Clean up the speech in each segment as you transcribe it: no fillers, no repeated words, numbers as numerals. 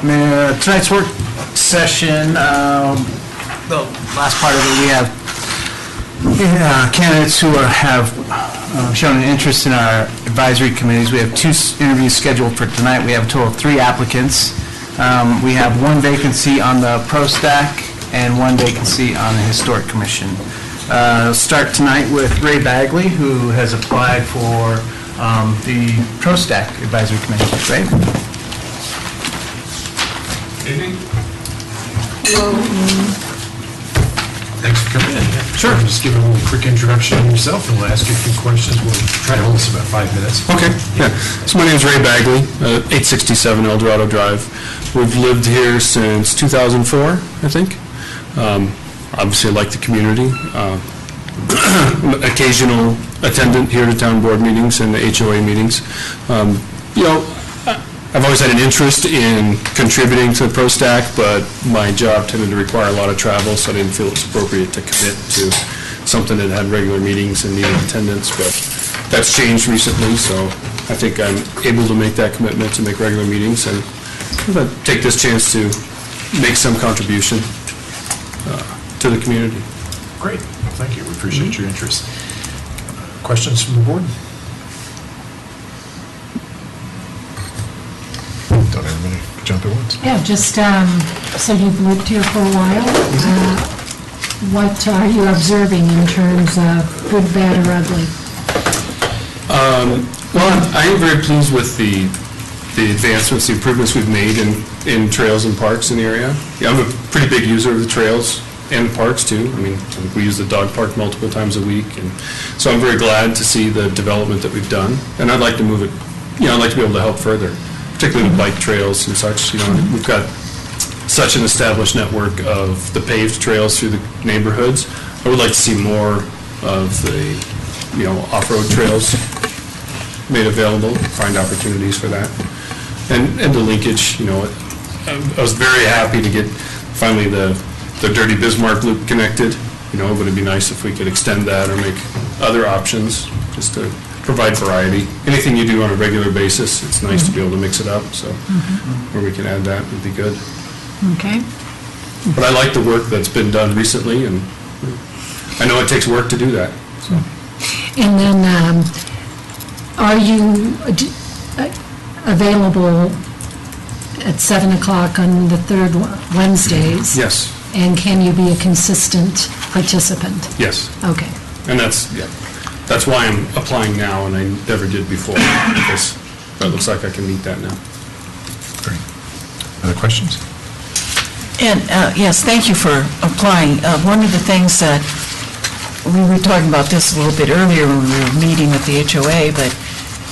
Tonight's work session, the last part of it, we have candidates who have shown an interest in our advisory committees. We have 2 interviews scheduled for tonight. We have a total of 3 applicants. We have 1 vacancy on the ProStack and 1 vacancy on the Historic Commission. Start tonight with Ray Bagley, who has applied for the ProStack Advisory Committee. Ray? Evening. Hello. Thanks for coming in. Sure. Just give a little quick introduction on yourself, and we'll ask you a few questions. We'll try to hold this about 5 minutes. Okay. Yeah. So my name is Ray Bagley, 867 Eldorado Drive. We've lived here since 2004, I think. Obviously, I like the community. Occasional attendant here to town board meetings and the HOA meetings. I've always had an interest in contributing to the ProStack, but my job tended to require a lot of travel, so I didn't feel it was appropriate to commit to something that had regular meetings and needed attendance. But that's changed recently, so I think I'm able to make that commitment to make regular meetings and take this chance to make some contribution to the community. Great. Well, thank you. We appreciate your interest. Questions from the board? Don't everybody jump at once. Yeah, just so you've lived here for a while. What are you observing in terms of good, bad, or ugly? Well, I am very pleased with the advancements, the improvements we've made in trails and parks in the area. Yeah, I'm a pretty big user of the trails and parks too. I mean, we use the dog park multiple times a week, and so I'm very glad to see the development that we've done. And I'd like to move it. I'd like to be able to help further, particularly with bike trails and such. We've got such an established network of the paved trails through the neighborhoods. I would like to see more of the, off-road trails made available, find opportunities for that. And the linkage, I was very happy to get finally the Dirty Bismarck loop connected. It would be nice if we could extend that or make other options just to provide variety. Anything you do on a regular basis, it's nice to be able to mix it up, so where we can add that would be good. Okay. But I like the work that's been done recently, and I know it takes work to do that. So. And then, are you available at 7 o'clock on the 3rd Wednesdays? Yes. And can you be a consistent participant? Yes. Okay. And that's why I'm applying now, and I never did before, because it looks like I can meet that now. Great. Other questions? And yes, thank you for applying. One of the things that we were talking about this a little bit earlier when we were meeting with the HOA, but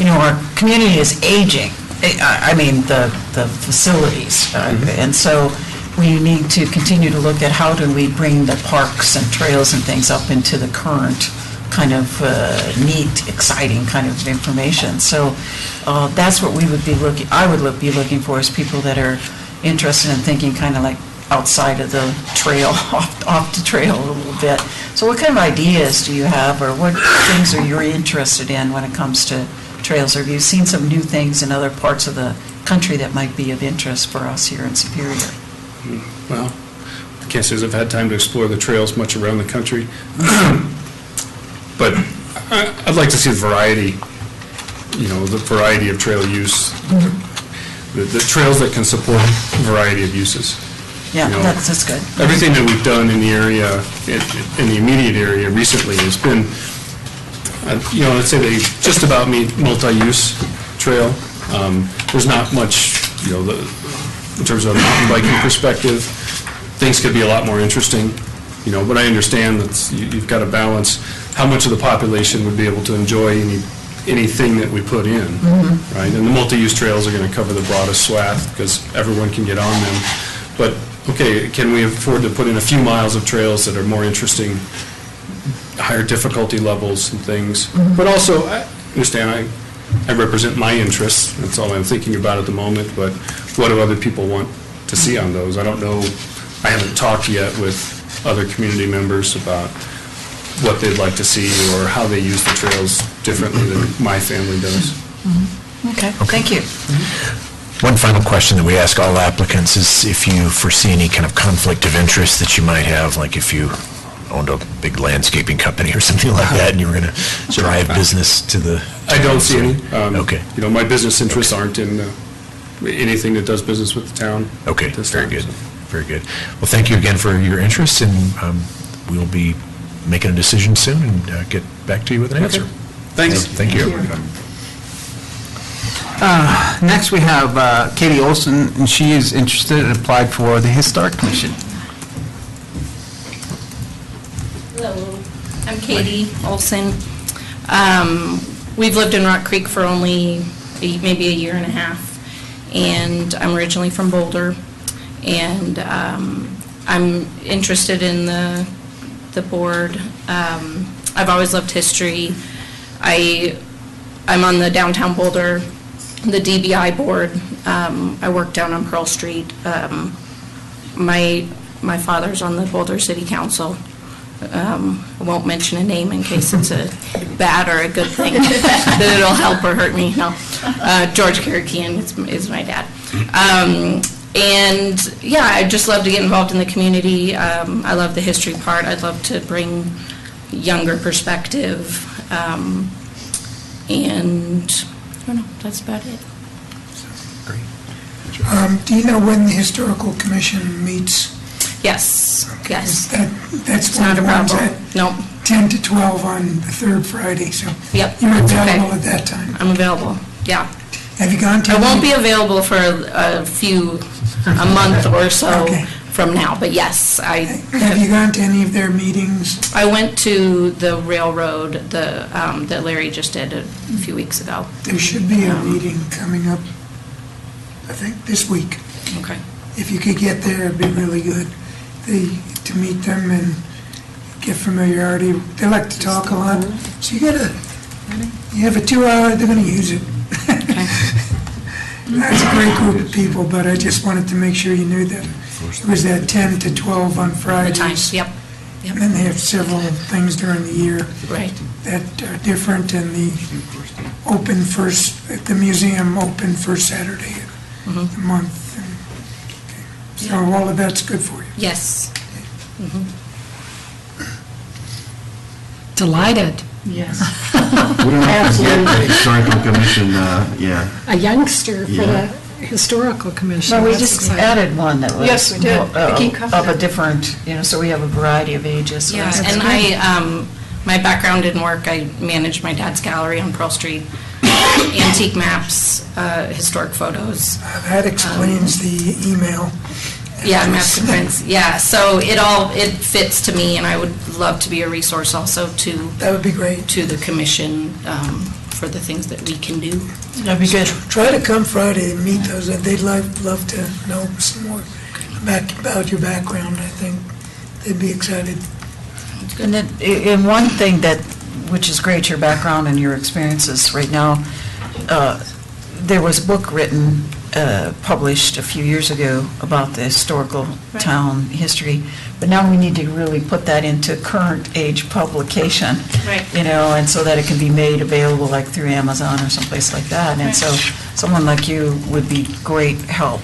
our community is aging. I mean, the facilities, and so we need to continue to look at how do we bring the parks and trails and things up into the current kind of neat, exciting kind of information. So that's what we would be I would be looking for, is people that are interested in thinking kind of like outside of the trail, off the trail a little bit. So what kind of ideas do you have, or what things are you interested in when it comes to trails? Or have you seen some new things in other parts of the country that might be of interest for us here in Superior? Well, I can't say I've had time to explore the trails much around the country, but I'd like to see the variety, the variety of trail use, the trails that can support a variety of uses. Yeah, that's good. Everything that we've done in the area, in the immediate area recently has been, I'd say they just about meet multi-use trail. There's not much, in terms of a mountain biking perspective, things could be a lot more interesting, but I understand that you've got to balance how much of the population would be able to enjoy anything that we put in, right? And the multi-use trails are going to cover the broadest swath because everyone can get on them. But, okay, can we afford to put in a few miles of trails that are more interesting, higher difficulty levels and things? But also, I understand I represent my interests. That's all I'm thinking about at the moment. But what do other people want to see on those? I don't know. I haven't talked yet with other community members about what they'd like to see or how they use the trails differently than my family does. Okay, thank you. One final question that we ask all applicants is if you foresee any kind of conflict of interest that you might have, like if you owned a big landscaping company or something like that, and you were going to drive business to the... I don't see any. Okay. You know, my business interests aren't in anything that does business with the town. Okay, at this very time, good, so. very good. Well, thank you again for your interest, and we'll be making a decision soon and get back to you with an answer. Thanks. Thank you. Next, we have Katie Olson, and she is interested and applied for the Historic Commission. Hello, I'm Katie Olson. We've lived in Rock Creek for only maybe a year and a half, and I'm originally from Boulder, and I'm interested in the board. I've always loved history. I'm on the Downtown Boulder, the DBI board. I work down on Pearl Street. My father's on the Boulder City Council. I won't mention a name in case it's a bad or a good thing, that it'll help or hurt me. No. George Karakian is my dad. And yeah, I just love to get involved in the community. I love the history part. I'd love to bring younger perspective. And I don't know, that's about it. Do you know when the Historical Commission meets? Yes, yes. That's It's one not of a the ones problem. at Nope. 10 to 12 on the third Friday, so Yep, you're that's okay. available at that time. I'm available, yeah. Have you gone to? I won't be available for a month or so Okay. from now, but yes, Have you gone to any of their meetings? I went to the railroad, that Larry just did a few weeks ago. There should be a meeting coming up, I think, this week. Okay. If you could get there, it'd be really good to meet them and get familiarity. They like to talk a lot, so you have a 2-hour, they're going to use it. That's a great group of people, but I just wanted to make sure you knew that it was at 10 to 12 on The Fridays. times, yep, And then they have several things during the year right. that are different, and the museum open first Saturday of the month. So all of that's good for you. Yes. Delighted. Yes. We don't have to get the Historical Commission, yeah. A youngster for the Historical Commission. Well, we That's just exciting. added one that was... Yes, we did. Vicki Cuthbert. Of a different, so we have a variety of ages. so Yeah, that's and good. my background in work, I managed my dad's gallery on Pearl Street, antique maps, historic photos. That explains the email. Yeah, maps and prints, yeah, so it fits to me, and I would love to be a resource also to That would be great. the commission for the things that we can do. That'd be good. Try to come Friday and meet those. They'd love to know some more about your background. I think they'd be excited. And then, and one thing which is great, your background and your experiences right now, there was a book written, published a few years ago about the historical town history, but now we need to really put that into current age publication. Right. And so that it can be made available like through Amazon or someplace like that. And so someone like you would be great help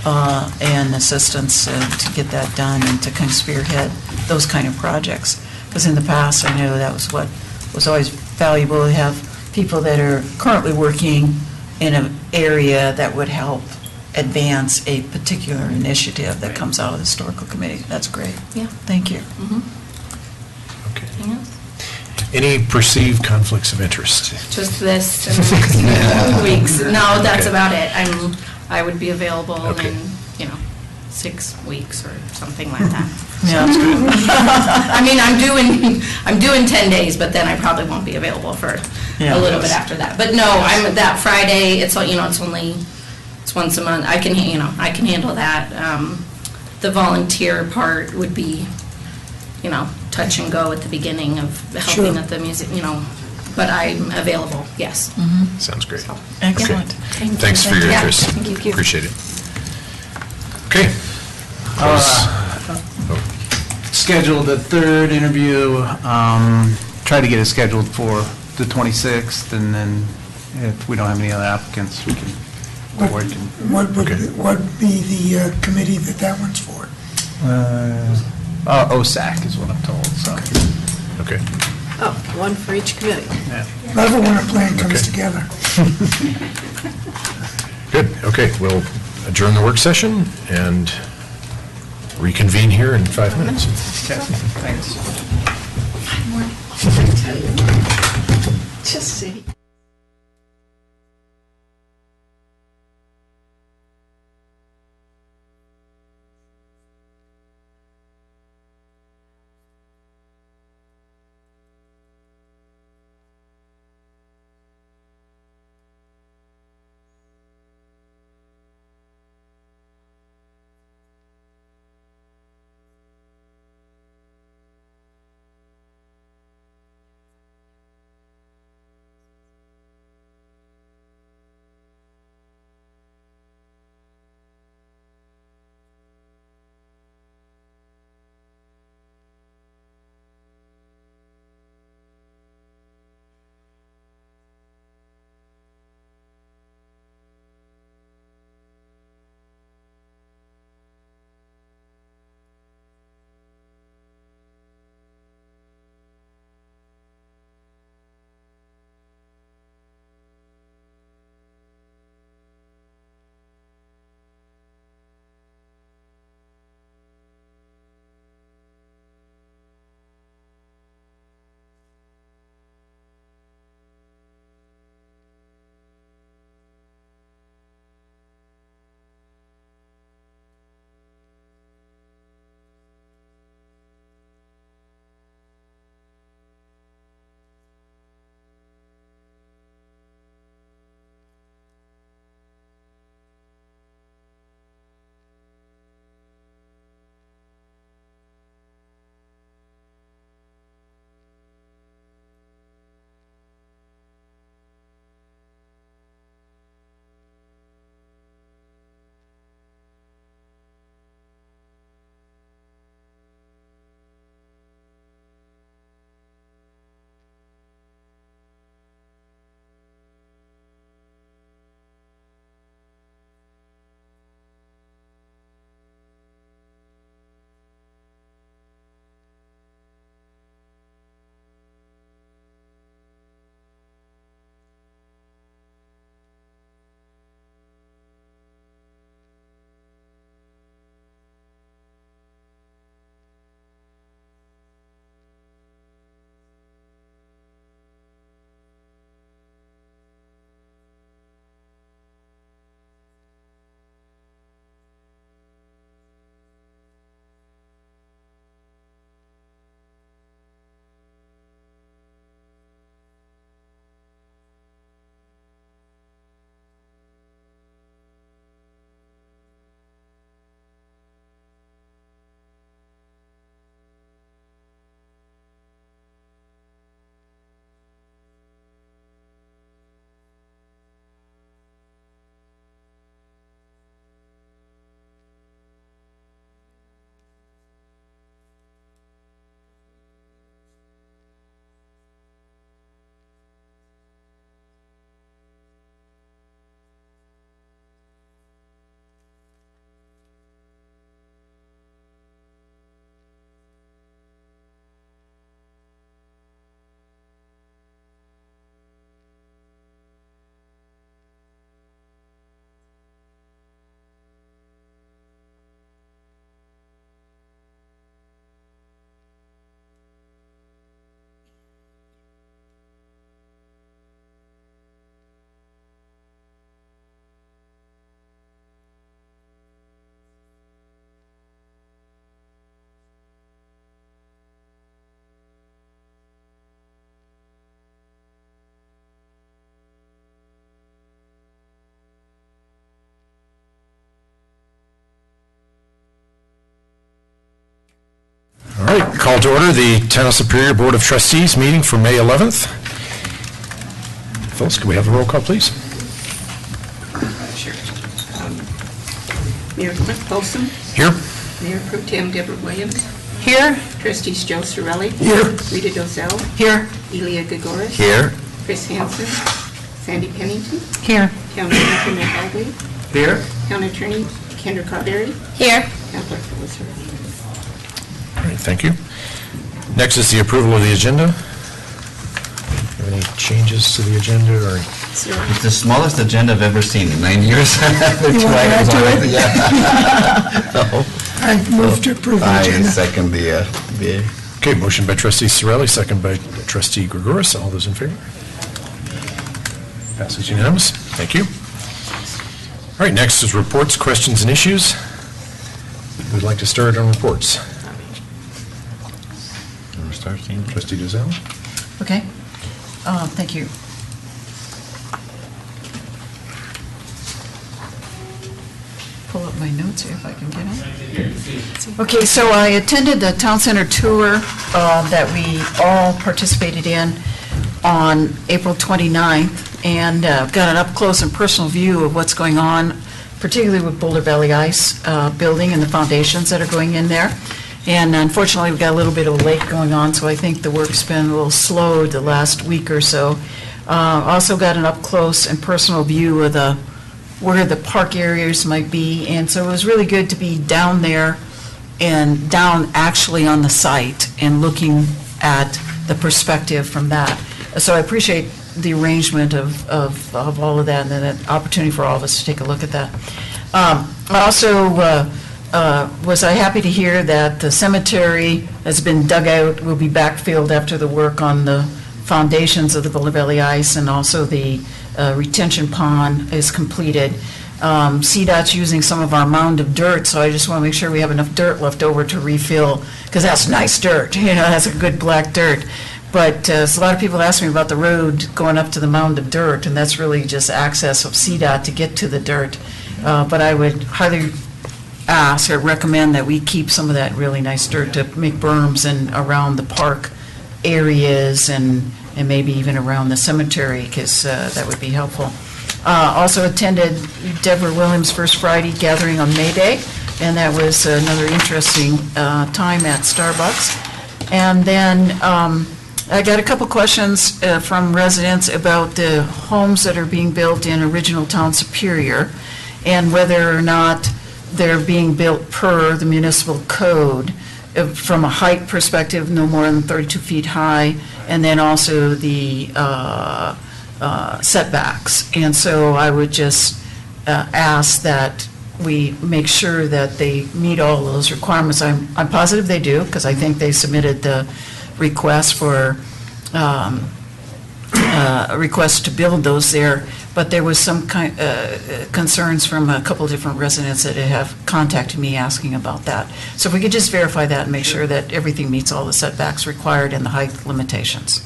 and assistance to get that done and to kind of spearhead those kind of projects. Because in the past, I know that was what was always valuable, to have people that are currently working in an area that would help advance a particular initiative that comes out of the historical committee. That's great. Yeah. Thank you. Okay. Anything else? Any perceived conflicts of interest? Just this in the next few weeks. No, that's about it. I would be available Okay. in, 6 weeks or something like that. Yeah. I mean, I'm doing 10 days, but then I probably won't be available for Yeah. a little bit after that. But no, I'm that Friday. It's it's once a month. I can handle that. The volunteer part would be, touch and go at the beginning of helping Sure. at the music, but I'm available. Yes. Sounds great. Excellent. Thanks for your Yeah, interest. thank you. Appreciate it. Okay. Scheduled the third interview, try to get it scheduled for the 26th, and then if we don't have any other applicants, we can What would be the committee that one's for? OSAC is what I'm told, so. Okay. Oh, one for each committee. Love it when a plan comes Okay. together. Good, okay, we'll adjourn the work session and reconvene here in 5 minutes. Okay, thanks. Just see. All right, call to order the Town of Superior Board of Trustees meeting for May 11th. Phyllis, can we have a roll call, please? Sure. Mayor Cliff Folsom, Here. Mayor Pro Tem Deborah Williams, Here? Trustees Joe Cirelli. Here. Rita Dozell. Here. Elia Gagoras. Here. Chris Hansen. Sandy Pennington. Here. County Attorney Hadley, Here? County Attorney Kendra Caudery, Here. and Clerk Phyllis Hurley. All right, thank you. Next is the approval of the agenda. Any changes to the agenda or? It's the smallest agenda I've ever seen in 9 years. There are You two want to items add on to it. it? Yeah. I move to approve the I agenda. second the, Okay, motion by trustee Sorelli, second by trustee Gregoris. All those in favor? Passes unanimous. Thank you. All right, next is reports, questions, and issues. We'd like to start on reports. Want to start, Steve? Trustee Giselle? Okay. Thank you. Pull up my notes here if I can get them. Okay, so I attended the town center tour that we all participated in on April 29th, and got an up-close and personal view of what's going on, particularly with Boulder Valley Ice building and the foundations that are going in there. And unfortunately, we've got a little bit of a lake going on, so I think the work's been a little slowed the last week or so. Also got an up-close and personal view of where the park areas might be, and so it was really good to be down there and down actually on the site and looking at the perspective from that. So I appreciate the arrangement of all of that, and then an opportunity for all of us to take a look at that. I also was happy to hear that the cemetery has been dug out, will be backfilled after the work on the foundations of the Boulder Valley Ice, and also the retention pond is completed. CDOT's using some of our mound of dirt, so I just want to make sure we have enough dirt left over to refill, because that's nice dirt, that's a good black dirt. But a lot of people ask me about the road going up to the mound of dirt, and that's really just access of CDOT to get to the dirt. But I would highly ask or recommend that we keep some of that really nice dirt to make berms and around the park areas and maybe even around the cemetery, because that would be helpful. Also attended Deborah Williams' First Friday gathering on May Day, and that was another interesting time at Starbucks. And then I got a couple questions from residents about the homes that are being built in original Town Superior, and whether or not they're being built per the municipal code from a height perspective, no more than 32 feet high, and then also the setbacks. And so I would just ask that we make sure that they meet all those requirements. I'm positive they do, because I think they submitted the request for a request to build those there, but there was some concerns from a couple different residents that have contacted me asking about that. So if we could just verify that and make sure that everything meets all the setbacks required and the height limitations.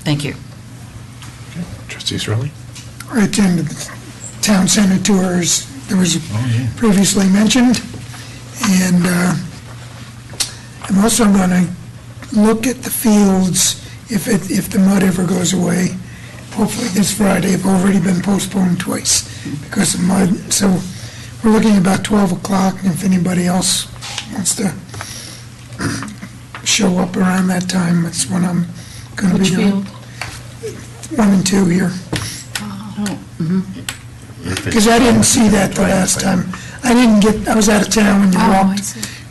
Thank you. Trustee Sorelli? I attended the town center tours that was previously mentioned, and I'm also going to look at the fields if the mud ever goes away. Hopefully this Friday. Have already been postponed twice because of mud. So we're looking at about 12 o'clock, and if anybody else wants to show up around that time, that's when I'm going to be doing. 1 and 2 here. Because I didn't see that the last time. I was out of town when you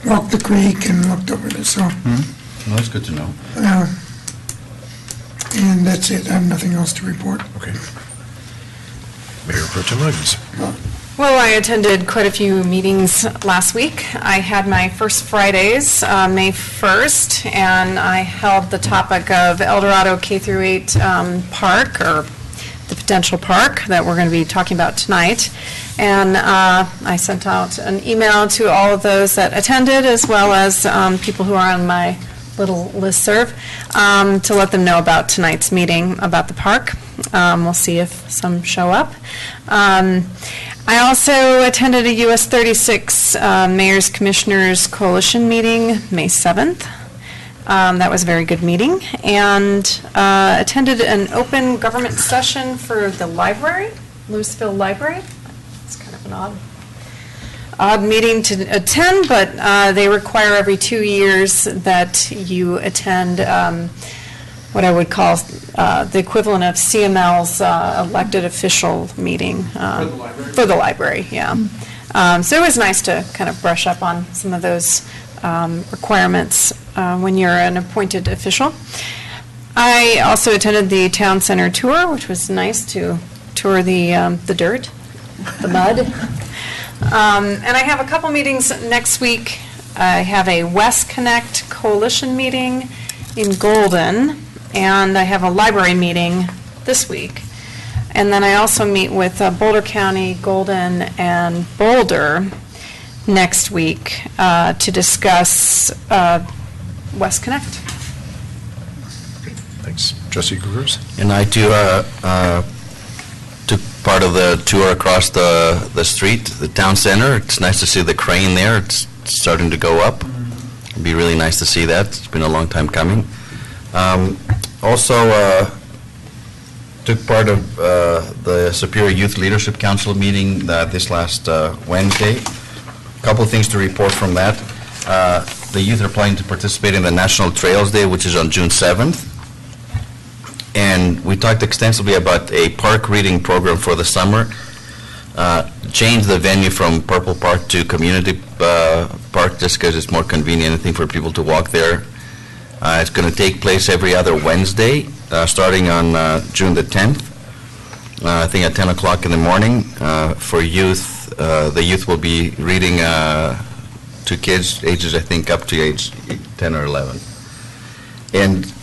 walked the creek and looked over there, so. Well, that's good to know. And that's it. I have nothing else to report. Okay. Mayor Pro Tem Williams. Well, I attended quite a few meetings last week. I had my first Fridays, May 1st, and I held the topic of El Dorado K-8 park, or the potential park that we're going to be talking about tonight. And I sent out an email to all of those that attended, as well as people who are on my little listserv, to let them know about tonight's meeting about the park. We'll see if some show up. I also attended a US 36 Mayors Commissioners Coalition meeting, May 7th. That was a very good meeting. And attended an open government session for the library, Louisville Library. It's kind of an odd meeting to attend, but they require every 2 years that you attend what I would call the equivalent of CML's elected official meeting. For the library, yeah. So it was nice to kind of brush up on some of those requirements when you're an appointed official. I also attended the town center tour, which was nice to tour the dirt, the mud. And I have a couple meetings next week. I have a West Connect Coalition meeting in Golden, and I have a library meeting this week. And then I also meet with Boulder County, Golden, and Boulder next week to discuss West Connect. Thanks. Trustee Cougars? And I too took part of the tour across the street, the town center. It's nice to see the crane there. It's starting to go up. It'd be really nice to see that. It's been a long time coming. Also took part of the Superior Youth Leadership Council meeting this last Wednesday. A couple of things to report from that. The youth are planning to participate in the National Trails Day, which is on June 7th. And we talked extensively about a park reading program for the summer. Change the venue from Purple Park to Community Park just because it's more convenient, I think, for people to walk there. It's going to take place every other Wednesday, starting on June the 10th, I think at 10 o'clock in the morning. For youth, the youth will be reading to kids ages, I think, up to age 10 or 11. And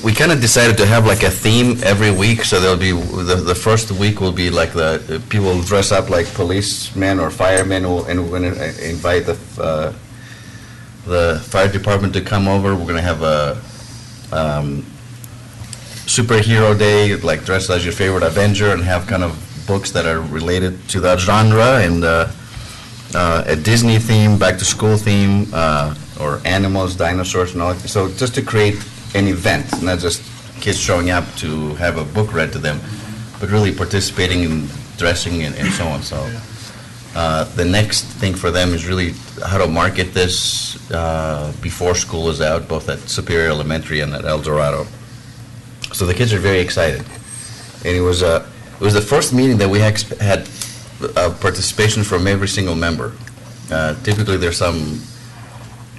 we kind of decided to have like a theme every week, so there'll be, the first week will be like the people will dress up like policemen or firemen, and we're going to invite the fire department to come over. We're going to have a superhero day, like dress as your favorite Avenger, and have kind of books that are related to that genre, and a Disney theme, back to school theme, or animals, dinosaurs, and all that. So just to create an event, not just kids showing up to have a book read to them, but really participating in dressing and so on. So the next thing for them is really how to market this before school is out, both at Superior Elementary and at El Dorado. So the kids are very excited. And it was the first meeting that we had participation from every single member. Typically there's some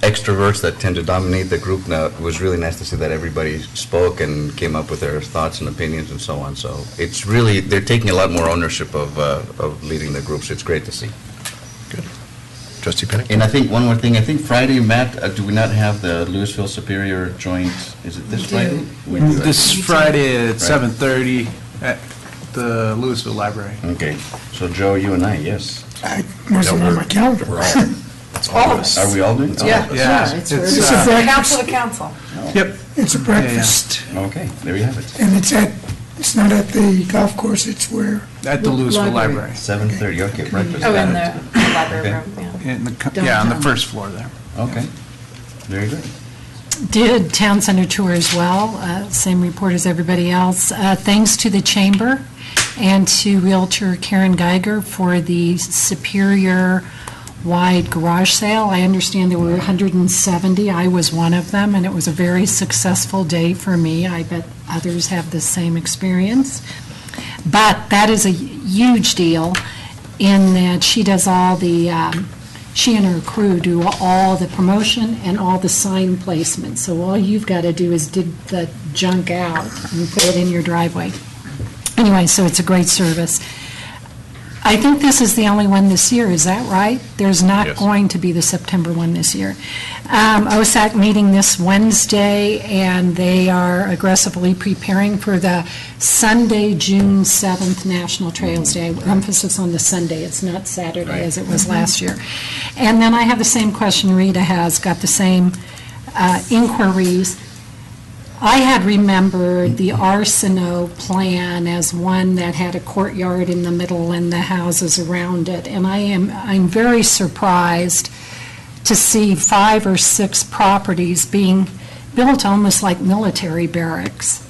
extroverts that tend to dominate the group. Now, it was really nice to see that everybody spoke and came up with their thoughts and opinions and so on. So it's really, they're taking a lot more ownership of leading the groups. It's great to see. Good. Trustee Pennington? And I think one more thing, I think Friday, Matt, do we not have the Louisville Superior joint, is it this Friday? We do. This Friday at 7:30 at the Louisville Library. Okay, so Joe, you and I, yes. I wasn't on my calendar. We're all, it's all of us. Are we all doing? Yeah. Yeah. It's a breakfast. Council to council. Yep. It's a breakfast. Okay, there you have it. And it's not at the golf course, it's where? At the Louisville Library. 7:30, okay, breakfast. Oh, in got the it. library Okay. room, yeah. Yeah, on the first floor there. Okay, very good. Did town center tour as well, same report as everybody else. Thanks to the chamber and to Realtor Karen Geiger for the Superior wide garage sale. I understand there were 170. I was one of them, and it was a very successful day for me. I bet others have the same experience. But that is a huge deal in that she does all the, she and her crew do all the promotion and all the sign placement. So all you've got to do is dig the junk out and put it in your driveway. Anyway, so it's a great service. I think this is the only one this year, is that right? There's not Yes. going to be the September one this year. OSAC meeting this Wednesday, and they are aggressively preparing for the Sunday, June 7th National Trails Day. Emphasis on the Sunday, it's not Saturday as it was last year. And then I have the same question Rita has, got the same inquiries. I had remembered the Arsenault plan as one that had a courtyard in the middle and the houses around it, and I'm very surprised to see 5 or 6 properties being built almost like military barracks.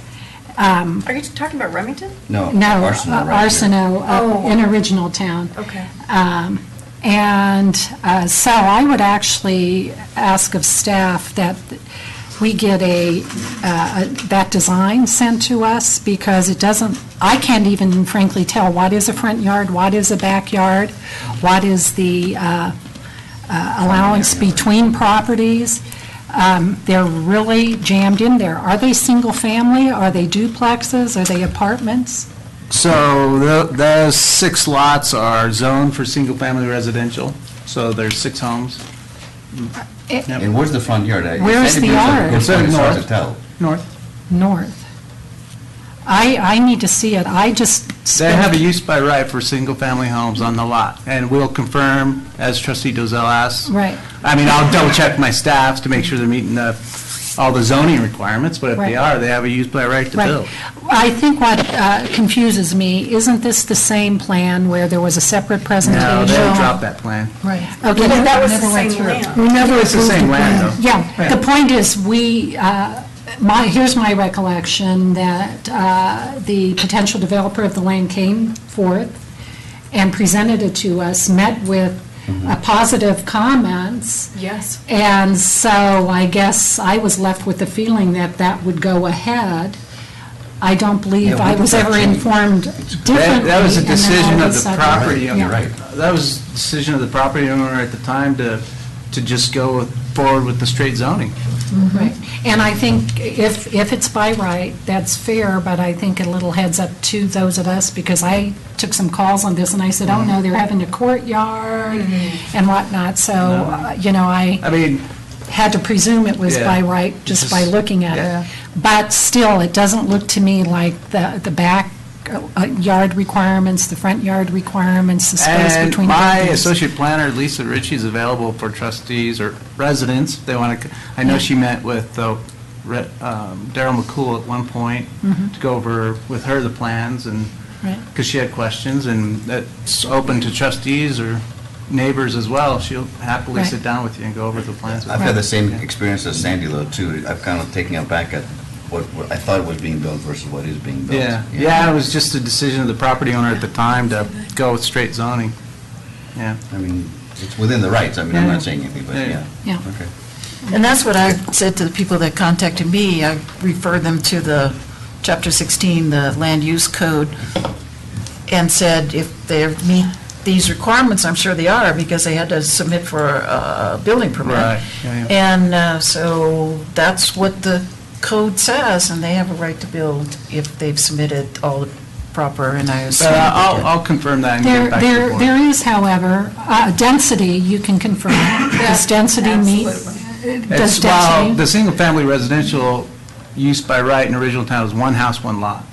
Are you talking about Remington? No, No, Arsenal right here. Arsenault in Original Town. Okay. And so I would actually ask of staff that we get that design sent to us, because it doesn't, I can't even frankly tell what is a front yard, what is a backyard, what is the allowance between properties. They're really jammed in there. Are they single-family? Are they duplexes? Are they apartments? So those 6 lots are zoned for single-family residential, so there's 6 homes. And where's the front yard? Where is the yard? It's It's hard to north. tell. North. I need to see it. I just They have a spent, use by right for single-family homes on the lot, and we'll confirm, as trustee Dozell asks. right. I mean, I'll double-check my staff to make sure they're meeting all the zoning requirements, but if they Right. are, they have a use by right to Right. build. I think what confuses me, isn't this the same plan where there was a separate presentation? No, they'll drop that plan. Right. Okay, That was the never went same through. land. We never, it's the same land, though. Yeah, the point is, here's my recollection, that the potential developer of the land came forth and presented it to us, met with positive comments, Yes. and so I guess I was left with the feeling that that would go ahead. I don't believe Yeah, I we was did that ever change. informed differently. That was a and then decision all of a the sudden- property Yeah. owner. You're right. That was a decision of the property owner at the time to just go forward with the straight zoning. Right. And I think if it's by right, that's fair, but I think a little heads up to those of us, because I took some calls on this, and I said, oh, no, they're having a courtyard and whatnot, so, I I mean, had to presume it was Yeah. by right, just by looking at Yeah. it. But still, it doesn't look to me like the back yard requirements, the front yard requirements, the space and between my buildings. associate planner, Lisa Ritchie, is available for trustees or residents, if they want to, I know she met with Daryl McCool at one point to go over with her the plans, and, Right. because she had questions, and that's open to trustees or neighbors as well. She'll happily Right. sit down with you and go over the plans. I've had the same experience as Sandy, though, too. I've kind of taken it back at what I thought was being built versus what is being built. Yeah, it was just a decision of the property owner at the time to go with straight zoning. Yeah. I mean, it's within the rights. I mean, I'm Yeah. not saying anything, but Yeah. yeah. Yeah. Okay. And that's what I said to the people that contacted me. I referred them to the Chapter 16, the Land Use Code, and said if they meet these requirements, I'm sure they are, because they had to submit for a building permit. Right, yeah, And so that's what the code says, and they have a right to build if they've submitted all the proper, and I assume But they did. I'll confirm that and get back to the board. There is, however, density, you can confirm. Does density meet? Does Well, density? the single-family residential use by right in original town is one house, one lot.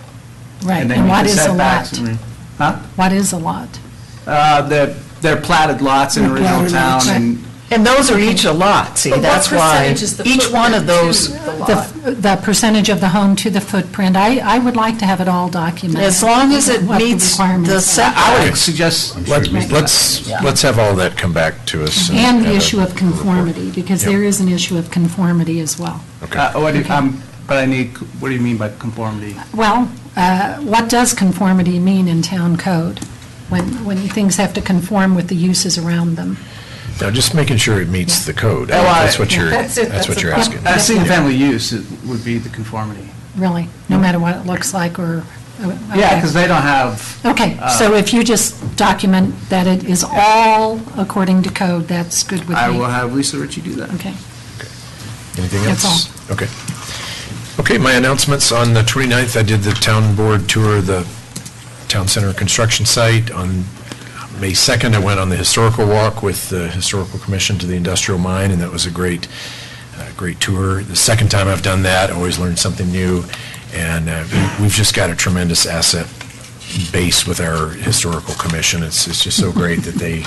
Right, they and meet what the is a setbacks lot? and Huh? What is a lot? They're platted lots in They're original platted town, lots. and And those are each a lot, see, But what that's why percentage is the each one of footprint those, to the lot? The percentage of the home to the footprint, I would like to have it all documented. as long as it what the meets requirements the are. setback. I would suggest, Let's have all that come back to us. And the have a issue of report. conformity, because Yep. there is an issue of conformity as well. but I need, what do you mean by conformity? Well, what does conformity mean in town code, when things have to conform with the uses around them? No, just making sure it meets the code. Oh, That's what you're, That's it, that's what that's you're the asking. Single-family use would be the conformity. Really, no matter what it looks like, or? Yeah, okay. because they don't have, Okay, so if you just document that it is all according to code, that's good with me. I will have Lisa Ritchie do that. Okay. Anything That's else? Okay. Okay, my announcements, on the 29th, I did the town board tour of the town center construction site. On May 2nd, I went on the historical walk with the Historical Commission to the industrial mine, and that was a great tour. The second time I've done that, I always learn something new, and we've just got a tremendous asset base with our Historical Commission. It's just so great that they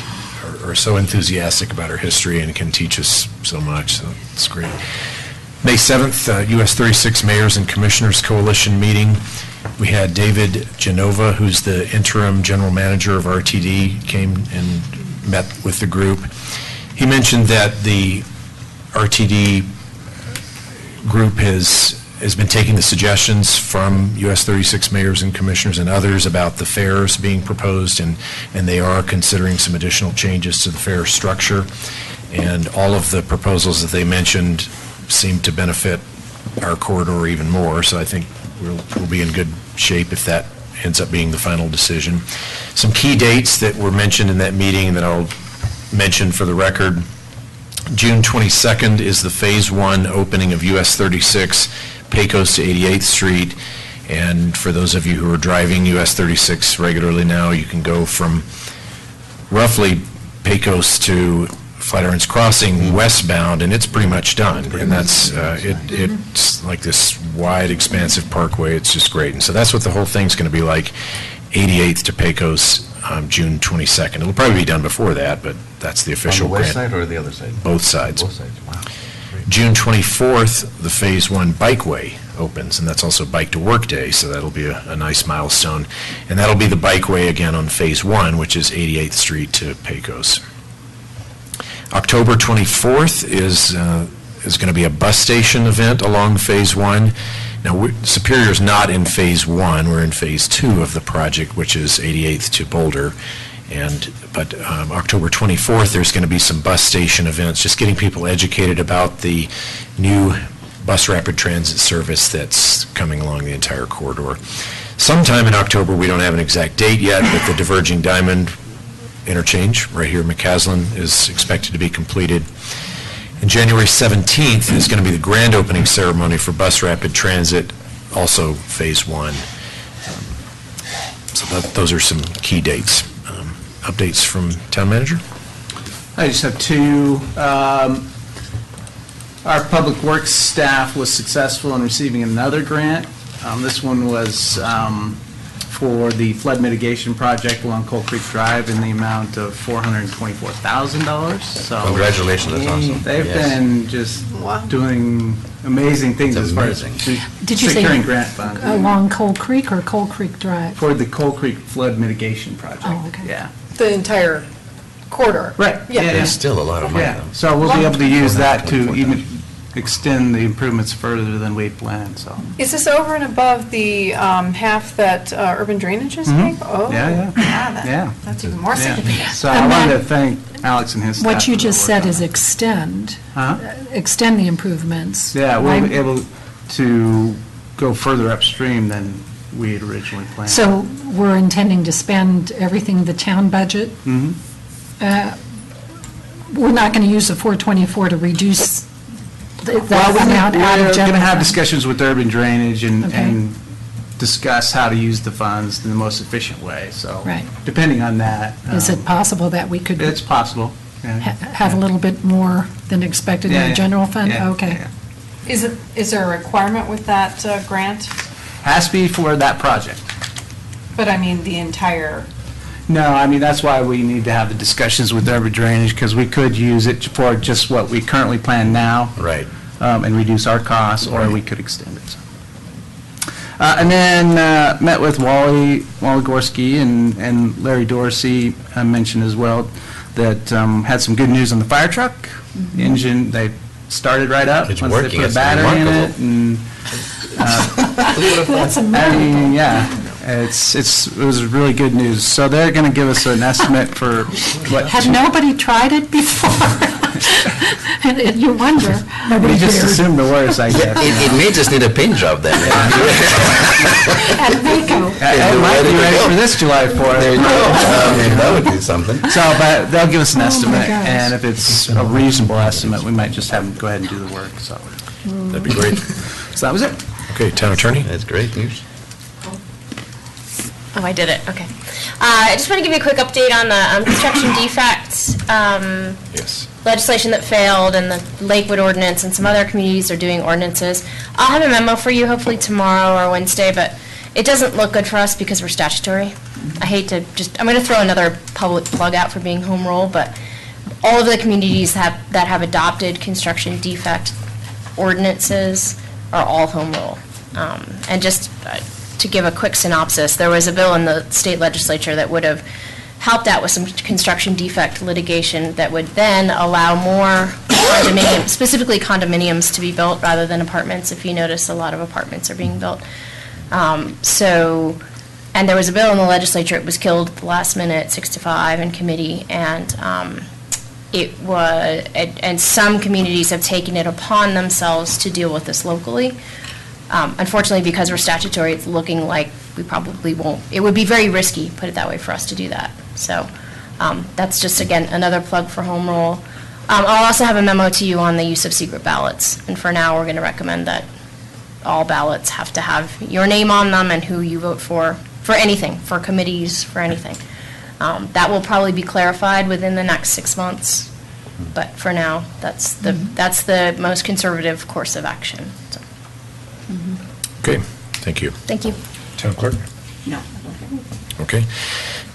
are so enthusiastic about our history and can teach us so much, so it's great. May 7th, US 36 Mayors and Commissioners Coalition meeting. We had David Genova, who's the interim general manager of RTD, came and met with the group. He mentioned that the RTD group has been taking the suggestions from US 36 mayors and commissioners and others about the fares being proposed, and they are considering some additional changes to the fare structure. And all of the proposals that they mentioned seem to benefit our corridor even more, so I think we'll be in good shape if that ends up being the final decision. Some key dates that were mentioned in that meeting that I'll mention for the record. June 22nd is the Phase 1 opening of US 36, Pecos to 88th Street. And for those of you who are driving US 36 regularly now, you can go from roughly Pecos to Flatirons Crossing westbound, and it's pretty much done. And that's, it's like this wide, expansive parkway. It's just great. And so that's what the whole thing's going to be like, 88th to Pecos, June 22nd. It'll probably be done before that, but that's the official On the west grant. side or the other side? Both sides. Both sides, wow. June 24th, the Phase 1 Bikeway opens, and that's also Bike to Work Day, so that'll be a nice milestone. And that'll be the Bikeway again on Phase 1, which is 88th Street to Pecos. October 24th is going to be a bus station event along Phase 1. Now, Superior's not in Phase 1, we're in Phase 2 of the project, which is 88th to Boulder. But October 24th, there's going to be some bus station events, just getting people educated about the new bus rapid transit service that's coming along the entire corridor. Sometime in October, we don't have an exact date yet, but the Diverging Diamond interchange right here in McCaslin is expected to be completed. And January 17th is going to be the grand opening ceremony for bus rapid transit, also Phase 1. So those are some key dates. Updates from Town Manager? I just have two. Our Public Works staff was successful in receiving another grant. This one was for the flood mitigation project along Coal Creek Drive in the amount of $424,000. So Congratulations, that's awesome. They've Yes. been just doing amazing things It's as far as amazing. Did you say securing grant funds. along Coal Creek or Coal Creek Drive? For the Coal Creek flood mitigation project. Oh, okay. Yeah. The entire corridor. Right. Yeah. There's still a lot of money, Yeah, though. so we'll be able to use that to even extend the improvements further than we'd planned, so. Is this over and above the half that urban drainage is paying? Oh. Yeah, yeah. That's even more Yeah. significant. So I And wanted to that- thank Alex and his staff. What you for their just work said on is that. extend Huh? the improvements. Yeah, we'll right? be able to go further upstream than we had originally planned. So we're intending to spend everything the town budget? Mhm. We're not going to use the 424 to reduce Well, that amount out we're of going to general have fund? discussions with urban drainage Okay. and discuss how to use the funds in the most efficient way, so. Right. Depending on that. Is it possible that we could It's possible. yeah. have a little bit more than expected in Yeah, the yeah, general fund? yeah, Okay. yeah. Is there a requirement with that grant? Has to be for that project. But I mean, the entire, No, I mean, that's why we need to have the discussions with urban drainage, because we could use it for just what we currently plan now. Right. And reduce our costs, or we could extend it. And then met with Wally Gorski and Larry Dorsey, I mentioned as well, that had some good news on the fire truck. The engine, they started right up. It's once working. They put a It's battery in remarkable. it, and That's I amazing. mean, yeah, it was really good news. So they're going to give us an estimate for what. Had nobody tried it before? And you wonder. We just assumed the worst, I guess. It may just need a paint job then. At Vaco. It might be ready for this July 4th. That would be something. So, but they'll give us an Oh, my estimate, gosh. and if it's a reasonable estimate, we might just have them go ahead and do the work, so. That'd be great. So that was it. Okay, Town Attorney? That's great news. Oh, I did it, okay. I just want to give you a quick update on the construction defects Yes. legislation that failed, and the Lakewood ordinance, and some other communities are doing ordinances. I'll have a memo for you hopefully tomorrow or Wednesday, but it doesn't look good for us because we're statutory. I hate to I'm going to throw another public plug out for being home rule, but all of the communities that have adopted construction defect ordinances are all home rule. And just to give a quick synopsis, there was a bill in the state legislature that would have helped out with some construction defect litigation that would then allow more condominiums, specifically condominiums, to be built rather than apartments. If you notice, a lot of apartments are being built. And there was a bill in the legislature, it was killed at the last minute, 6-5 in committee, and it was, and some communities have taken it upon themselves to deal with this locally. Unfortunately, because we're statutory, it's looking like we probably won't, it would be very risky, put it that way, for us to do that. So that's just, again, another plug for home rule. I'll also have a memo to you on the use of secret ballots, and for now, we're going to recommend that all ballots have to have your name on them and who you vote for anything, for committees, for anything. That will probably be clarified within the next 6 months, but for now, that's the most conservative course of action. So. Okay, thank you. Thank you. Town Clerk? No. Okay.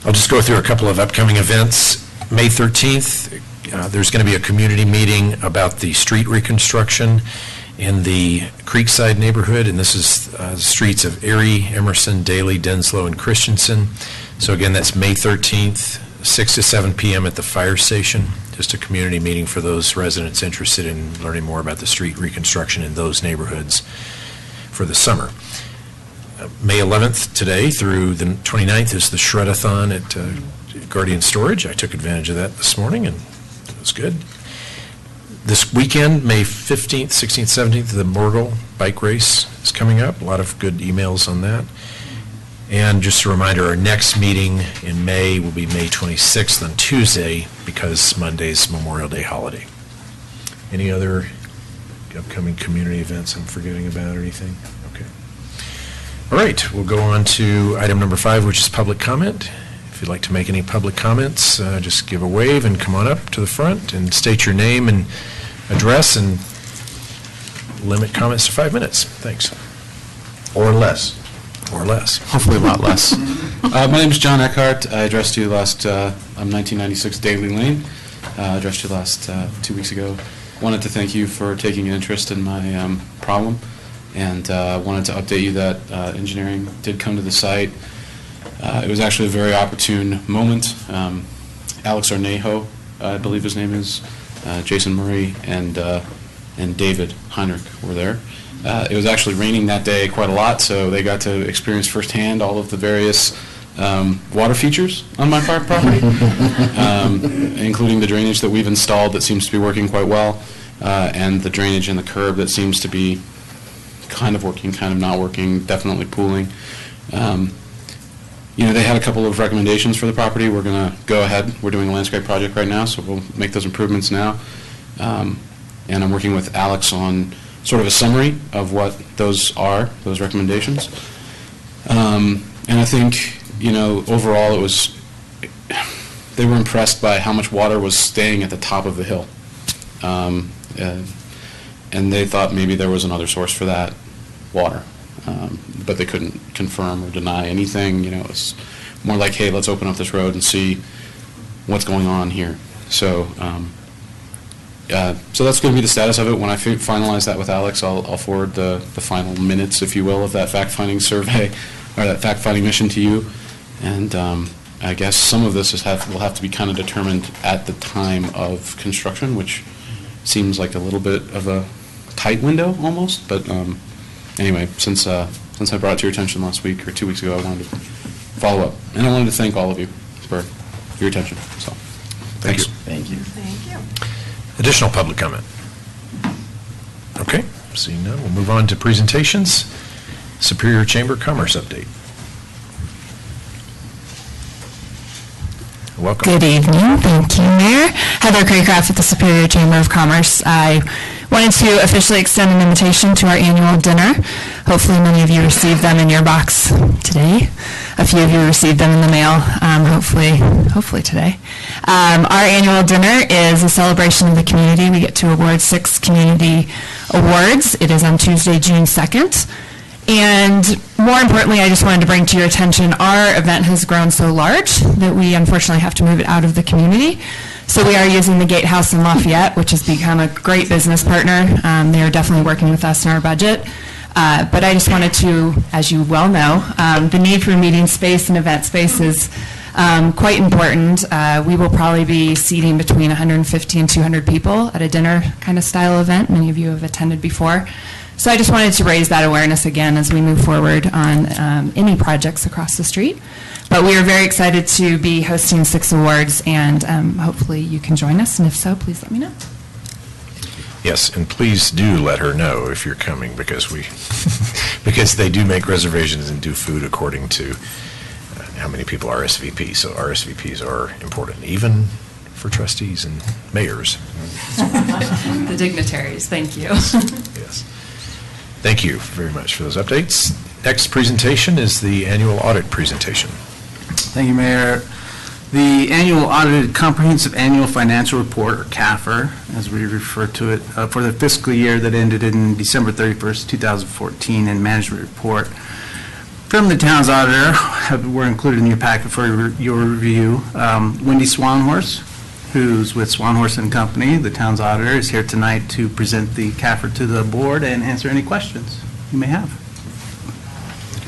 I'll just go through a couple of upcoming events. May 13th, there's going to be a community meeting about the street reconstruction in the Creekside neighborhood, and this is the streets of Erie, Emerson, Daly, Denslow, and Christensen. So again, that's May 13th, 6 to 7 p.m. at the fire station. Just a community meeting for those residents interested in learning more about the street reconstruction in those neighborhoods for the summer. May 11th, today, through the 29th, is the Shred-a-thon at Guardian Storage. I took advantage of that this morning, and it was good. This weekend, May 15th, 16th, 17th, the Morgul Bike Race is coming up. A lot of good emails on that. And just a reminder, our next meeting in May will be May 26th on Tuesday, because Monday's Memorial Day holiday. Any other upcoming community events I'm forgetting about or anything? Okay. All right, we'll go on to item number 5, which is public comment. If you'd like to make any public comments, just give a wave and come on up to the front and state your name and address, and limit comments to 5 minutes. Thanks. Or less. Or less. Hopefully a lot less. My name is John Eckhart. I addressed you last, I'm 1996 Daly Lane. Addressed you last 2 weeks ago. Wanted to thank you for taking an interest in my problem, and wanted to update you that engineering did come to the site. It was actually a very opportune moment. Alex Arnejo, I believe his name is, Jason Murray, and David Heinrich were there. It was actually raining that day quite a lot, so they got to experience firsthand all of the various water features on my property, including the drainage that we've installed that seems to be working quite well, and the drainage in the curb that seems to be kind of working, kind of not working, definitely pooling. You know, they had a couple of recommendations for the property. We're going to go ahead. We're doing a landscape project right now, so we'll make those improvements now. And I'm working with Alex on sort of a summary of what those are, those recommendations. And I think, you know, overall they were impressed by how much water was staying at the top of the hill. And they thought maybe there was another source for that water. But they couldn't confirm or deny anything. You know, it was more like, hey, let's open up this road and see what's going on here. So, so that's going to be the status of it. When I finalize that with Alex, I'll forward the final minutes, if you will, of that fact-finding survey, or that fact-finding mission to you. And I guess some of this will have to be kind of determined at the time of construction, which seems like a little bit of a tight window almost. But anyway, since I brought it to your attention last week or 2 weeks ago, I wanted to follow up. And I wanted to thank all of you for your attention. So, thanks. Thank you. Thank you. Additional public comment? Okay, seeing none, we'll move on to presentations. Superior Chamber Commerce update. Welcome. Good evening. Thank you, Mayor. Heather Craycraft with the Superior Chamber of Commerce. I wanted to officially extend an invitation to our annual dinner. Hopefully many of you received them in your box today. A few of you received them in the mail, hopefully today. Our annual dinner is a celebration of the community. We get to award 6 community awards. It is on Tuesday, June 2nd. And more importantly, I just wanted to bring to your attention, our event has grown so large that we unfortunately have to move it out of the community. So we are using the Gatehouse in Lafayette, which has become a great business partner. They are definitely working with us in our budget. But I just wanted to, as you well know, the need for meeting space and event space is quite important. We will probably be seating between 150 and 200 people at a dinner kind of style event. Many of you have attended before. So I just wanted to raise that awareness again as we move forward on any projects across the street. But we are very excited to be hosting 6 awards, and hopefully you can join us, and if so, please let me know. Yes, and please do let her know if you're coming, because because they do make reservations and do food according to how many people RSVP. So RSVPs are important, even for trustees and mayors. The dignitaries, thank you. Yes. Thank you very much for those updates. Next presentation is the annual audit presentation. Thank you, Mayor. The Annual Audited Comprehensive Annual Financial Report, or CAFR, as we refer to it, for the fiscal year that ended in December 31st, 2014, and Management Report from the town's auditor were included in your packet for your review. Wendy Swanhorse, who's with Swanhorse and Company, the town's auditor, is here tonight to present the CAFR to the board and answer any questions you may have.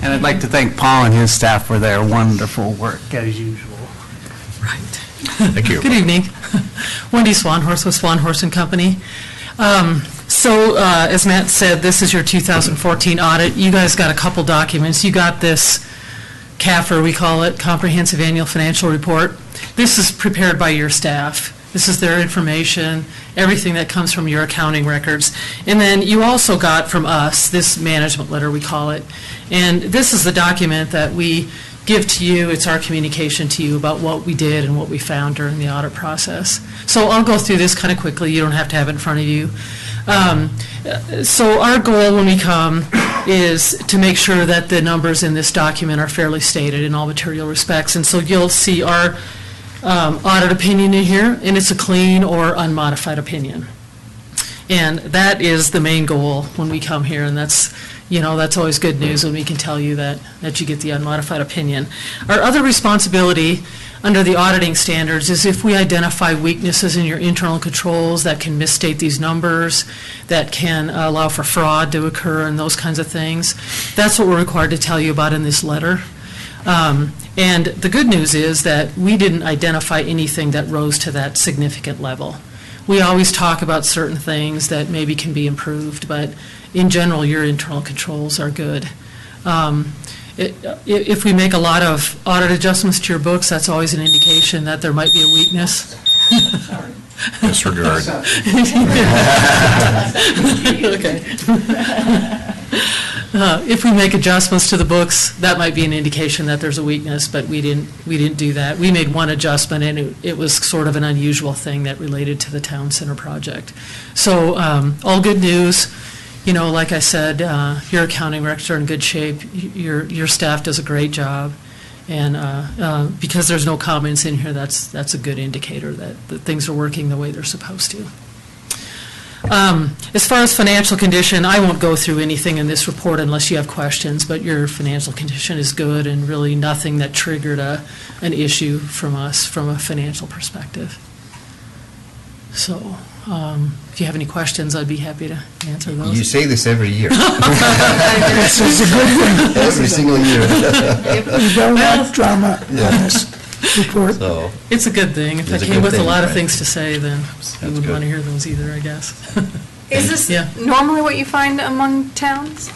And I'd like to thank Paul and his staff for their wonderful work, as usual. Right. Thank you. Good evening. Wendy Swanhorse with Swanhorse and Company. As Matt said, this is your 2014 audit. You guys got a couple documents. You got this CAFR, we call it, Comprehensive Annual Financial Report. This is prepared by your staff. This is their information, everything that comes from your accounting records. And then you also got from us this management letter, we call it. And this is the document that we give to you. It's our communication to you about what we did and what we found during the audit process. So I'll go through this kind of quickly. You don't have to have it in front of you. So our goal when we come is to make sure that the numbers in this document are fairly stated in all material respects. And so you'll see our audit opinion in here, and it's a clean or unmodified opinion. And that is the main goal when we come here, and that's always good news when we can tell you that you get the unmodified opinion. Our other responsibility under the auditing standards is if we identify weaknesses in your internal controls that can misstate these numbers, that can allow for fraud to occur and those kinds of things, that's what we're required to tell you about in this letter. And the good news is that we didn't identify anything that rose to that significant level. We always talk about certain things that maybe can be improved, but in general, your internal controls are good. If we make a lot of audit adjustments to your books, that's always an indication that there might be a weakness. Disregard. Okay. If we make adjustments to the books, that might be an indication that there's a weakness, but we didn't do that. We made one adjustment, and it was sort of an unusual thing that related to the town center project. So all good news. Like I said, your accounting records are in good shape. Your staff does a great job, and because there's no comments in here, that's a good indicator that things are working the way they're supposed to. As far as financial condition, I won't go through anything in this report unless you have questions, but your financial condition is good and really nothing that triggered an issue from us from a financial perspective. So if you have any questions, I'd be happy to answer those. You say this every year. This is a good thing. Every single year. We don't want drama on this report. So, it's a good thing. If I It's a came good with a thing, lot of right? things to say, then you wouldn't good. want to hear those either, I guess. Is this Yeah. normally what you find among towns?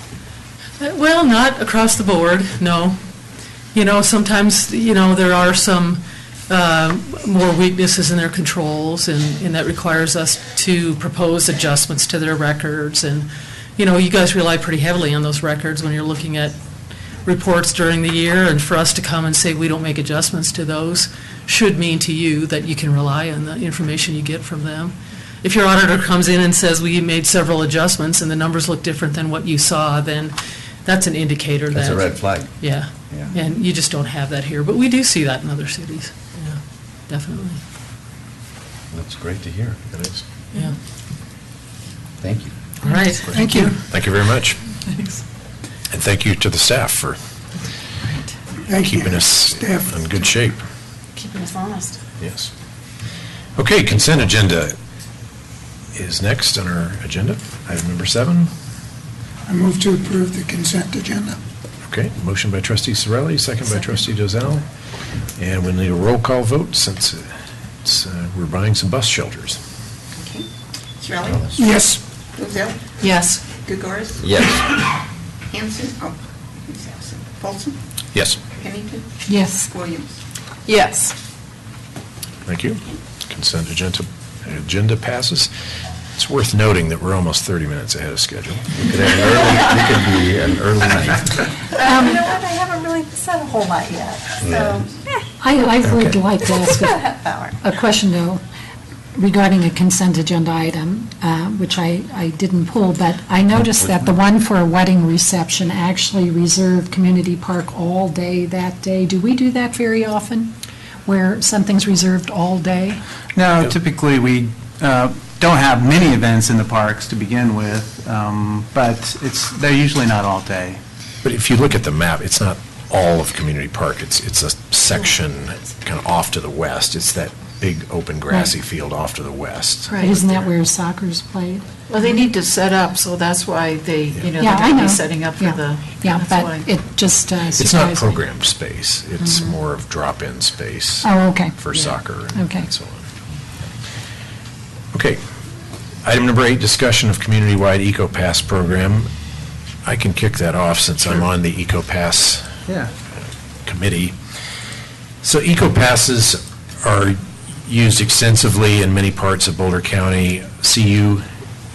Well, not across the board, no. Sometimes, there are some more weaknesses in their controls, and that requires us to propose adjustments to their records. And, you guys rely pretty heavily on those records when you're looking at reports during the year, and for us to come and say we don't make adjustments to those should mean to you that you can rely on the information you get from them. If your auditor comes in and says we made several adjustments and the numbers look different than what you saw, then that's an indicator that... that's a red flag. Yeah, Yeah. and you just don't have that here, but we do see that in other cities, yeah, definitely, That's great to hear. It is. yeah. Thank you. All right. Thank you. Thank you very much. Thanks. And thank you to the staff for Thank you. keeping us Staff. in good shape. Keeping us honest. Yes. Okay, consent agenda is next on our agenda. Item number 7. I move to approve the consent agenda. Okay, motion by trustee Sorelli, second by trustee Dozell. And we need a roll call vote since we're buying some bus shelters. Okay. Sorelli? Yes. Dozell? Yes. Gregoris? Yes. Hanson? Oh, he's absent. Folsom? Yes. Pennington? Yes. Williams? Yes. Thank you. Consent agenda passes. It's worth noting that we're almost 30 minutes ahead of schedule. We could be an early night. You know what, I haven't really said a whole lot yet, so. I would Okay. like to ask About a half hour. a question, though, regarding a consent agenda item, which I didn't pull, but I noticed that the one for a wedding reception actually reserved Community Park all day that day. Do we do that very often, where something's reserved all day? No, typically, we don't have many events in the parks to begin with, but they're usually not all day. But if you look at the map, it's not all of Community Park. It's a section kind of off to the west. It's that big open grassy field off to the west. Right. Isn't that where soccer's played? Well, they need to set up, so that's why they, Yeah, they're I going to know. be setting up for Yeah. the. Yeah, that's but why. it just It's not surprised me. programmed space. It's more of drop-in space. Oh, okay. For Yeah. soccer Okay. and so on. Okay. Item number 8, discussion of community-wide EcoPass program. I can kick that off since I'm on the EcoPass Yeah. committee. So EcoPasses are used extensively in many parts of Boulder County. CU,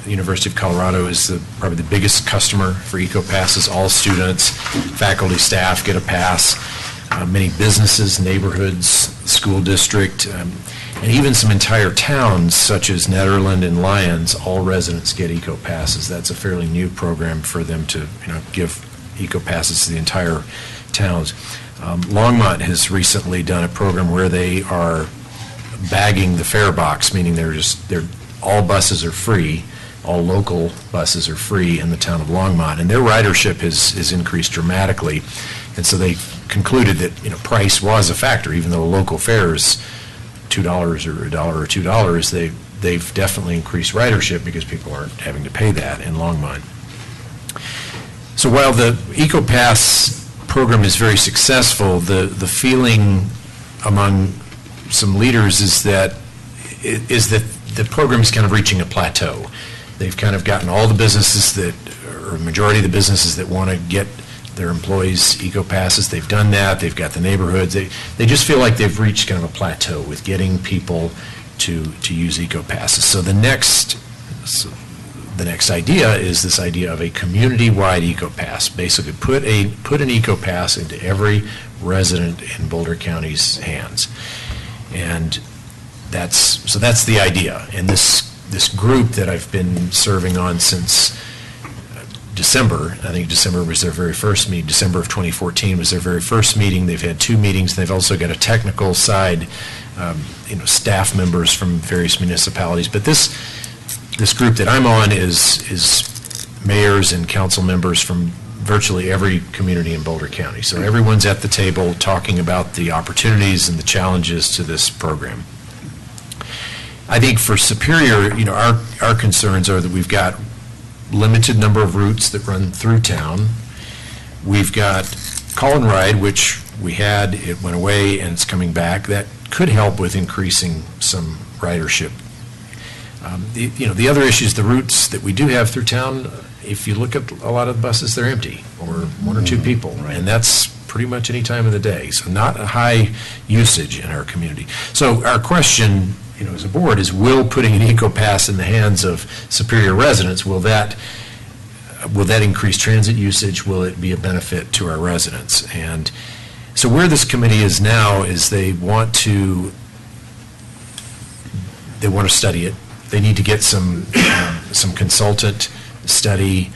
the University of Colorado, is probably the biggest customer for EcoPasses. All students, faculty, staff get a pass. Many businesses, neighborhoods, school district, and even some entire towns such as Netherland and Lyons, all residents get EcoPasses. That's a fairly new program for them to give EcoPasses to the entire towns. Longmont has recently done a program where they are bagging the fare box, meaning all buses are free, all local buses are free in the town of Longmont, and their ridership has increased dramatically. And so they concluded that price was a factor, even though local fare is $2 or $1 or $2. They've definitely increased ridership because people aren't having to pay that in Longmont. So while the EcoPass program is very successful, the feeling among some leaders is that the program is kind of reaching a plateau. They've kind of gotten all the businesses or majority of the businesses that want to get their employees EcoPasses. They've done that. They've got the neighborhoods. They just feel like they've reached kind of a plateau with getting people to use EcoPasses. So the next idea is this idea of a community-wide EcoPass. Basically, put an EcoPass into every resident in Boulder County's hands, and that's the idea. And this group that I've been serving on since December, I think December was their very first meeting. December of 2014 was their very first meeting. They've had 2 meetings. They've also got a technical side, staff members from various municipalities. But this group that I'm on is mayors and council members from virtually every community in Boulder County. So everyone's at the table talking about the opportunities and the challenges to this program. I think for Superior, our concerns are that we've got limited number of routes that run through town. We've got Call and Ride, which we had, it went away and it's coming back. That could help with increasing some ridership. The other issues, the routes that we do have through town, if you look at a lot of the buses, they're empty, or 1 or 2 people, and that's pretty much any time of the day. So not a high usage in our community. So our question, as a board, is will putting an EcoPass in the hands of Superior residents, will that increase transit usage? Will it be a benefit to our residents? And so where this committee is now is they want to study it. They need to get some consultant study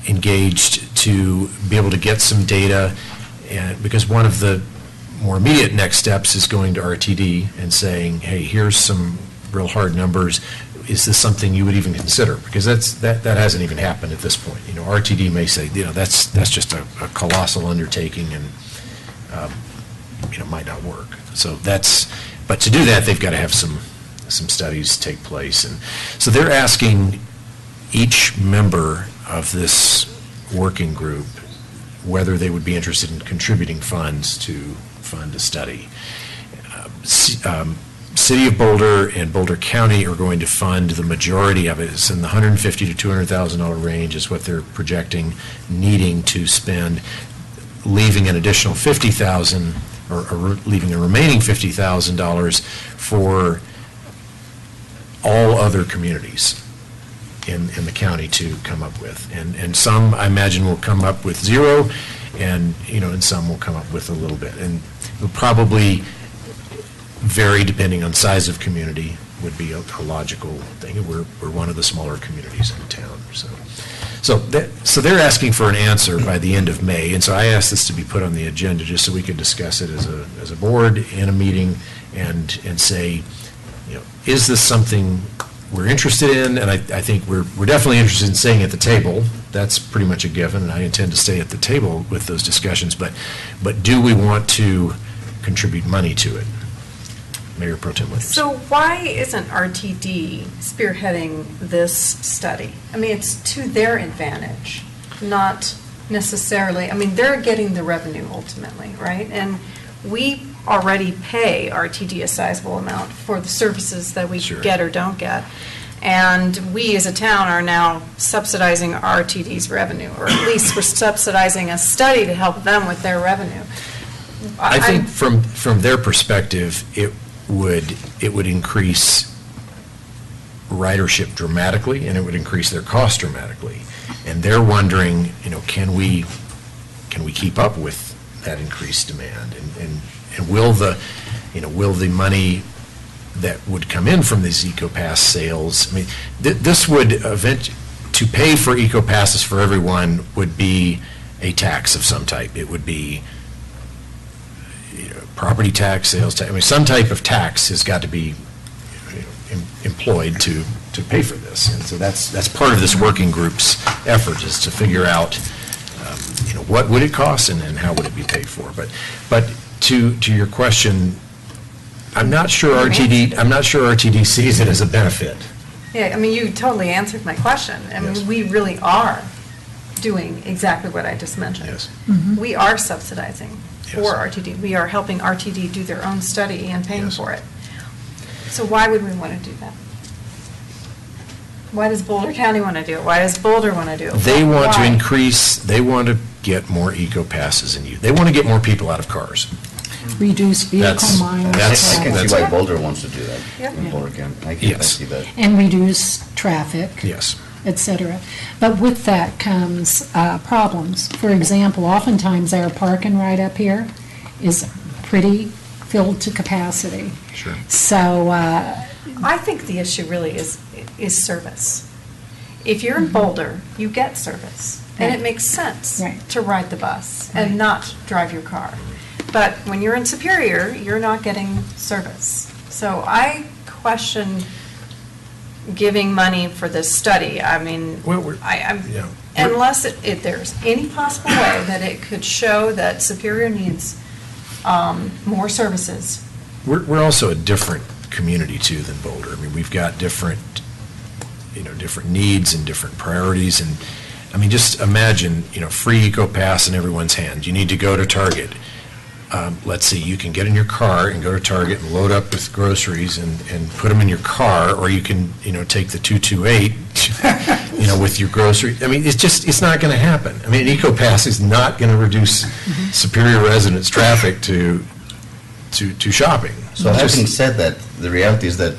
engaged to be able to get some data, and because one of the more immediate next steps is going to RTD and saying, hey, here's some real hard numbers. Is this something you would even consider? Because that hasn't even happened at this point. RTD may say, that's just a colossal undertaking and might not work. So but to do that, they've got to have some studies take place. And so they're asking each member of this working group whether they would be interested in contributing funds to fund a study. City of Boulder and Boulder County are going to fund the majority of it. It's in the $150,000 to $200,000 range is what they're projecting needing to spend, leaving an additional $50,000 or leaving a remaining $50,000 for all other communities in the county to come up with. And some, I imagine, will come up with zero, and, and some will come up with a little bit. And it'll probably vary depending on size of community, would be a logical thing. We're one of the smaller communities in town, so they're asking for an answer by the end of May, and so I asked this to be put on the agenda just so we could discuss it as a board in a meeting and say, is this something we're interested in? And I think we're definitely interested in staying at the table. That's pretty much a given, and I intend to stay at the table with those discussions. But do we want to contribute money to it? Mayor Pro Tem Williams. So why isn't RTD spearheading this study? I mean, it's to their advantage, not necessarily, they're getting the revenue ultimately, right? And we already pay RTD a sizable amount for the services that we get or don't get. And we as a town are now subsidizing RTD's revenue, or at least we're subsidizing a study to help them with their revenue. I think from their perspective, it would increase ridership dramatically, and it would increase their cost dramatically. And they're wondering, can we keep up with that increased demand? And will the money that would come in from these EcoPass sales, this would to pay for EcoPasses for everyone would be a tax of some type. It would be property tax, sales tax. Some type of tax has got to be employed to pay for this. And so that's part of this working group's effort, is to figure out, what would it cost and how would it be paid for. But to your question, I'm not sure RTD sees it as a benefit. Yeah, you totally answered my question. We really are doing exactly what I just mentioned. Yes. Mm-hmm. We are subsidizing for RTD. We are helping RTD do their own study and paying for it. So why would we want to do that? Why does Boulder County want to do it? Why does Boulder want to do it? They want to get more EcoPasses in use. They want to get more people out of cars. Reduce vehicle miles. I can see why Boulder wants to do that. In Boulder County. I can see that. And reduce traffic. Yes. Et cetera. But with that comes problems. For example, oftentimes our parking right up here is pretty filled to capacity. Sure. So I think the issue really is service. If you're in Boulder, you get service, and it makes sense to ride the bus and not drive your car. But when you're in Superior, you're not getting service. So I question giving money for this study. Unless there's any possible way that it could show that Superior needs more services. We're also a different community too than Boulder. We've got different needs and different priorities. And just imagine, free EcoPass in everyone's hand. You need to go to Target. Let's see, you can get in your car and go to Target and load up with groceries and put them in your car, or you can, take the 228, with your grocery. It's not going to happen. An EcoPass is not going to reduce Superior residents' traffic to shopping. So having said that, the reality is that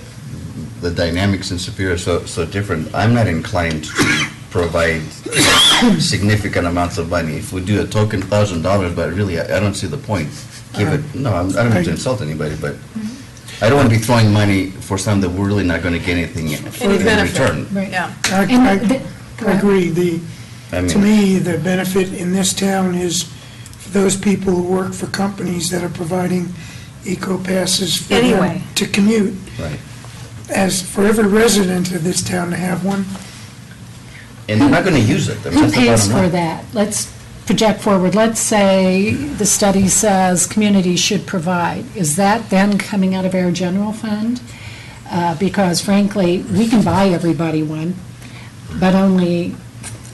the dynamics in Superior are so different. I'm not inclined to provide significant amounts of money. If we do a token $1,000, but really, I don't see the point. I don't mean to insult anybody, but I don't want to be throwing money for something that we're really not going to get anything in return. Right. Yeah. I agree. To me, the benefit in this town is for those people who work for companies that are providing EcoPasses for them to commute. Right. As for every resident of this town to have one. And they're not going to use it. Who pays for that? Let's project forward. Let's say the study says communities should provide. Is that then coming out of our general fund? Because frankly, we can buy everybody one, but only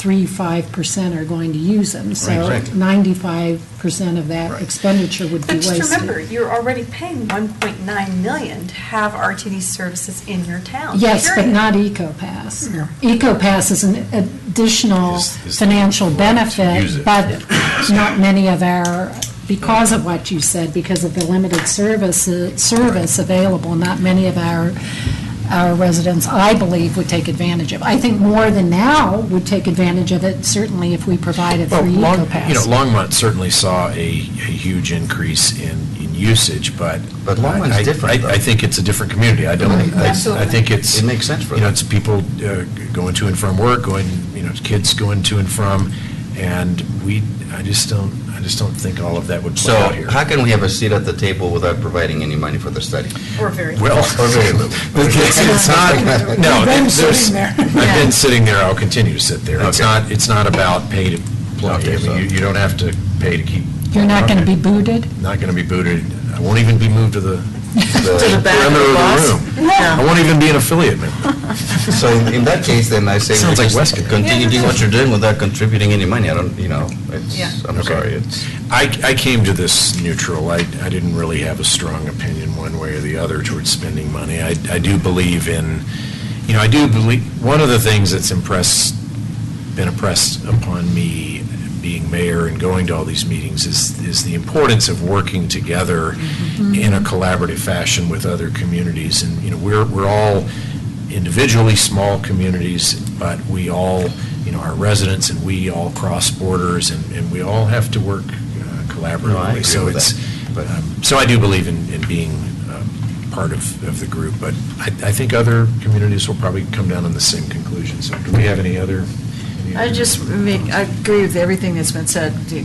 5% are going to use them. So Right. 95% of that expenditure would be But just wasted. remember, you're already paying 1.9 million to have RTD services in your town. Yes, but period. not EcoPass. EcoPass is an additional financial benefit, but not many of our, because of what you said, because of the limited service available, not many of our residents, I believe, would take advantage of. I think more than now would take advantage of it, certainly if we provided free EcoPass. Longmont certainly saw a huge increase in usage, but. But Longmont's different, though. I think it's a different community. I don't, I think it's. It makes sense for You know, them. it's people going to and from work, kids going to and from, and I just don't think all of that would play So out here. how can we have a seat at the table without providing any money for the study? Or very. Well, Or very little. it's not, no, You've been there's, sitting there. I've been sitting there, I'll continue to sit there. Okay. It's not about pay to play. Okay, I so- mean, you don't have to pay to keep. You're not going to be booted? Not going to be booted. I won't even be moved to the the back of perimeter the of bus? the room. I won't even be an affiliate member. So in that case, then I say we Sounds like just Westcott. continue doing what you're doing without contributing any money. I don't, Yeah. I'm Okay. sorry, it's. I came to this neutral. I didn't really have a strong opinion one way or the other towards spending money. I do believe in, one of the things that's been impressed upon me being mayor and going to all these meetings is the importance of working together in a collaborative fashion with other communities. And, we're all individually small communities, but we all, our residents and we all cross borders and we all have to work collaboratively. No, I agree So with it's, that. so I do believe in being part of the group, but I think other communities will probably come down on the same conclusion. So do we have any other? I agree with everything that's been said. The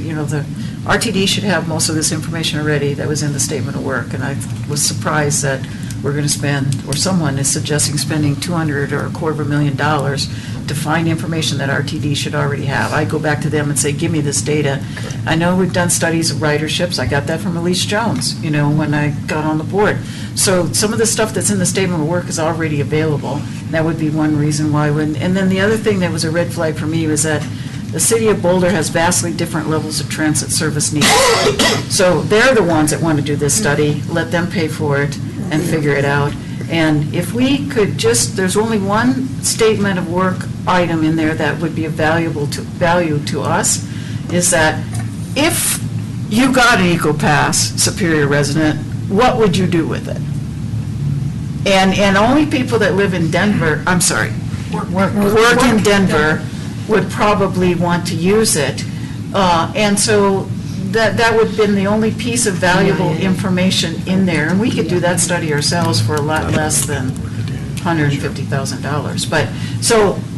RTD should have most of this information already that was in the statement of work, and I was surprised that we're going to spend, or someone is suggesting spending $200,000 or $250,000 to find information that RTD should already have. I go back to them and say, give me this data. I know we've done studies of riderships. I got that from Elise Jones, when I got on the board. So some of the stuff that's in the statement of work is already available. That would be one reason why. And then the other thing that was a red flag for me was that the city of Boulder has vastly different levels of transit service needs. So they're the ones that want to do this study. Let them pay for it and figure it out. And if we could there's only one statement of work item in there that would be of value to us, is that if you got an EcoPass, Superior resident, what would you do with it? And only people that live in Denver, work in Denver would probably want to use it. And so that would have been the only piece of valuable information in there. And we could do that study ourselves for a lot less than $150,000. But,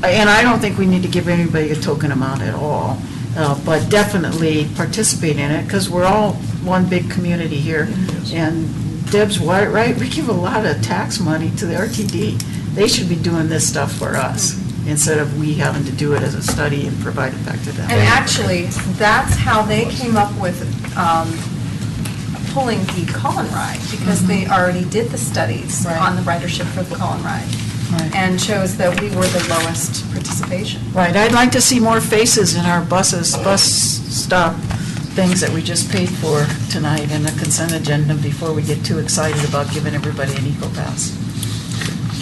and I don't think we need to give anybody a token amount at all, but definitely participate in it, because we're all one big community here. And Deb's right, we give a lot of tax money to the RTD. They should be doing this stuff for us, instead of we having to do it as a study and provide it back to them. And actually, that's how they came up with pulling the call and ride, because they already did the studies on the ridership for the call and ride, and shows that we were the lowest participation. Right, I'd like to see more faces in our bus stop things that we just paid for tonight in the consent agenda before we get too excited about giving everybody an EcoPass.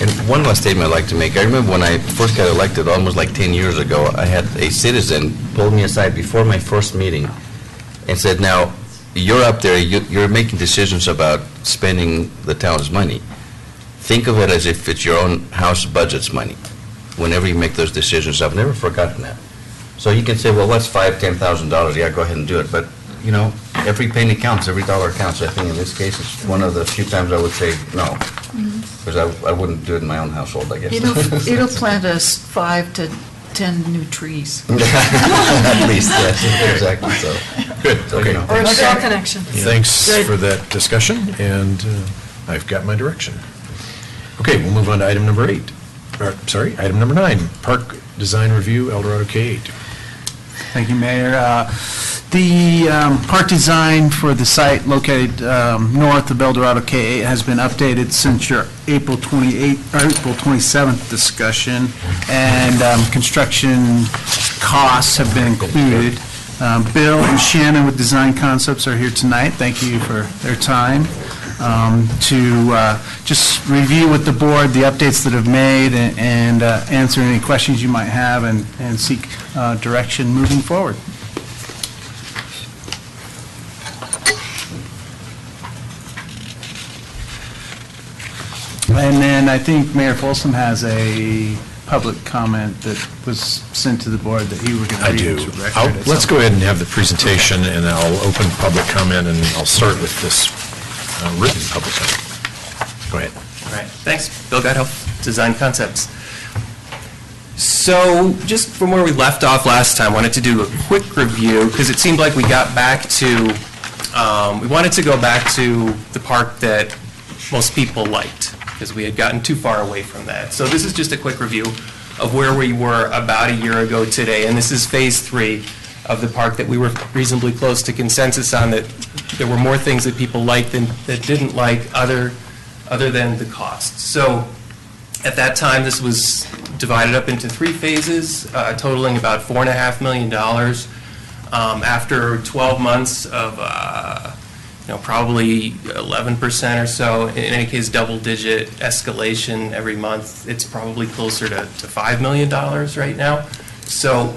And one last statement I'd like to make. I remember when I first got elected, almost like 10 years ago, I had a citizen pull me aside before my first meeting and said, now, you're up there, you're making decisions about spending the town's money. Think of it as if it's your own house budget's money whenever you make those decisions. I've never forgotten that. So you can say, well, what's $5,000, $10,000? Yeah, go ahead and do it. But, every penny counts, every dollar counts. I think in this case, it's one of the few times I would say no, because I wouldn't do it in my own household, I guess. It'll plant us 5 to 10 new trees. At least, yes, exactly, so. Good, okay. Or a shell connection. Thanks for that discussion, and I've got my direction. Okay, we'll move on to item number 9, Park Design Review, El Dorado K-8. Thank you, Mayor. The park design for the site located north of El Dorado K-8 has been updated since your April 27th discussion, and construction costs have been included. Bill and Shannon with Design Concepts are here tonight. Thank you for their time to just review with the board the updates that have made and answer any questions you might have and seek direction moving forward. And then I think Mayor Folsom has a public comment that was sent to the board that you were going to I read do. into record. at Let's some go ahead and have the presentation, and I'll open public comment, and I'll start with this written public comment. Go ahead. All right, thanks. Bill Guidehoff, Design Concepts. So, just from where we left off last time, wanted to do a quick review, because it seemed like we got back to, we wanted to go back to the park that most people liked, because we had gotten too far away from that. So this is just a quick review of where we were about a year ago today, and this is Phase 3 of the park that we were reasonably close to consensus on, that there were more things that people liked than that didn't like other than the cost. So at that time, this was divided up into 3 phases, totaling about $4.5 million. After 12 months of probably 11% or so, in any case, double-digit escalation every month, it's probably closer to $5 million right now. So,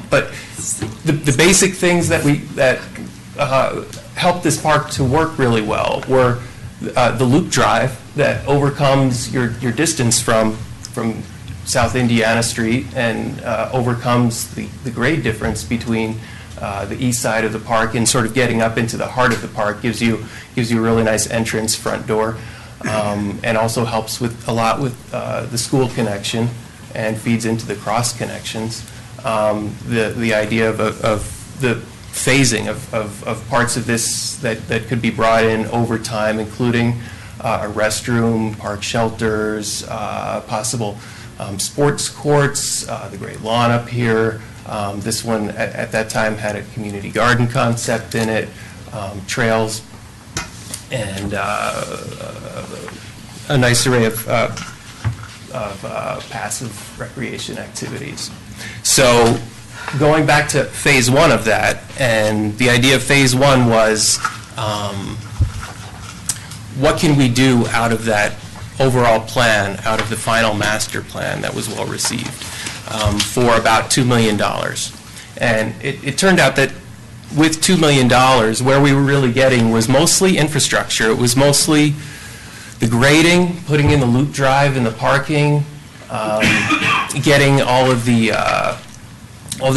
but the basic things that helped this park to work really well were the loop drive that overcomes your distance from South Indiana Street and overcomes the grade difference between the east side of the park, and sort of getting up into the heart of the park gives you a really nice entrance front door, and also helps a lot with the school connection and feeds into the cross connections. The idea of the phasing of parts of this that could be brought in over time, including a restroom, park shelters, possible sports courts, the great lawn up here. This one at that time had a community garden concept in it, trails, and a nice array of passive recreation activities. So going back to Phase 1 of that, and the idea of Phase 1 was what can we do out of that overall plan, out of the final master plan that was well received, for about $2 million. And it turned out that with $2 million, where we were really getting was mostly infrastructure. It was mostly the grading, putting in the loop drive and the parking, getting all of the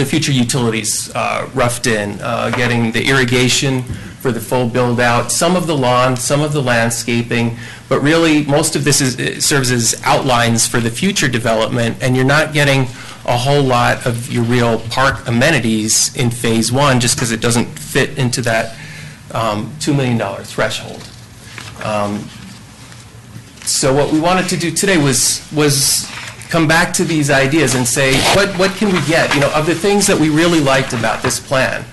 future utilities roughed in, getting the irrigation for the full build-out, some of the lawn, some of the landscaping, but really most of this serves as outlines for the future development, and you're not getting a whole lot of your real park amenities in Phase 1 just because it doesn't fit into that $2 million threshold. So what we wanted to do today was come back to these ideas and say, what can we get? Of the things that we really liked about this plan,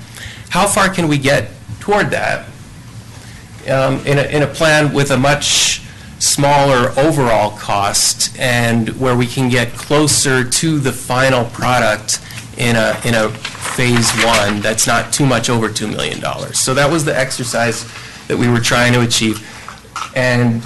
how far can we get toward that in a plan with a much smaller overall cost, and where we can get closer to the final product in a Phase 1 that's not too much over $2 million. So that was the exercise that we were trying to achieve. And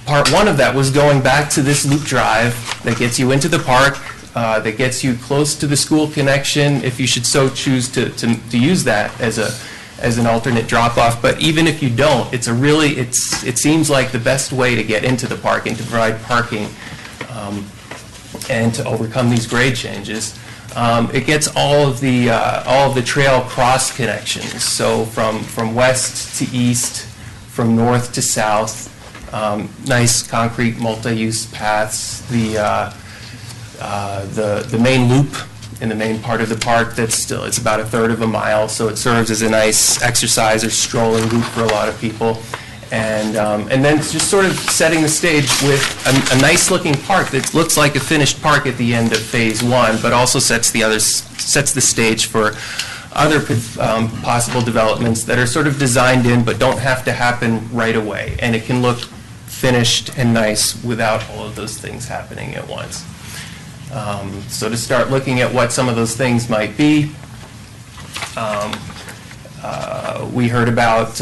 part 1 of that was going back to this loop drive that gets you into the park, that gets you close to the school connection, if you should so choose to use that as an alternate drop-off. But even if you don't, it seems like the best way to get into the park and to provide parking and to overcome these grade changes. It gets all of the trail cross connections. So from west to east, from north to south, nice concrete multi-use paths. The main loop in the main part of the park, it's about 1/3 of a mile, so it serves as a nice exercise or strolling loop for a lot of people. And then it's just sort of setting the stage with a nice-looking park that looks like a finished park at the end of Phase 1, but also sets the stage for other possible developments that are sort of designed in but don't have to happen right away. And it can look finished and nice without all of those things happening at once. So to start looking at what some of those things might be, we heard about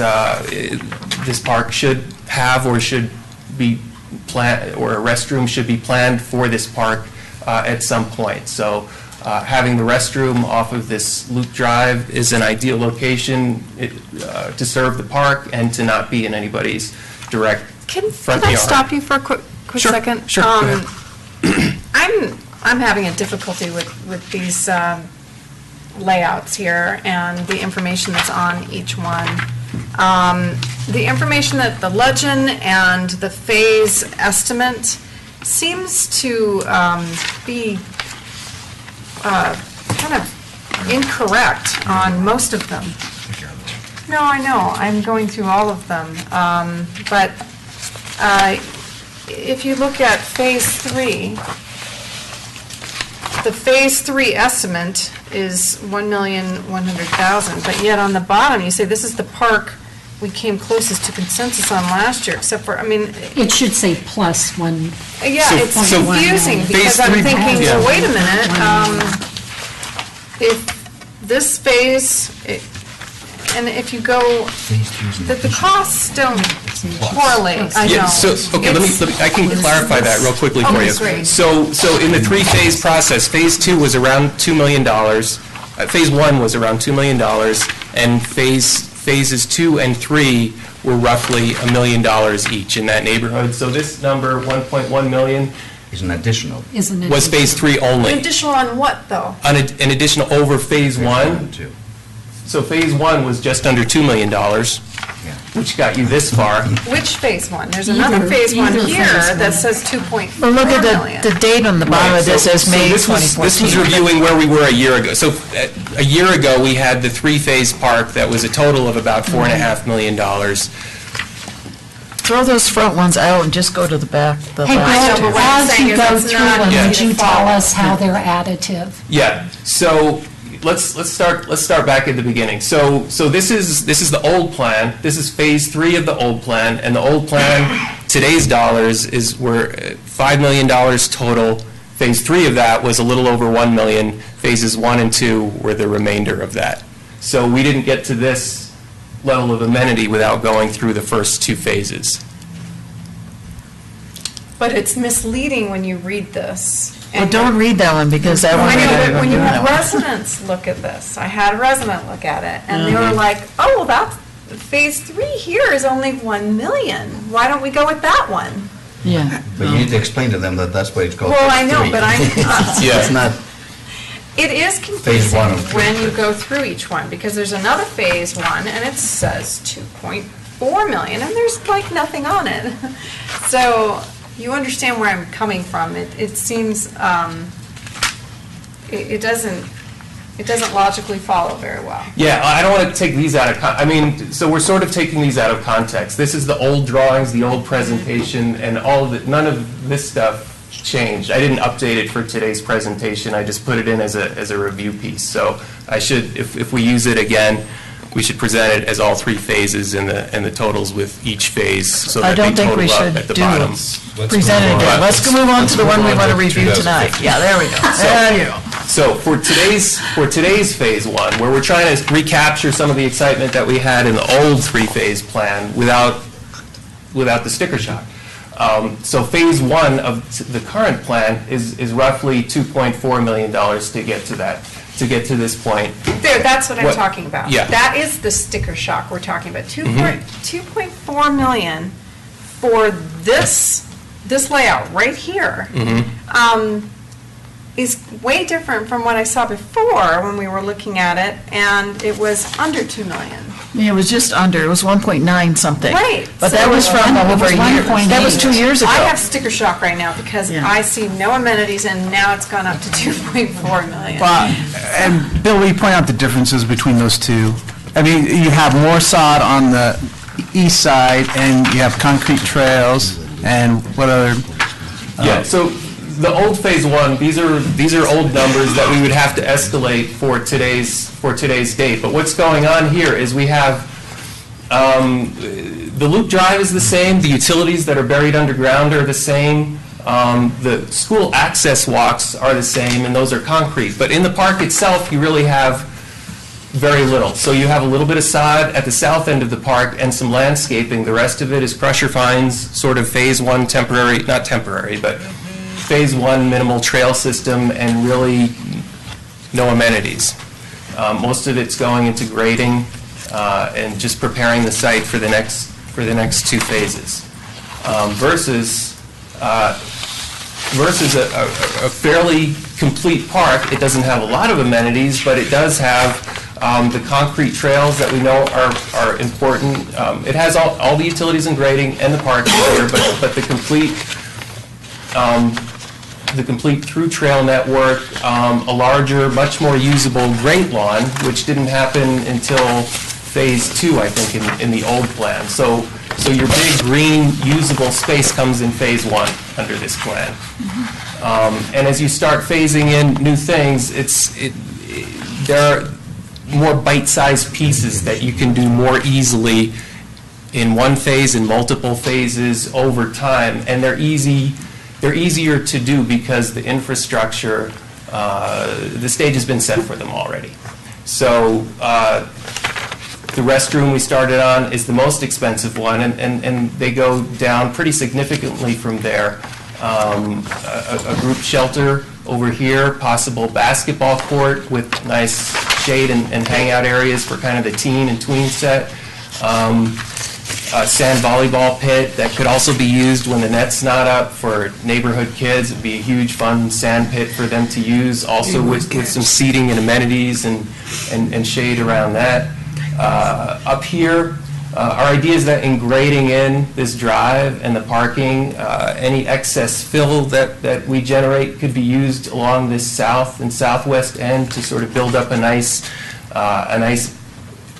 this park should have or should be planned, or a restroom should be planned for this park at some point. So having the restroom off of this loop drive is an ideal location to serve the park and to not be in anybody's direct front Can I yard. stop you for a quick Sure, second? sure, go ahead. I'm having a difficulty with these layouts here and the information that's on each one. The information that the legend and the phase estimate seems to be kind of incorrect on most of them. No, I know, I'm going through all of them. But if you look at Phase 3, the Phase 3 estimate is $1,100,000, but yet on the bottom, you say this is the park we came closest to consensus on last year, except for, I mean... It should say plus one. Yeah, it's confusing, because I'm thinking, well, wait a minute, if this phase, and if you go, the costs don't correlate, I know. Yeah, so, okay, let me, I can clarify that real quickly for you. Okay, great. So in the three-phase process, Phase 2 was around $2 million, Phase 1 was around $2 million, and Phases 2 and 3 were roughly $1 million each in that neighborhood. So this number, 1.1 million, is an additional. was Phase 3 only. An additional on what, though? An additional over Phase 1. So Phase 1 was just under $2 million, which got you this far. Which Phase 1? There's another Phase 1 here that says 2.4 Well, look at million. the date on the bottom of this says May 2014. This was reviewing where we were a year ago. So a year ago, we had the three-phase park that was a total of about $4.5 million. Throw those front ones out and just go to the back. The Hey, last Bill, two. as you go through them, Yeah. would you tell us how they're additive? Yeah, so let's start back at the beginning. So this is the old plan. This is Phase 3 of the old plan, and the old plan, today's dollars were $5 million total. Phase 3 of that was a little over $1 million. Phases 1 and 2 were the remainder of that. So we didn't get to this level of amenity without going through the first two phases. But it's misleading when you read this. Well, don't read that one because that one. I know, but when you that have one. residents look at this, I had a resident look at it, and they were like, oh, that's, Phase 3 here is only 1 million. Why don't we go with that one? Yeah. But you need to explain to them that that's why it's called Well, I Phase know, 3. but It's not, it is Phase 1 confusing of when you go through each one, because there's another Phase 1, and it says 2.4 million, and there's like nothing on it. So you understand where I'm coming from. It seems, it doesn't logically follow very well. Yeah, I don't want to take these out of I mean, so we're sort of taking these out of context. This is the old drawings, the old presentation, and all of it, none of this stuff changed. I didn't update it for today's presentation. I just put it in as a review piece. So I should, if we use it again, we should present it as all three phases and the totals with each phase so I that don't they think we total should up at the do bottom. present it again. Let's go move on to the one we want to review tonight. Yeah, there we go. There you go. So for today's Phase 1, where we're trying to recapture some of the excitement that we had in the old three-phase plan without the sticker shock. So Phase 1 of the current plan is roughly $2.4 million to get to that, to get to this point. There, that's what I'm talking about. Yeah. That is the sticker shock we're talking about. 2.4 million for this layout right here. Is way different from what I saw before when we were looking at it, and it was under 2 million. Yeah, it was just under, it was 1.9 something. Right. But So that was from over a year. That was 2 years ago. I have sticker shock right now because I see no amenities, and now it's gone up to 2.4 million. And Bill, will you point out the differences between those two? I mean, you have more sod on the east side, and you have concrete trails, and what other? Yeah, so the old Phase 1, these are old numbers that we would have to escalate for today's date. But what's going on here is we have, the loop drive is the same, the utilities that are buried underground are the same. The school access walks are the same, and those are concrete. But in the park itself, you really have very little. So you have a little bit of sod at the south end of the park and some landscaping. The rest of it is crusher fines, sort of phase one temporary, not temporary, but phase one minimal trail system, and really no amenities. Most of it's going into grading and just preparing the site for the next two phases. Versus a fairly complete park. It doesn't have a lot of amenities, but it does have the concrete trails that we know are important. It has all the utilities and grading and the park there, but the complete through trail network, a larger, much more usable great lawn, which didn't happen until phase two, I think, in the old plan. So your big green usable space comes in phase one under this plan. And as you start phasing in new things, there are more bite-sized pieces that you can do more easily in one phase, in multiple phases over time, and they're easier to do because the infrastructure, the stage has been set for them already. So the restroom we started on is the most expensive one, and they go down pretty significantly from there. A group shelter over here, possible basketball court with nice shade and hangout areas for kind of the teen and tween set. A sand volleyball pit that could also be used when the net's not up for neighborhood kids. It'd be a huge fun sand pit for them to use, also with some seating and amenities and shade around that. Up here, our idea is that in grading in this drive and the parking, any excess fill that we generate could be used along this south and southwest end to sort of build up a nice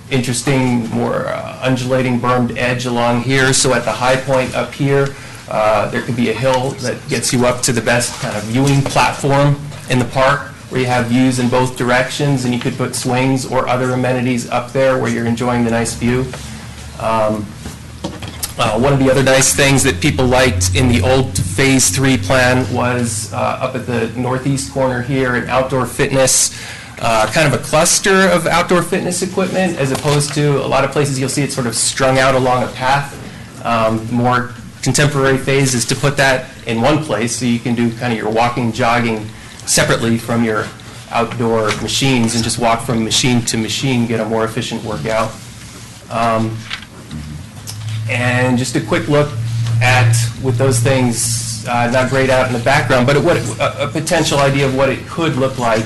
interesting, more undulating bermed edge along here. So at the high point up here, there could be a hill that gets you up to the best kind of viewing platform in the park, where you have views in both directions, and you could put swings or other amenities up there where you're enjoying the nice view. One of the other nice things that people liked in the old Phase 3 plan was up at the northeast corner here, an outdoor fitness, kind of a cluster of outdoor fitness equipment, as opposed to a lot of places you'll see it sort of strung out along a path. More contemporary phase is to put that in one place so you can do kind of your walking, jogging separately from your outdoor machines and just walk from machine to machine, get a more efficient workout. And just a quick look at, with those things not grayed out in the background, but what a potential idea of what it could look like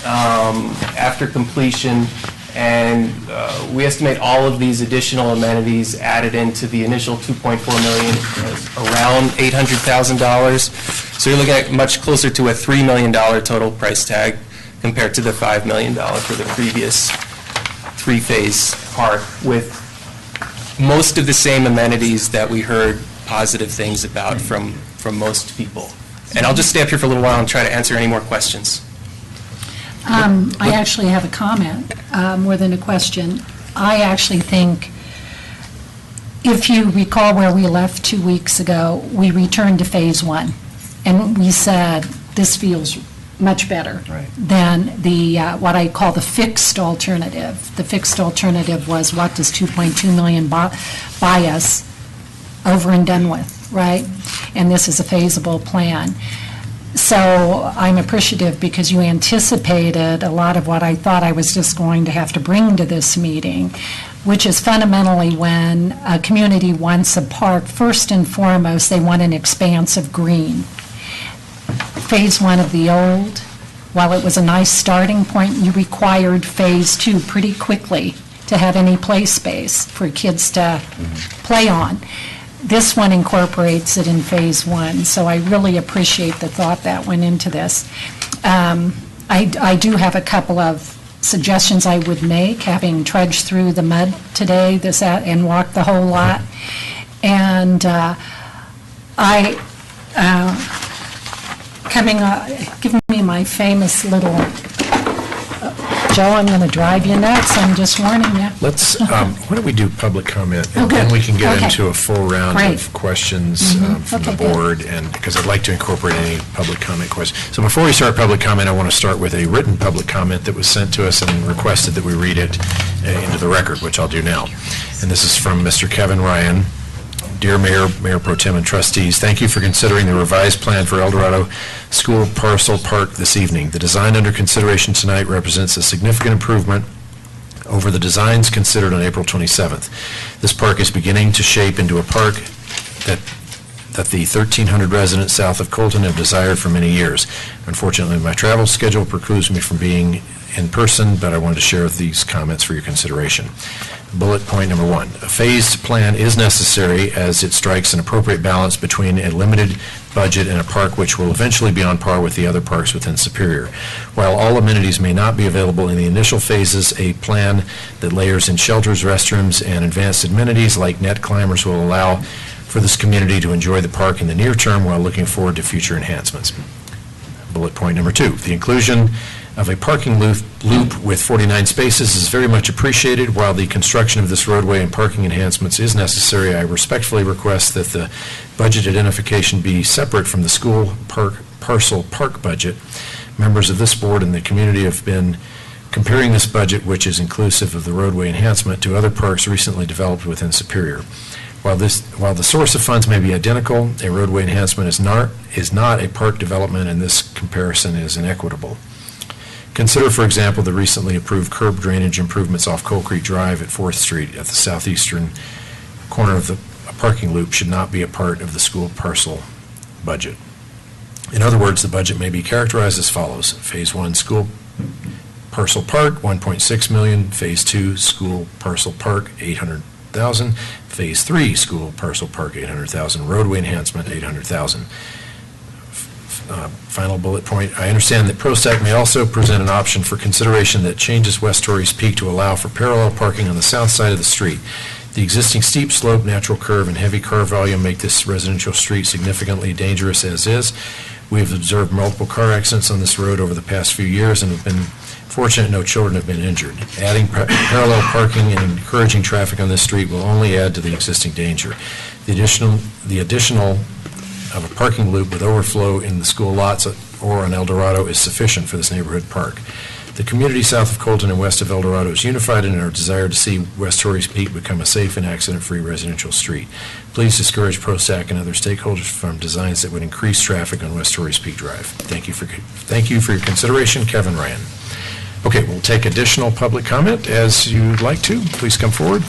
after completion. And we estimate all of these additional amenities added into the initial $2.4 million is around $800,000. So you're looking at much closer to a $3 million total price tag compared to the $5 million for the previous three-phase park, with most of the same amenities that we heard positive things about from most people. And I'll just stay up here for a little while and try to answer any more questions. I actually have a comment more than a question. I actually think, if you recall where we left 2 weeks ago, we returned to phase one, and we said, this feels much better than the, what I call the fixed alternative. The fixed alternative was, what does 2.2 million buy us, over and done with, right? And this is a feasible plan. So I'm appreciative because you anticipated a lot of what I thought I was just going to have to bring to this meeting, which is fundamentally when a community wants a park, first and foremost, they want an expanse of green. Phase one of the old, while it was a nice starting point, you required phase two pretty quickly to have any play space for kids to play on. This one incorporates it in phase one, so I really appreciate the thought that went into this. I do have a couple of suggestions I would make, having trudged through the mud today and walked the whole lot. And giving me my famous little Joe, I'm going to drive you nuts, I'm just warning you. Let's, why don't we do public comment? And Okay. then we can get Okay. into a full round Great. of questions from the Okay, good. board, and, because I'd like to incorporate any public comment questions. So before we start public comment, I want to start with a written public comment that was sent to us and requested that we read it into the record, which I'll do now. And this is from Mr. Kevin Ryan. Dear Mayor, Mayor Pro Tem, and trustees, thank you for considering the revised plan for El Dorado School Parcel Park this evening. The design under consideration tonight represents a significant improvement over the designs considered on April 27th. This park is beginning to shape into a park that the 1,300 residents south of Colton have desired for many years. Unfortunately, my travel schedule precludes me from being in person, but I wanted to share these comments for your consideration. Bullet point number 1, a phased plan is necessary as it strikes an appropriate balance between a limited budget and a park which will eventually be on par with the other parks within Superior. While all amenities may not be available in the initial phases, a plan that layers in shelters, restrooms, and advanced amenities like net climbers will allow for this community to enjoy the park in the near term while looking forward to future enhancements. Bullet point number 2, the inclusion of a parking loop with 49 spaces is very much appreciated. While the construction of this roadway and parking enhancements is necessary, I respectfully request that the budget identification be separate from the school parcel park budget. Members of this board and the community have been comparing this budget, which is inclusive of the roadway enhancement, to other parks recently developed within Superior. While the source of funds may be identical, a roadway enhancement is not a park development, and this comparison is inequitable. Consider, for example, the recently approved curb drainage improvements off Coal Creek Drive at 4th Street at the southeastern corner of the parking loop should not be a part of the school parcel budget. In other words, the budget may be characterized as follows. Phase 1, school parcel park, 1.6 million. Phase 2, school parcel park, 800,000. Phase 3, school parcel park, 800,000. Roadway enhancement, 800,000. Final bullet point, I understand that ProStack may also present an option for consideration that changes West Torrey's Peak to allow for parallel parking on the south side of the street. The existing steep slope, natural curve, and heavy car volume make this residential street significantly dangerous as is. We have observed multiple car accidents on this road over the past few years and have been fortunate no children have been injured. Adding parallel parking and encouraging traffic on this street will only add to the existing danger. The additional of a parking loop with overflow in the school lots or on El Dorado is sufficient for this neighborhood park. The community south of Colton and west of El Dorado is unified in our desire to see West Torrey's Peak become a safe and accident-free residential street. Please discourage ProStack and other stakeholders from designs that would increase traffic on West Torrey's Peak Drive. Thank you for your consideration, Kevin Ryan. Okay, we'll take additional public comment as you'd like to. Please come forward.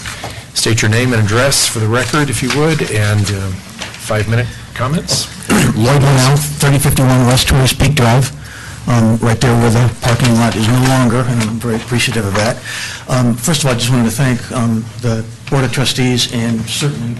State your name and address for the record, if you would, and 5-minute comments. Lloyd Linnell, 3051 West Torrey's Peak Drive, right there where the parking lot is no longer, and I'm very appreciative of that. First of all, I just wanted to thank the Board of Trustees and certainly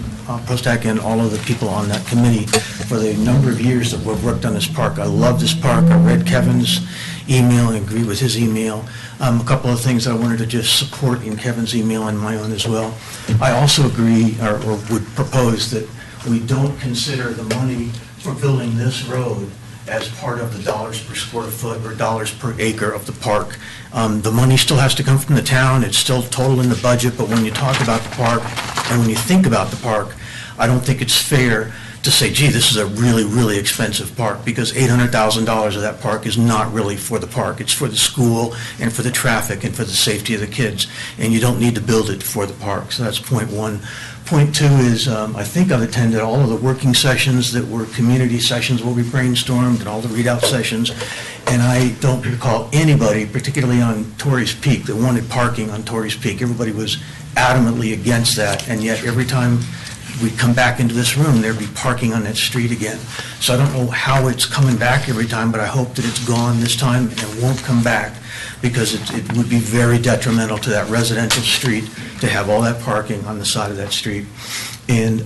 ProStack and all of the people on that committee for the number of years that we've worked on this park. I love this park. I read Kevin's email and agree with his email. A couple of things I wanted to just support in Kevin's email and my own as well. I also agree or would propose that we don't consider the money for building this road as part of the dollars per square foot or dollars per acre of the park. The money still has to come from the town. It's still total in the budget, but when you talk about the park and when you think about the park, I don't think it's fair to say, gee, this is a really, really expensive park, because $800,000 of that park is not really for the park. It's for the school and for the traffic and for the safety of the kids, and you don't need to build it for the park. So that's point one. Point two is, I think I've attended all of the working sessions that were community sessions where we brainstormed and all the readout sessions, and I don't recall anybody, particularly on Torrey's Peak, that wanted parking on Torrey's Peak. Everybody was adamantly against that, and yet every time we'd come back into this room, there'd be parking on that street again. So I don't know how it's coming back every time, but I hope that it's gone this time and won't come back, because it would be very detrimental to that residential street to have all that parking on the side of that street. And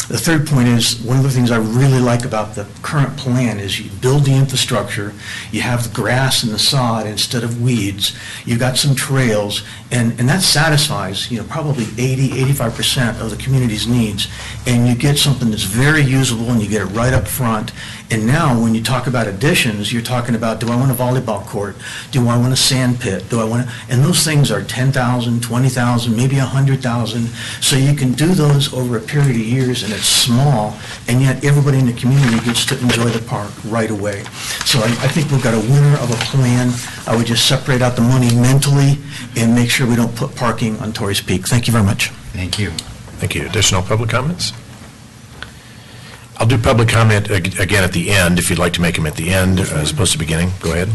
The third point is, one of the things I really like about the current plan is you build the infrastructure, you have the grass and the sod instead of weeds, you've got some trails, and that satisfies, probably 85% of the community's needs, and you get something that's very usable, and you get it right up front. And now, when you talk about additions, you're talking about, do I want a volleyball court? Do I want a sand pit? And those things are 10,000, 20,000, maybe 100,000. So you can do those over a period of years, and it's small, and yet everybody in the community gets to enjoy the park right away. So I think we've got a winner of a plan. I would just separate out the money mentally and make sure we don't put parking on Torrey's Peak. Thank you very much. Thank you. Thank you. Additional public comments? I'll do public comment again at the end, if you'd like to make them at the end as opposed to beginning. Go ahead.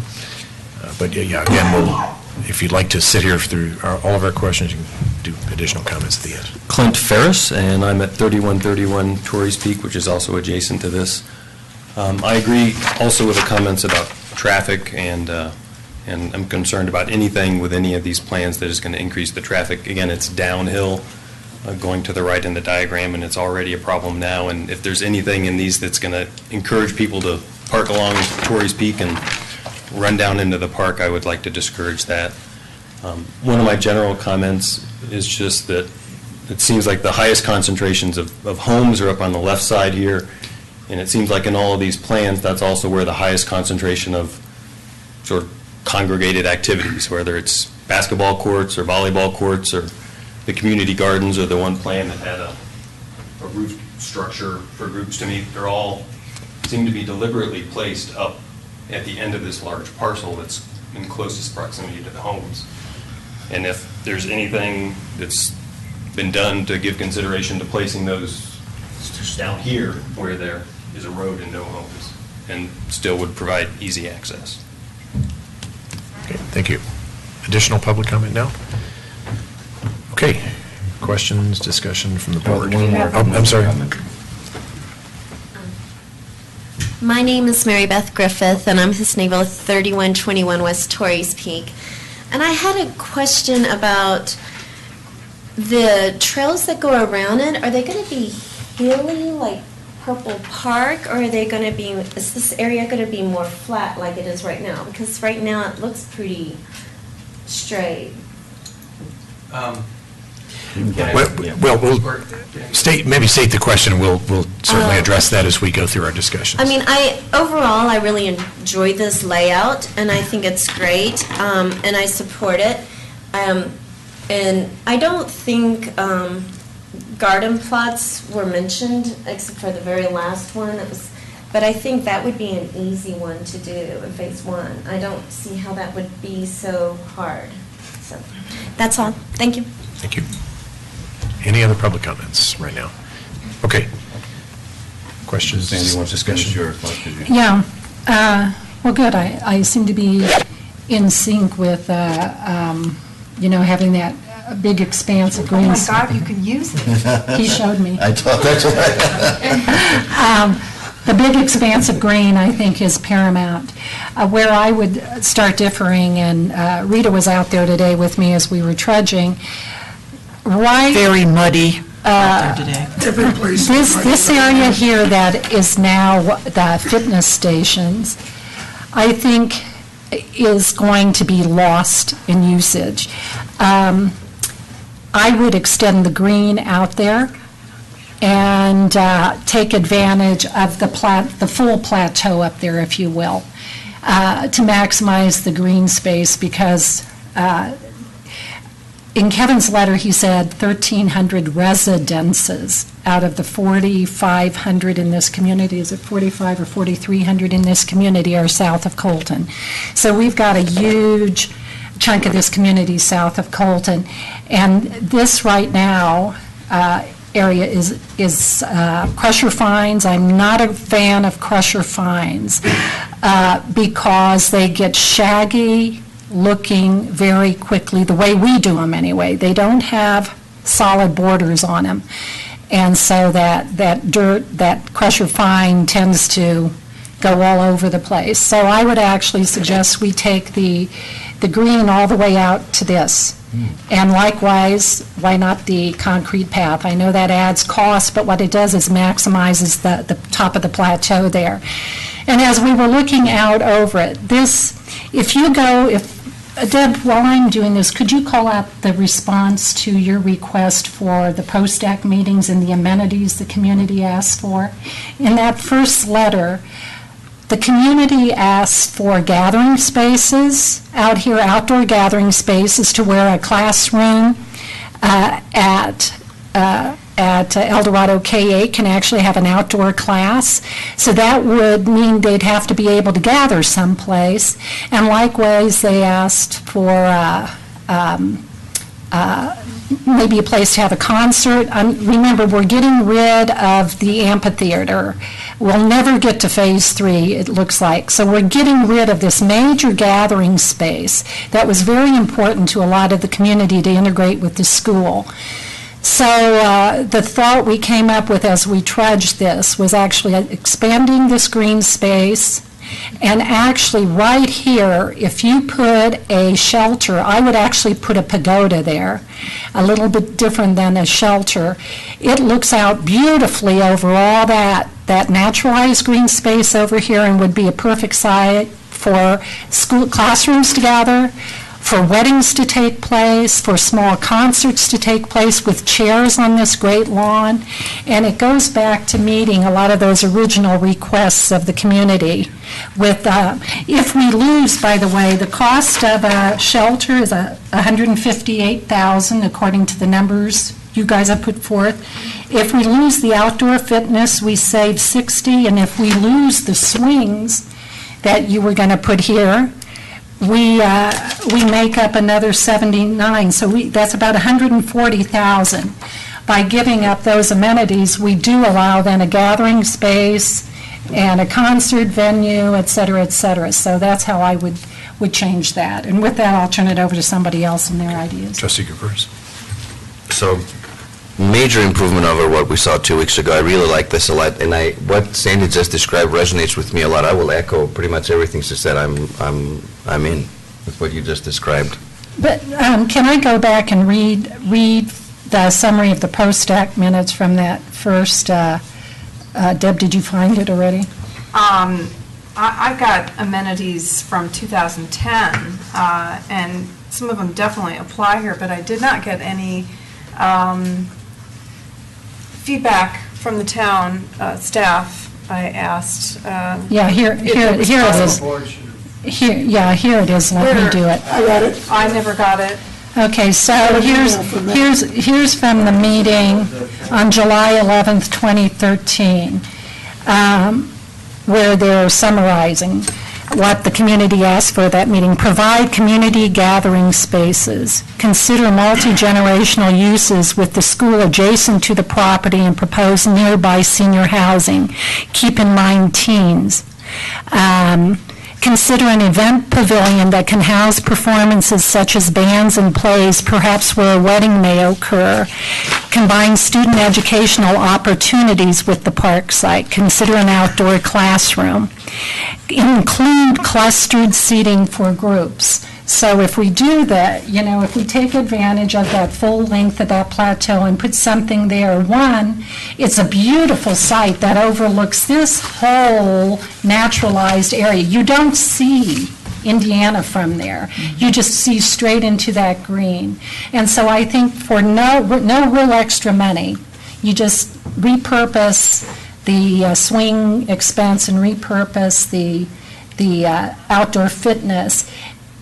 But yeah, again, if you'd like to sit here through all of our questions, you can do additional comments at the end. Clint Ferris, and I'm at 3131 Torrey's Peak, which is also adjacent to this. I agree also with the comments about traffic, and I'm concerned about anything with any of these plans that is going to increase the traffic. Again, it's downhill going to the right in the diagram, and it's already a problem now. And if there's anything in these that's going to encourage people to park along Torrey's Peak and run down into the park, I would like to discourage that. One of my general comments is just that it seems like the highest concentrations of homes are up on the left side here, and it seems like in all of these plans, that's also where the highest concentration of sort of congregated activities, whether it's basketball courts or volleyball courts or the community gardens, or the one plan that had a roof structure for groups to meet. They're all seem to be deliberately placed up at the end of this large parcel that's in closest proximity to the homes. And if there's anything that's been done to give consideration to placing those down here where there is a road and no homes, and still would provide easy access. Okay, thank you. Additional public comment now? Okay, questions, discussion from the board? I'm sorry. My name is Mary Beth Griffith, and I'm his neighbor with 3121 West Torrey's Peak. And I had a question about the trails that go around it. Are they going to be hilly, like Purple Park, or are they going to be, is this area going to be more flat like it is right now? Because right now it looks pretty straight. Well, we'll maybe state the question, and we'll certainly address that as we go through our discussions. I mean, overall, I really enjoy this layout, and I think it's great, and I support it. And I don't think garden plots were mentioned, except for the very last one. But I think that would be an easy one to do in phase one. I don't see how that would be so hard. So that's all. Thank you. Thank you. Any other public comments right now? Okay. Questions? Sandy wants to finish your question. Yeah. Well, good. I seem to be in sync with, having that big expanse of green. Oh, my God, you can use it. He showed me. I thought that's right. The big expanse of green, I think, is paramount. Where I would start differing, and Rita was out there today with me as we were trudging, very muddy out there today. This area here that is now the fitness stations, I think is going to be lost in usage. I would extend the green out there and take advantage of the full plateau up there, if you will, to maximize the green space, because in Kevin's letter, he said 1,300 residences out of the 4,500 in this community. Is it 45 or 4,300 in this community are south of Colton? So we've got a huge chunk of this community south of Colton. And this right now area is crusher fines. I'm not a fan of crusher fines because they get shaggy looking very quickly, the way we do them anyway. They don't have solid borders on them. And so that dirt, that crusher fine tends to go all over the place. So I would actually suggest we take the the green all the way out to this. And likewise, why not the concrete path? I know that adds cost, but what it does is maximizes the top of the plateau there. And as we were looking out over it, Deb, while I'm doing this, could you call out the response to your request for the post-act meetings and the amenities the community asked for? In that first letter, the community asked for gathering spaces out here, outdoor gathering spaces, to where a classroom at El Dorado K-8 can actually have an outdoor class. So that would mean they'd have to be able to gather someplace. And likewise, they asked for maybe a place to have a concert. Remember, we're getting rid of the amphitheater. We'll never get to phase 3, it looks like. So we're getting rid of this major gathering space that was very important to a lot of the community to integrate with the school. So the thought we came up with as we trudged this was actually expanding this green space, and actually right here, if you put a shelter, I would actually put a pagoda there, a little bit different than a shelter. It looks out beautifully over all that naturalized green space over here, and would be a perfect site for school classrooms to gather, for weddings to take place, for small concerts to take place with chairs on this great lawn. And it goes back to meeting a lot of those original requests of the community. With, if we lose, by the way, the cost of a shelter is $158,000 according to the numbers you guys have put forth. If we lose the outdoor fitness, we save $60,000, and if we lose the swings that you were going to put here, we make up another $79,000, so that's about $140,000. By giving up those amenities, we do allow then a gathering space and a concert venue, et cetera, et cetera. So that's how I would change that. And with that, I'll turn it over to somebody else and their ideas. Trustee Givers. So, major improvement over what we saw 2 weeks ago. I really like this a lot, and what Sandy just described resonates with me a lot. I will echo pretty much everything she said. I'm in with what you just described. But can I go back and read the summary of the post-act minutes from that first? Deb, did you find it already? I've got amenities from 2010, and some of them definitely apply here, but I did not get any feedback from the town staff. I asked. Yeah, here it is. Here it is. Let me do it. I got it. I never got it. Okay, so here's from the meeting on July 11th, 2013, where they're summarizing what the community asked for at that meeting. Provide community gathering spaces. Consider multi-generational uses with the school adjacent to the property and propose nearby senior housing. Keep in mind teens. Consider an event pavilion that can house performances such as bands and plays, perhaps where a wedding may occur. Combine student educational opportunities with the park site. Consider an outdoor classroom. Include clustered seating for groups. So if we do that, if we take advantage of that full length of that plateau and put something there, one, it's a beautiful site that overlooks this whole naturalized area. You don't see Indiana from there. You just see straight into that green. And so I think for no real extra money, you just repurpose the swing expense and repurpose the outdoor fitness.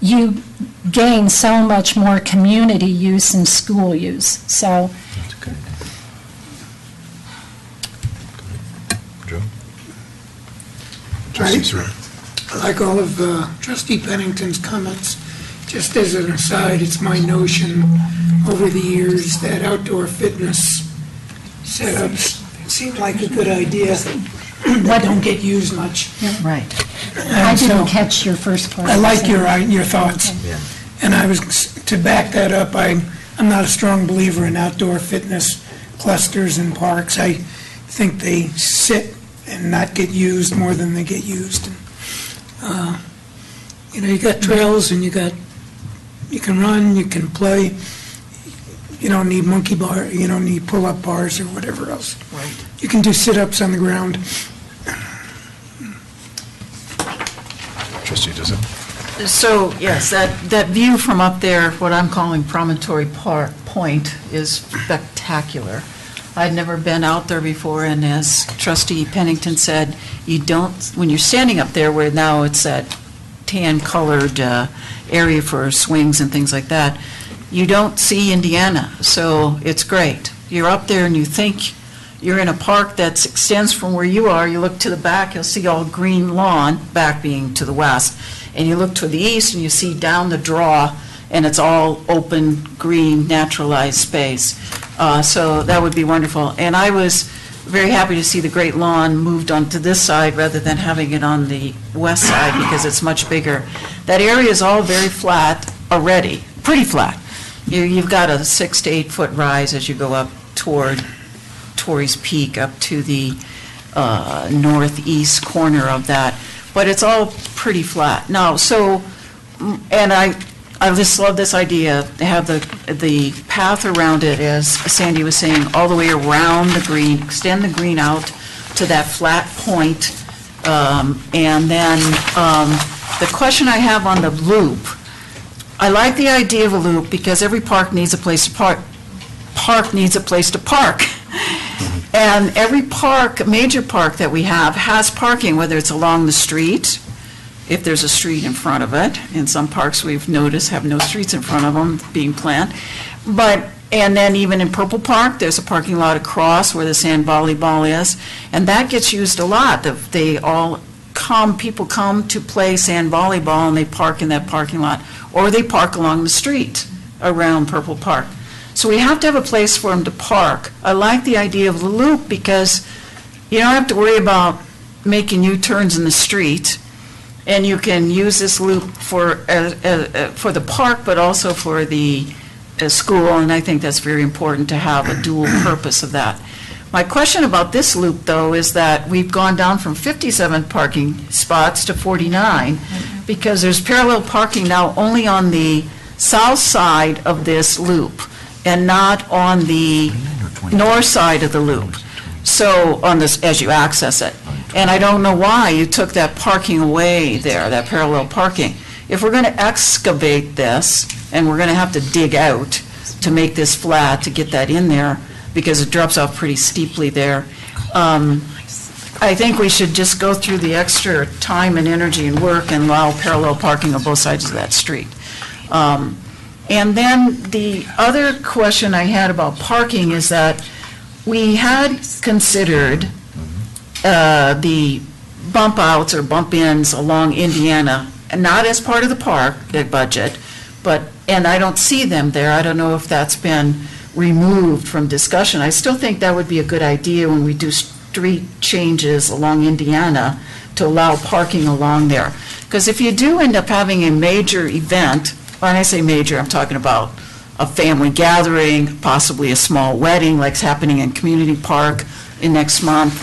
You gain so much more community use and school use. So. That's good. Joe? I like all of Trustee Pennington's comments. Just as an aside, it's my notion over the years that outdoor fitness setups seem like a good idea that don't get used much. Right. I didn't catch your first part. I like your thoughts. Yeah. And to back that up, I'm not a strong believer in outdoor fitness clusters in parks. I think they sit and not get used more than they get used. You got trails and you got You can run, you can play. You don't need monkey bar, you don't need pull-up bars or whatever else. Right. You can do sit-ups on the ground. Trustee Dizza. So, yes, that view from up there, what I'm calling Promontory Point, is spectacular. I'd never been out there before, and as Trustee Pennington said, you don't, when you're standing up there where now it's that tan-colored area for swings and things like that, you don't see Indiana, so it's great. You're up there and you think you're in a park that extends from where you are. You look to the back, you'll see all green lawn, back being to the west, and you look to the east and you see down the draw, and it's all open, green, naturalized space. So that would be wonderful. And I was very happy to see the Great Lawn moved onto this side rather than having it on the west side because it's much bigger. That area is all very flat already, pretty flat. You've got a 6 to 8 foot rise as you go up toward Torrey's Peak up to the northeast corner of that, but it's all pretty flat. Now, so, and I just love this idea, to have the path around it, as Sandy was saying, all the way around the green, extend the green out to that flat point. And then the question I have on the loop, I like the idea of a loop because every park needs a place to park. Park needs a place to park. And every park, major park that we have, has parking, whether it's along the street, if there's a street in front of it. In some parks we've noticed have no streets in front of them being planned. But, and then even in Purple Park, there's a parking lot across where the sand volleyball is, and that gets used a lot. They all come, people come to play sand volleyball and they park in that parking lot, or they park along the street around Purple Park. So we have to have a place for them to park. I like the idea of the loop because you don't have to worry about making U-turns in the street, and you can use this loop for the park, but also for the school, and I think that's very important to have a dual purpose of that. My question about this loop, though, is that we've gone down from 57 parking spots to 49 because there's parallel parking now only on the south side of this loop and not on the north side of the loop. So on this, as you access it. And I don't know why you took that parking away there, that parallel parking. If we're going to excavate this, and we're going to have to dig out to make this flat to get that in there, because it drops off pretty steeply there, I think we should just go through the extra time and energy and work and allow parallel parking on both sides of that street. And then the other question I had about parking is that we had considered the bump outs or bump ins along Indiana, not as part of the park, the budget, but, and I don't see them there. I don't know if that's been removed from discussion. I still think that would be a good idea when we do street changes along Indiana to allow parking along there. Because if you do end up having a major event, when I say major, I'm talking about a family gathering, possibly a small wedding like happening in Community Park in next month,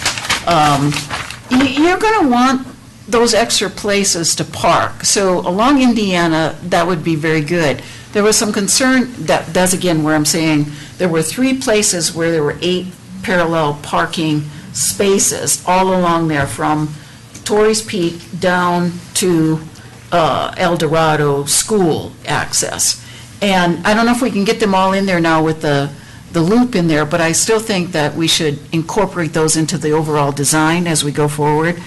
you're going to want those extra places to park. So along Indiana, that would be very good. There was some concern, that's again where I'm saying there were 3 places where there were 8 parallel parking spaces all along there from Torrey's Peak down to El Dorado school access. And I don't know if we can get them all in there now with the loop in there, but I still think that we should incorporate those into the overall design as we go forward.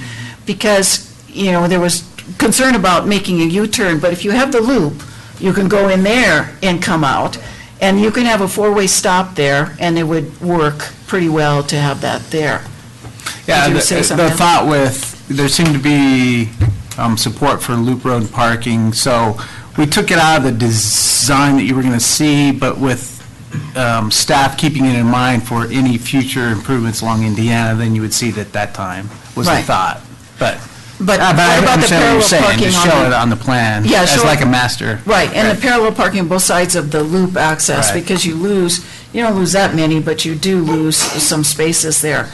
Because, you know, there was concern about making a U-turn, but if you have the loop, you can go in there and come out, and you can have a 4-way stop there, and it would work pretty well to have that there. Yeah, Did you the say something? thought with, there seemed to be support for loop road parking, so we took it out of the design that you were going to see, but with staff keeping it in mind for any future improvements along Indiana, then you would see it at that time, was the Right. thought. But But I what about the understand what parallel you're saying, parking to on show the- it on the plan Yeah, as sure. like a master. Right, and the parallel parking on both sides of the loop access, Right. because you don't lose that many, but you do lose some spaces there.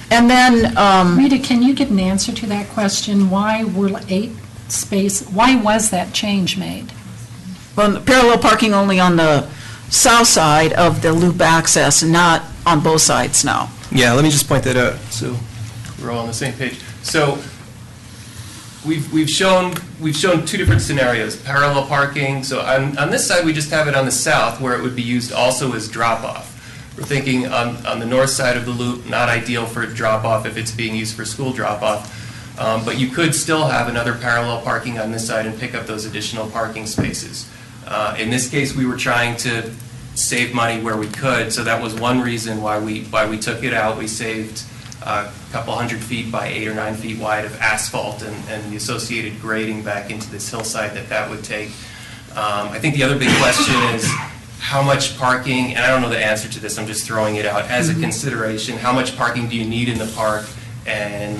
And then, Rita, can you give an answer to that question? Why were 8 space, why was that change made? Well, parallel parking only on the south side of the loop access, not on both sides now. Yeah, let me just point that out, so we're all on the same page. So we've shown two different scenarios, parallel parking. So on this side, we just have it on the south, where it would be used also as drop-off. We're thinking on the north side of the loop, not ideal for drop-off if it's being used for school drop-off. But you could still have another parallel parking on this side and pick up those additional parking spaces. In this case, we were trying to save money where we could, so that was one reason why we took it out. We saved a couple 100 feet by 8 or 9 feet wide of asphalt and the associated grading back into this hillside that would take. I think the other big question is how much parking, and I don't know the answer to this, I'm just throwing it out as a consideration. How much parking do you need in the park? And,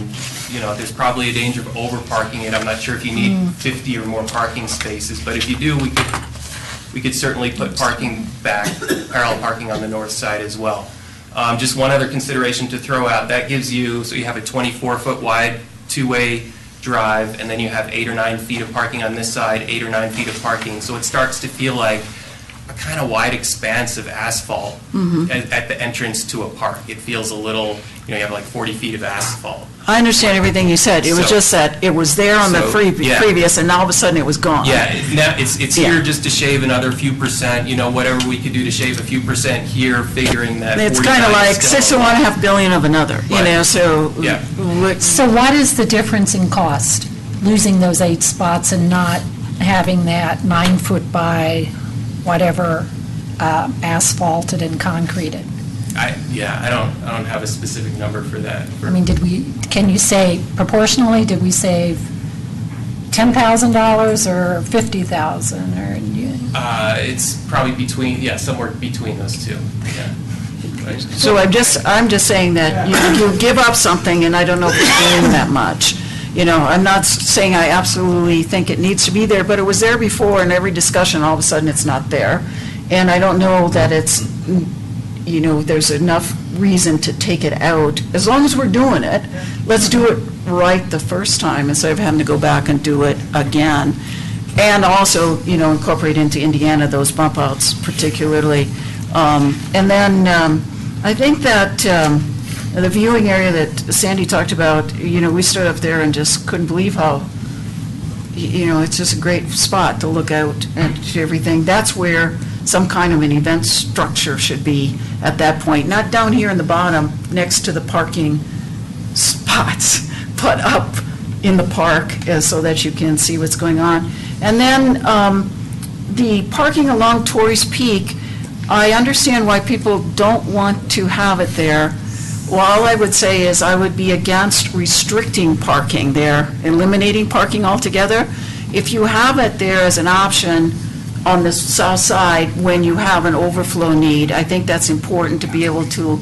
you know, there's probably a danger of over-parking it. I'm not sure if you need 50 or more parking spaces, but if you do, we could certainly put parking back, parallel parking on the north side as well. Just one other consideration to throw out, that gives you, so you have a 24-foot wide two-way drive, and then you have 8 or 9 feet of parking on this side, 8 or 9 feet of parking. So it starts to feel like a kind of wide expanse of asphalt at the entrance to a park. It feels a little, you have like 40 feet of asphalt. I understand everything you said. It was just that it was there on the previous, and all of a sudden it was gone. Yeah, it's here just to shave another few percent, whatever we could do to shave a few percent here, figuring that. It's kind of like 6 of one, $500 million of another, so. Yeah. So what is the difference in cost, losing those 8 spots and not having that 9-foot by whatever asphalted and concreted? I don't have a specific number for that. I mean, can you say proportionally, did we save $10,000 or $50,000 or? It's probably somewhere between those two, yeah. So I'm just saying that you give up something, and I don't know if it's doing that much. I'm not saying I absolutely think it needs to be there, but it was there before, and every discussion, all of a sudden, it's not there. And I don't know that it's, there's enough reason to take it out. As long as we're doing it, let's do it right the first time instead of having to go back and do it again. And also, incorporate into Indiana those bump outs particularly. And then I think that the viewing area that Sandy talked about, we stood up there and just couldn't believe how, it's just a great spot to look out at everything. That's where some kind of an event structure should be at that point, not down here in the bottom next to the parking spots, but up in the park so that you can see what's going on. And then the parking along Torrey's Peak, I understand why people don't want to have it there. Well, all I would say is I would be against restricting parking there, eliminating parking altogether. If you have it there as an option on the south side when you have an overflow need, I think that's important to be able to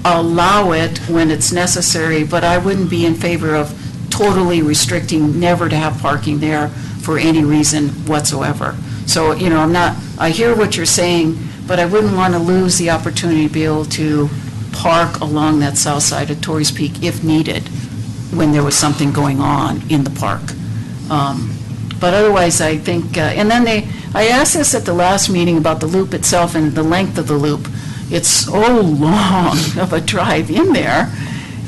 allow it when it's necessary, but I wouldn't be in favor of totally restricting never to have parking there for any reason whatsoever. So, I hear what you're saying, but I wouldn't want to lose the opportunity to be able to park along that south side of Torrey's Peak if needed when there was something going on in the park. But otherwise, I think, and then I asked this at the last meeting about the loop itself and the length of the loop. It's so long of a drive in there,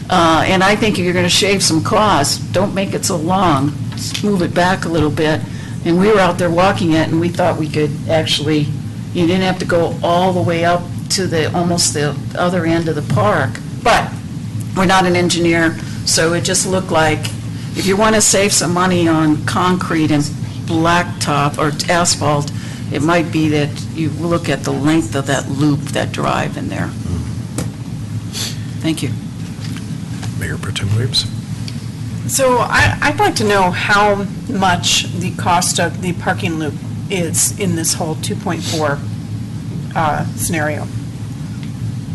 and I think you're going to shave some costs. Don't make it so long. Just move it back a little bit. And we were out there walking it, and we thought we could actually, you didn't have to go all the way up to almost the other end of the park. But we're not an engineer, so it just looked like if you want to save some money on concrete and blacktop or asphalt, it might be that you look at the length of that loop, that drive in there. Thank you. Mayor Pro Tem Williams. So I'd like to know how much the cost of the parking loop is in this whole 2.4 scenario.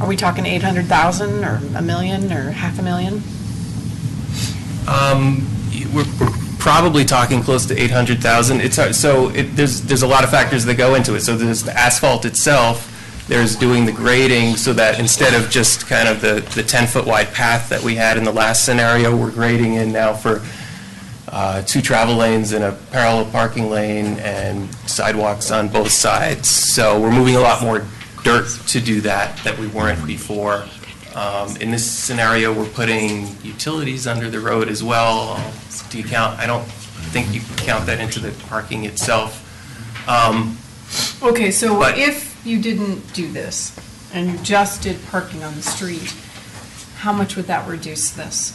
Are we talking 800,000 or $1 million or $500,000? We're probably talking close to 800,000. There's a lot of factors that go into it. So there's the asphalt itself. There's doing the grading so that instead of just kind of the 10-foot wide path that we had in the last scenario, we're grading in now for 2 travel lanes and a parallel parking lane and sidewalks on both sides. So we're moving a lot more dirt to do that we weren't before. In this scenario, we're putting utilities under the road as well. Do you count? I don't think you can count that into the parking itself. Okay, so But- if you didn't do this, and you just did parking on the street, how much would that reduce this?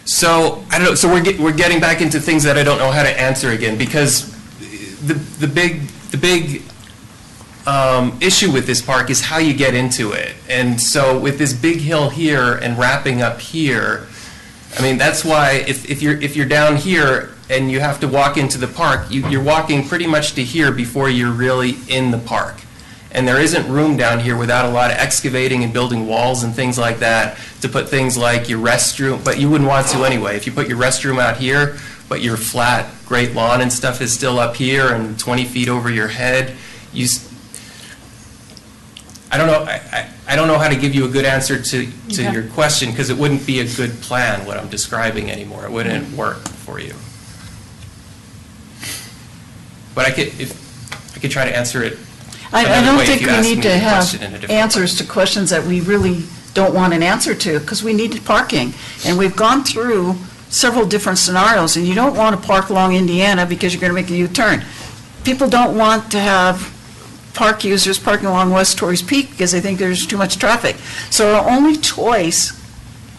So, I don't know, so we're getting back into things that I don't know how to answer again, because the big issue with this park is how you get into it. And so with this big hill here and wrapping up here, I mean, that's why if you're down here and you have to walk into the park, you're walking pretty much to here before you're really in the park. And there isn't room down here without a lot of excavating and building walls and things like that to put things like your restroom, but you wouldn't want to anyway. If you put your restroom out here, but your flat, great lawn and stuff is still up here and 20 feet over your head, I don't know. I don't know how to give you a good answer to your question, because it wouldn't be a good plan what I'm describing anymore. It wouldn't work for you. But I could try to answer it. I another don't way if think you we asked need me to the have question in a different way. answers to questions that we really don't want an answer to, because we need parking. And we've gone through several different scenarios, and you don't want to park along Indiana because you're going to make a U-turn. People don't want to have park users parking along West Torrey's Peak because they think there's too much traffic. So our only choice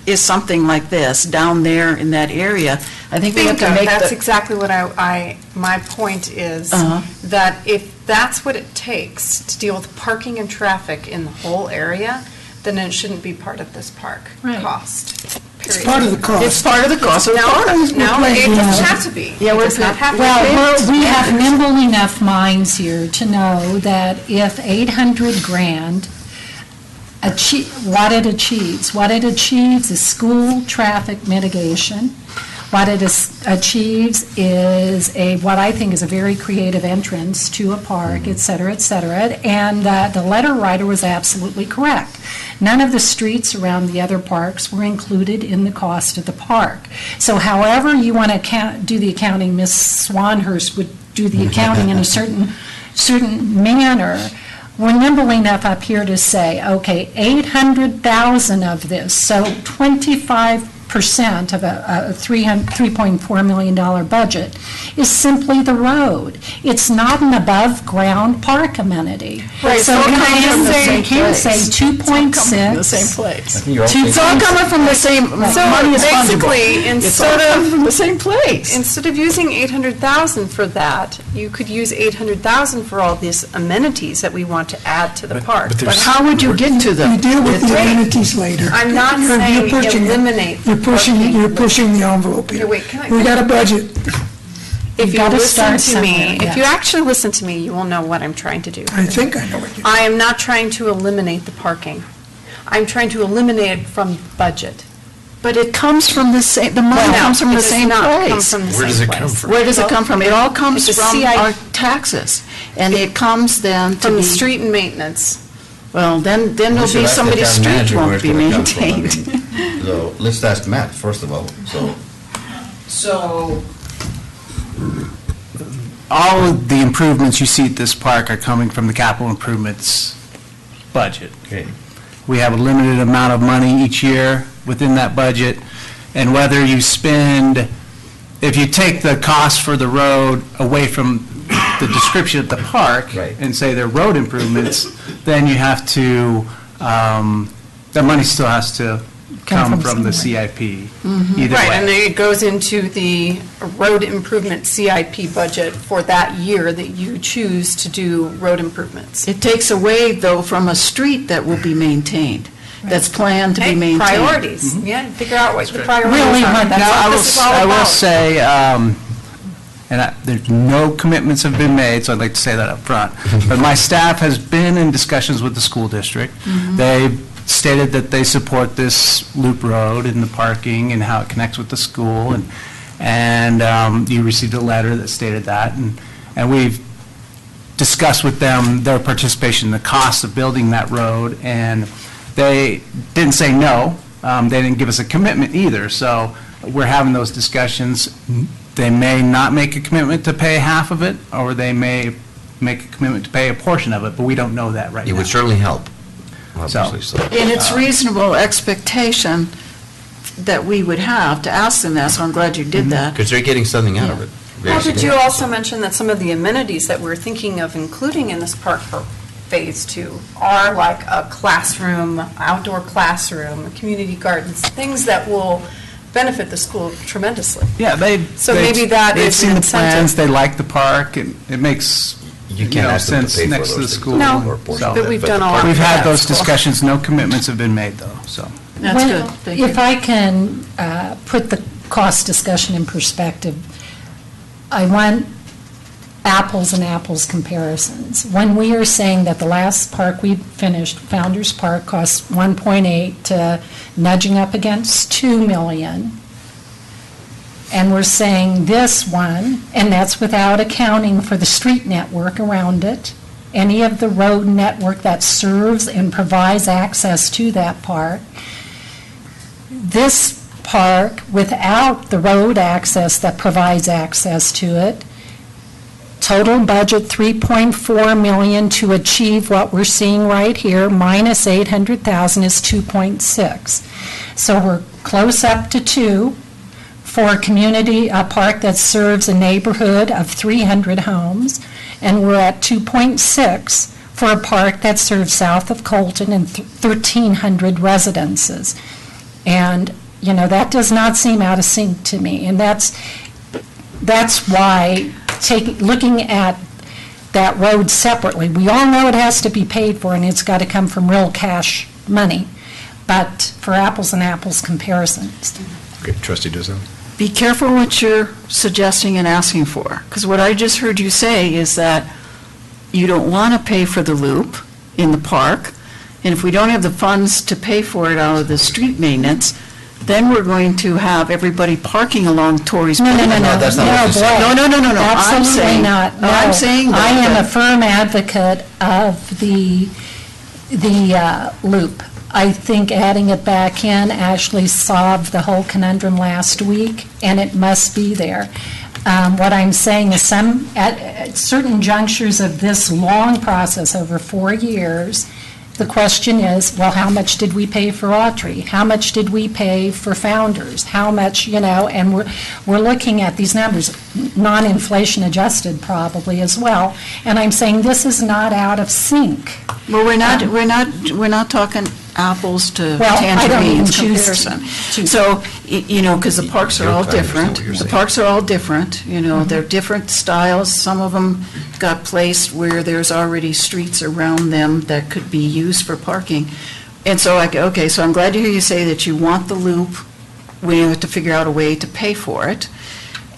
is something like this, down there in that area. I think we have to make That's the... exactly what my point is, that if that's what it takes to deal with parking and traffic in the whole area, then it shouldn't be part of this park cost. It's part of the cost. It's part of the cost of the No, park. no, it doesn't have to be. Yeah, It we're does not have to be. Well, we have nimble enough minds here to know that if 800 grand, what it achieves is school traffic mitigation. What it achieves is what I think is a very creative entrance to a park, et cetera, and the letter writer was absolutely correct. None of the streets around the other parks were included in the cost of the park. So however you want to do the accounting, Ms. Swanhurst would do the accounting in a certain manner. We're nimble enough up here to say, okay, 800,000 of this, so 25% of a $3.4 million budget is simply the road. It's not an above-ground park amenity. Right, So so you it comes from the can't same say place. 2.6. The same place. Two- It's all coming from the same, So money is fungible. basically, It's all coming from the same place. Instead of using 800,000 for that, you could use 800,000 for all these amenities that we want to add to the park. But how would you get to them? You deal with the amenities later. I'm not You're saying pushing it. eliminate the You're pushing the envelope here. Here, wait, can I- We got a budget. If you gotta listen start to me, somewhere, if you yes. actually listen to me, you will know what I'm trying to do. I think I know what you're I am not trying to eliminate the parking. I'm trying to eliminate it from budget. But it comes from the same, the money No, comes from it the does same not come place. from the Where does same it come place. from? Where does it come from? It all comes It's a from CI our taxes, and it comes then to From the be, street and maintenance. well, then We there'll should be ask the somebody's town street manager where won't it's be gonna come from. I maintained. mean, So, let's ask Matt, first of all, So, all of the improvements you see at this park are coming from the capital improvements budget. Okay. We have a limited amount of money each year within that budget, and whether you spend, if you take the cost for the road away from the description of the park and say they're road improvements, then you have to, the money still has to come from the CIP, either Right, and way. it goes into the road improvement CIP budget for that year that you choose to do road improvements. It takes away, though, from a street that will be maintained, that's planned to be Hey, maintained. priorities, yeah, figure out what the priorities Really, are. now, That's I what this is all will about. say, there's no commitments have been made, so I'd like to say that up front. But my staff has been in discussions with the school district. They've stated that they support this loop road and the parking and how it connects with the school, and you received a letter that stated that, and we've discussed with them their participation in the cost of building that road, and they didn't say no. They didn't give us a commitment either, so we're having those discussions. They may not make a commitment to pay half of it, or they may make a commitment to pay a portion of it, but we don't know that right now. It would certainly help, obviously, so. And it's reasonable expectation that we would have to ask them that, so I'm glad you did that. Because they're getting something out of it. Very Well, did you significant. also mention that some of the amenities that we're thinking of including in this park for Phase 2 are like a classroom, outdoor classroom, community gardens, things that will benefit the school tremendously? Yeah, So maybe that they've is seen an the plans, incentive. they like the park, and it makes, You can't ask them to sense pay for next to the those things. school. No, or portion So- of it, but we've the done all park- We've had those That's cool. discussions, no commitments have been made, though, so. That's When- good, thank you. If I can put the cost discussion in perspective, I want apples and apples comparisons. When we are saying that the last park we finished, Founders Park, cost 1.8 to nudging up against 2 million, and we're saying this one, and that's without accounting for the street network around it, any of the road network that serves and provides access to that park. This park, without the road access that provides access to it, total budget 3.4 million to achieve what we're seeing right here, minus 800,000 is 2.6. So we're close up to 2 for a park that serves a neighborhood of 300 homes, and we're at 2.6 for a park that serves south of Colton and 1,300 residences. And, that does not seem out of sync to me, and that's why looking at that road separately, we all know it has to be paid for, and it's got to come from real cash money, but for apples and apples comparisons. Okay, Trustee Dizzo. Be careful what you're suggesting and asking for, because what I just heard you say is that you don't want to pay for the loop in the park, and if we don't have the funds to pay for it out of the street maintenance, then we're going to have everybody parking along Torrey's. No, that's not what you said. No. Absolutely not. No. I'm saying that. I am a firm advocate of the loop. I think adding it back in actually solved the whole conundrum last week, and it must be there. What I'm saying is at certain junctures of this long process over 4 years, the question is, well, how much did we pay for Autry? How much did we pay for Founders? How much, and we're looking at these numbers, non-inflation adjusted probably as well. And I'm saying this is not out of sync. Well, we're not talking apples to Well, I don't even tangerines choose comparison. So, because the parks are all different. The parks are all different, they're different styles. Some of them got placed where there's already streets around them that could be used for parking. And so, so I'm glad to hear you say that you want the loop. We have to figure out a way to pay for it.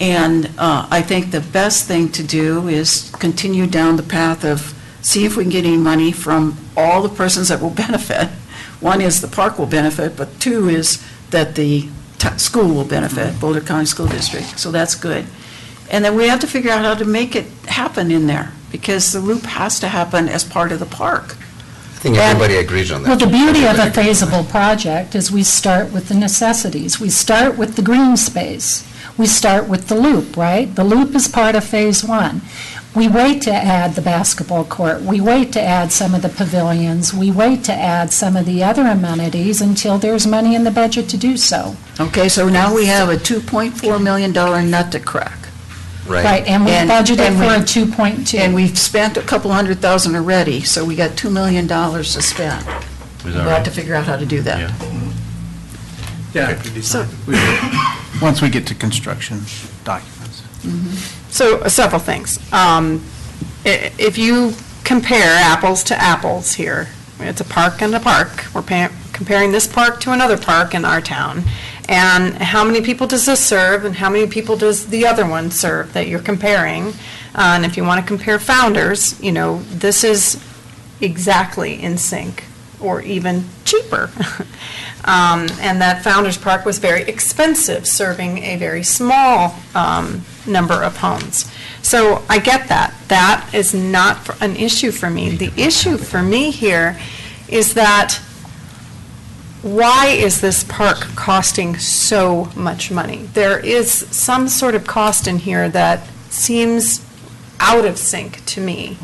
And I think the best thing to do is continue down the path of see if we can get any money from all the persons that will benefit. One is the park will benefit, but 2 is that the school will benefit, Boulder County School District, so that's good. And then we have to figure out how to make it happen in there, because the loop has to happen as part of the park. I think everybody agrees on that. Well, the beauty of a feasible project is we start with the necessities. We start with the green space. We start with the loop, right? The loop is part of Phase 1. We wait to add the basketball court. We wait to add some of the pavilions. We wait to add some of the other amenities until there's money in the budget to do so. Okay, so now we have a $2.4 million nut to crack. Right, and we budgeted for a 2.2. And we've spent a couple $100,000 already, so we got $2 million to spend. We'll have to figure out how to do that. Yeah, So- once we get to construction documents. So several things. If you compare apples to apples here, it's a park and a park. We're comparing this park to another park in our town. And how many people does this serve and how many people does the other one serve that you're comparing? And if you want to compare Founders, this is exactly in sync or even cheaper. And that Founders Park was very expensive, serving a very small number of homes. So I get that. That is not an issue for me. The issue for me here is that why is this park costing so much money? There is some sort of cost in here that seems out of sync to me.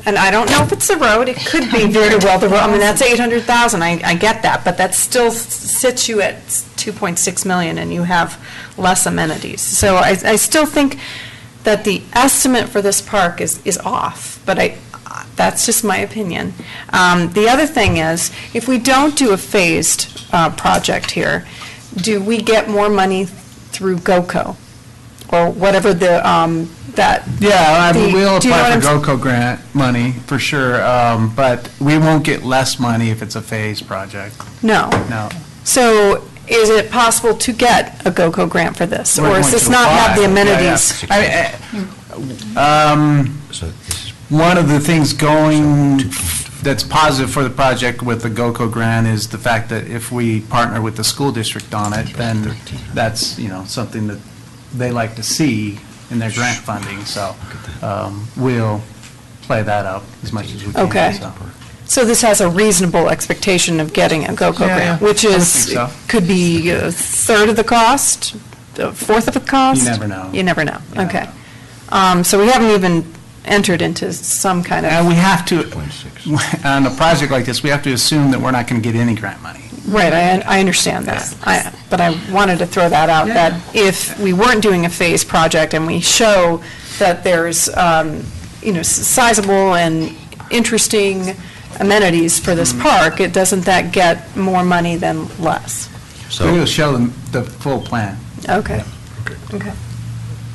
And I don't know if it's the road, it could be very well the road, I mean, that's 800,000, I get that, but that still sits you at 2.6 million and you have less amenities. So I still think that the estimate for this park is off, but that's just my opinion. The other thing is, if we don't do a phased project here, do we get more money through GOCO? Or whatever the, Yeah, we'll do you know apply what for I'm GOCO grant money, for sure, but we won't get less money if it's a phased project. No. No. So is it possible to get a GOCO grant for this? We're Or does going this to not have the apply. amenities? One of the things going, that's positive for the project with the GOCO grant is the fact that if we partner with the school district on it, then that's, something that they like to see in their grant funding, so we'll play that up as much as we can. Okay. so. So this has a reasonable expectation of getting a GOCO grant, which I would is, think so. could be a third of the cost, a fourth of the cost? You never know. You never know, okay. So we haven't even entered into some kind of... And we have to, on a project like this, we have to assume that we're not going to get any grant money. Right, I understand that. But I wanted to throw that out, that if we weren't doing a phase project and we show that there's, sizable and interesting amenities for this park, doesn't that get more money than less? So we'll show them the full plan. Okay. Okay.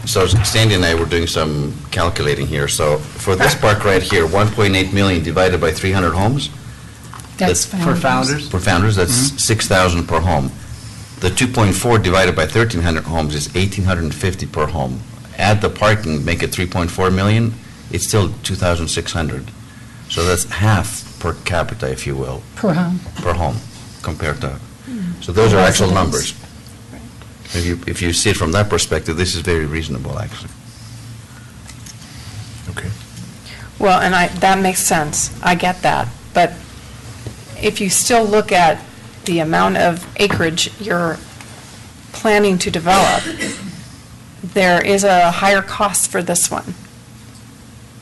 So Sandy and I were doing some calculating here. So for this park right here, 1.8 million divided by 300 homes? That's For founders? For founders, that's 6,000 per home. The 2.4 divided by 1,300 homes is 1,850 per home. Add the parking, make it 3.4 million, it's still 2,600. So that's half per capita, if you will. Per home. Per home, compared to, so those are actual numbers. If you see it from that perspective, this is very reasonable, actually. Okay. Well, and that makes sense. I get that. But if you still look at the amount of acreage you're planning to develop, there is a higher cost for this one.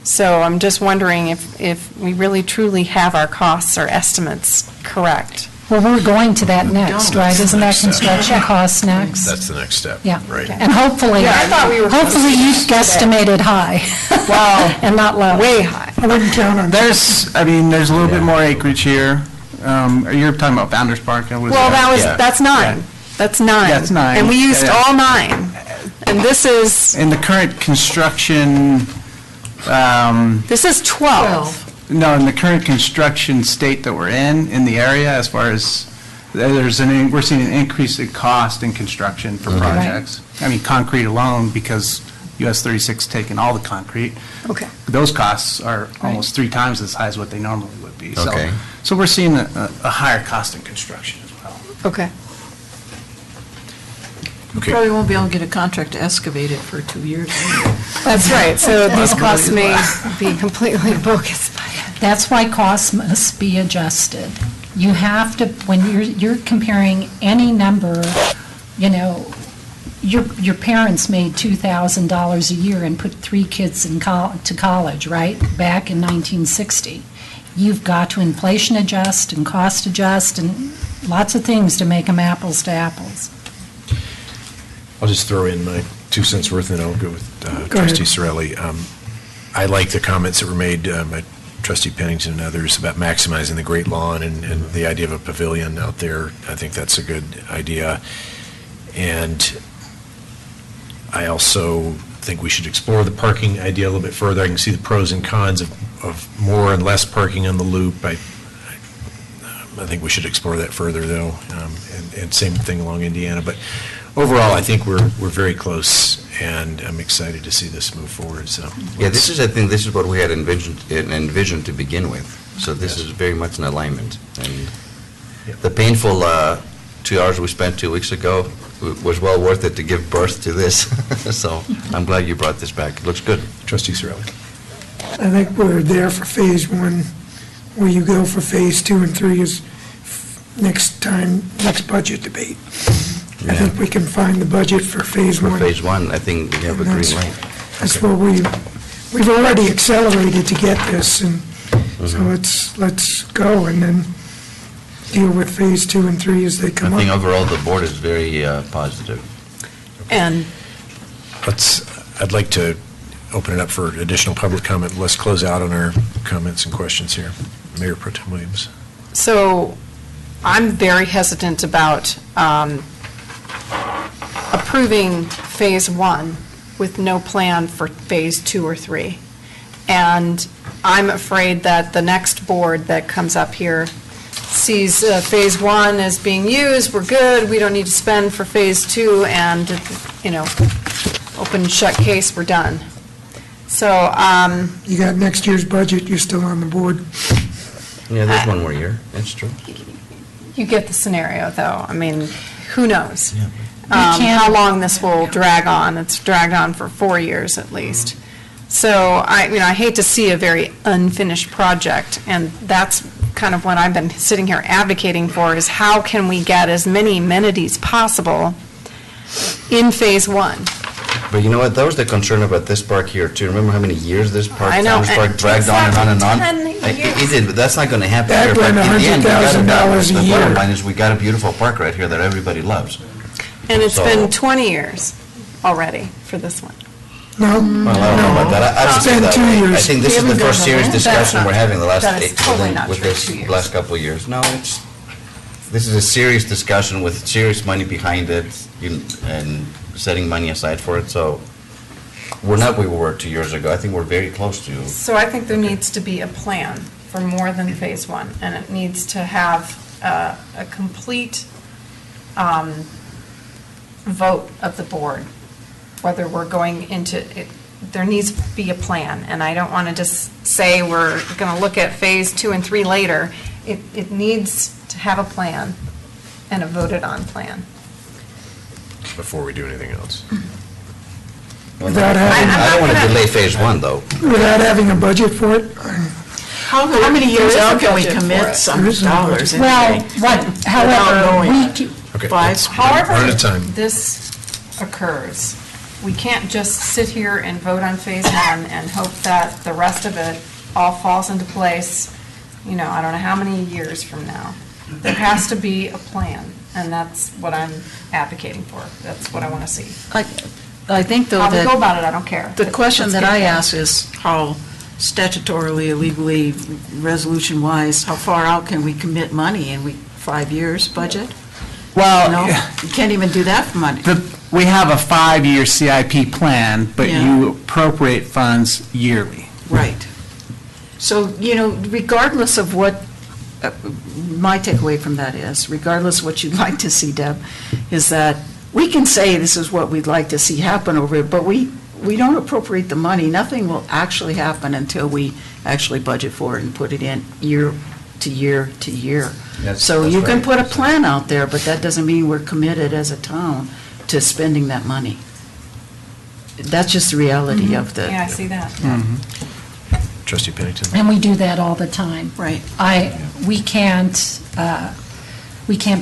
So I'm just wondering if we really truly have our costs or estimates correct. Well, we're going to that next, right? Isn't that construction cost next? That's the next step. Yeah. Right. And hopefully, Yeah, I thought we were hopefully you guesstimated high. Wow. And not low. Way high. I wouldn't count on that. There's a little bit more acreage here. You're talking about Founders Park? Well, that's 9. That's 9. That's 9. And we used Yeah. all 9. And this is, In the current construction, this is 12. no, in the current construction state that we're in the area, as far as, we're seeing an increase in cost in construction for projects. I mean, concrete alone, because US 36 taking all the concrete. Okay. Those costs are almost 3 times as high as what they normally would be. So- Okay. So we're seeing a higher cost in construction as well. Okay. Okay. Probably won't be able to get a contract to excavate it for 2 years. That's right. So these costs may be completely bogus. That's why costs must be adjusted. You have to, when you're comparing any number, your parents made $2,000 a year and put 3 kids to college, right? Back in 1960. You've got to inflation adjust and cost adjust and lots of things to make them apples to apples. I'll just throw in my 2 cents worth, and then I'll go with Trustee Sorelli. I like the comments that were made by Trustee Pennington and others about maximizing the Great Lawn and the idea of a pavilion out there. I think that's a good idea. And I also think we should explore the parking idea a little bit further. I can see the pros and cons of more and less parking on the loop. I think we should explore that further, though, and same thing along Indiana. But overall, I think we're very close, and I'm excited to see this move forward. So Yeah, I think this is what we had envisioned to begin with. So this is very much in alignment. And the painful 2 hours we spent 2 weeks ago was well worth it to give birth to this. So I'm glad you brought this back. It looks good. Trustee Sorelli. I think we're there for phase 1. Where you go for phase 2 and 3 is next budget debate. I think we can find the budget for phase one. For phase one, I think we have a green light. That's what we've already accelerated to get this, and so let's go and then deal with phase 2 and 3 as they come I up. think overall, the board is very positive. And I'd like to open it up for additional public comment. Let's close out on our comments and questions here. Mayor Pro Tem Williams. so I'm very hesitant about approving phase 1 with no plan for phase 2 or 3. And I'm afraid that the next board that comes up here sees phase 1 as being used, we're good, we don't need to spend for phase 2, and, open shut case, we're done. So, You got next year's budget, you're still on the board. Yeah, there's one more year, that's true. you get the scenario, though. I mean, who knows? can- How long this will drag on. It's dragged on for 4 years at least. So I hate to see a very unfinished project, and that's kind of what I've been sitting here advocating for, is how can we get as many amenities possible in phase 1? But you know what, that was the concern about this park here, too. Remember how many years this park, I know, Founders Park, and dragged on and on and on? 10 It did, but that's not going to happen That here. But went in the end, we got it done. $100,000 a The year. bottom line is, we got a beautiful park right here that everybody loves. And it's So- been 20 years already for this one. No? Well, I don't know about that. I don't It's see been that 2 way. I years. think this is the first serious discussion we're having the last That is totally not with true, this 2 years. last couple of years. No, this is a serious discussion with serious money behind it and setting money aside for it. So we're not where we were 2 years ago. I think we're very close to. So I think there needs to be a plan for more than phase 1, and it needs to have a complete vote of the board, whether we're going into it. There needs to be a plan, and I don't want to just say we're going to look at phase 2 and 3 later. It needs to have a plan and a voted-on plan. Before we do anything else. Without having, I don't want to delay phase 1, though. without having a budget for it? How many years There is a out can we budget for commit it. some There is no dollars budget. Well, anyway? however, knowing. Okay, Five. let's one at a However time. this occurs, we can't just sit here and vote on phase 1 and hope that the rest of it all falls into place, I don't know how many years from now. There has to be a plan, and that's what I'm advocating for. That's what I want to see. I think, though, How we go that about it, I don't care. the question Let's that get I there. ask is how statutorily, legally, resolution-wise, how far out can we commit money? And 5 years budget? Well, You can't even do that for money. we have a 5-year CIP plan, but Yeah. you appropriate funds yearly. Right. So, regardless of what, my takeaway from that is, regardless of what you'd like to see, Deb, is that we can say this is what we'd like to see happen over it, but we don't appropriate the money. Nothing will actually happen until we actually budget for it and put it in year to year to year. So That's you can right. put a plan out there, but that doesn't mean we're committed as a town to spending that money. That's just the reality of the. Yeah, I see that. Trustee Pennington. and we do that all the time. Right. We can't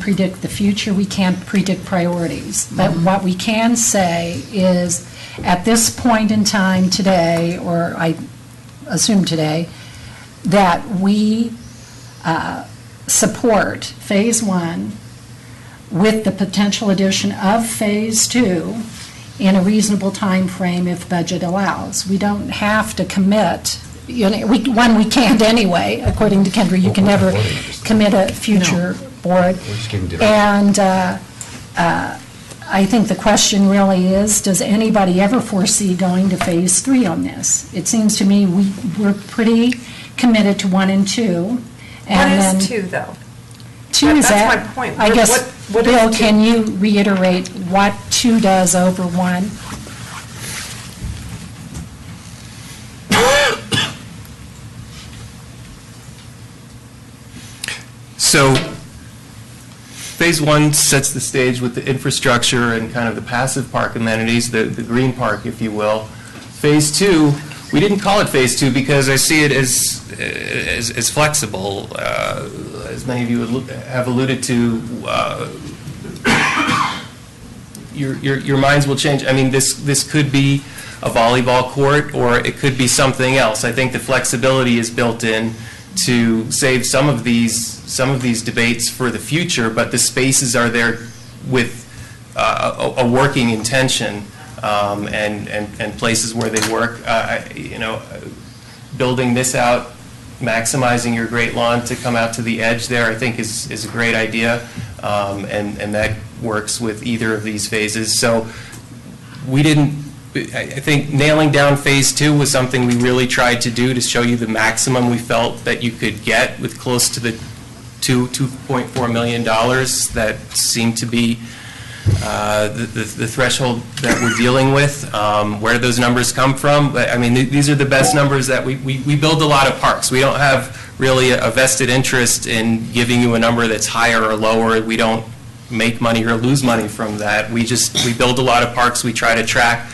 predict the future, we can't predict priorities. But what we can say is, at this point in time today, or I assume today, that we support Phase 1 with the potential addition of Phase 2 in a reasonable time frame if budget allows. We don't have to commit, we can't anyway, according to Kendra, you can never commit a future board. And I think the question really is, does anybody ever foresee going to Phase 3 on this? It seems to me we're pretty committed to 1 and 2. What And is then 2, though? 2 is That's that. my point. I guess, What is Bill, 2? can you reiterate what 2 does over 1? So, Phase 1 sets the stage with the infrastructure and kind of the passive park amenities, the green park, if you will. Phase 2 We didn't call it Phase 2 because I see it as flexible. As many of you have alluded to, your minds will change. I mean, this could be a volleyball court, or it could be something else. I think the flexibility is built in to save some of these debates for the future, but the spaces are there with a working intention, and places where they work. Building this out, maximizing your great lawn to come out to the edge there, I think is a great idea, and that works with either of these phases. So I think nailing down Phase 2 was something we really tried to do to show you the maximum we felt that you could get with close to the $2.4 million that seemed to be the threshold that we're dealing with. Where do those numbers come from? But, I mean, these are the best numbers that we build a lot of parks. We don't have really a vested interest in giving you a number that's higher or lower. We don't make money or lose money from that. We build a lot of parks. We try to track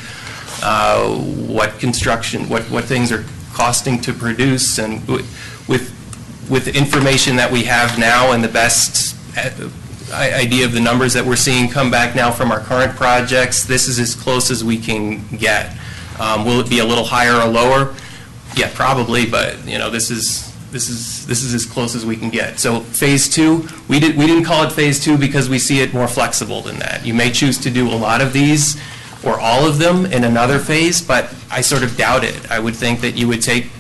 what things are costing to produce, and with the information that we have now and the best idea of the numbers that we're seeing come back now from our current projects, this is as close as we can get. Will it be a little higher or lower? Yeah, probably, but this is as close as we can get. So Phase 2, we didn't call it Phase 2 because we see it more flexible than that. You may choose to do a lot of these or all of them in another phase, but I sort of doubt it. I would think that you would take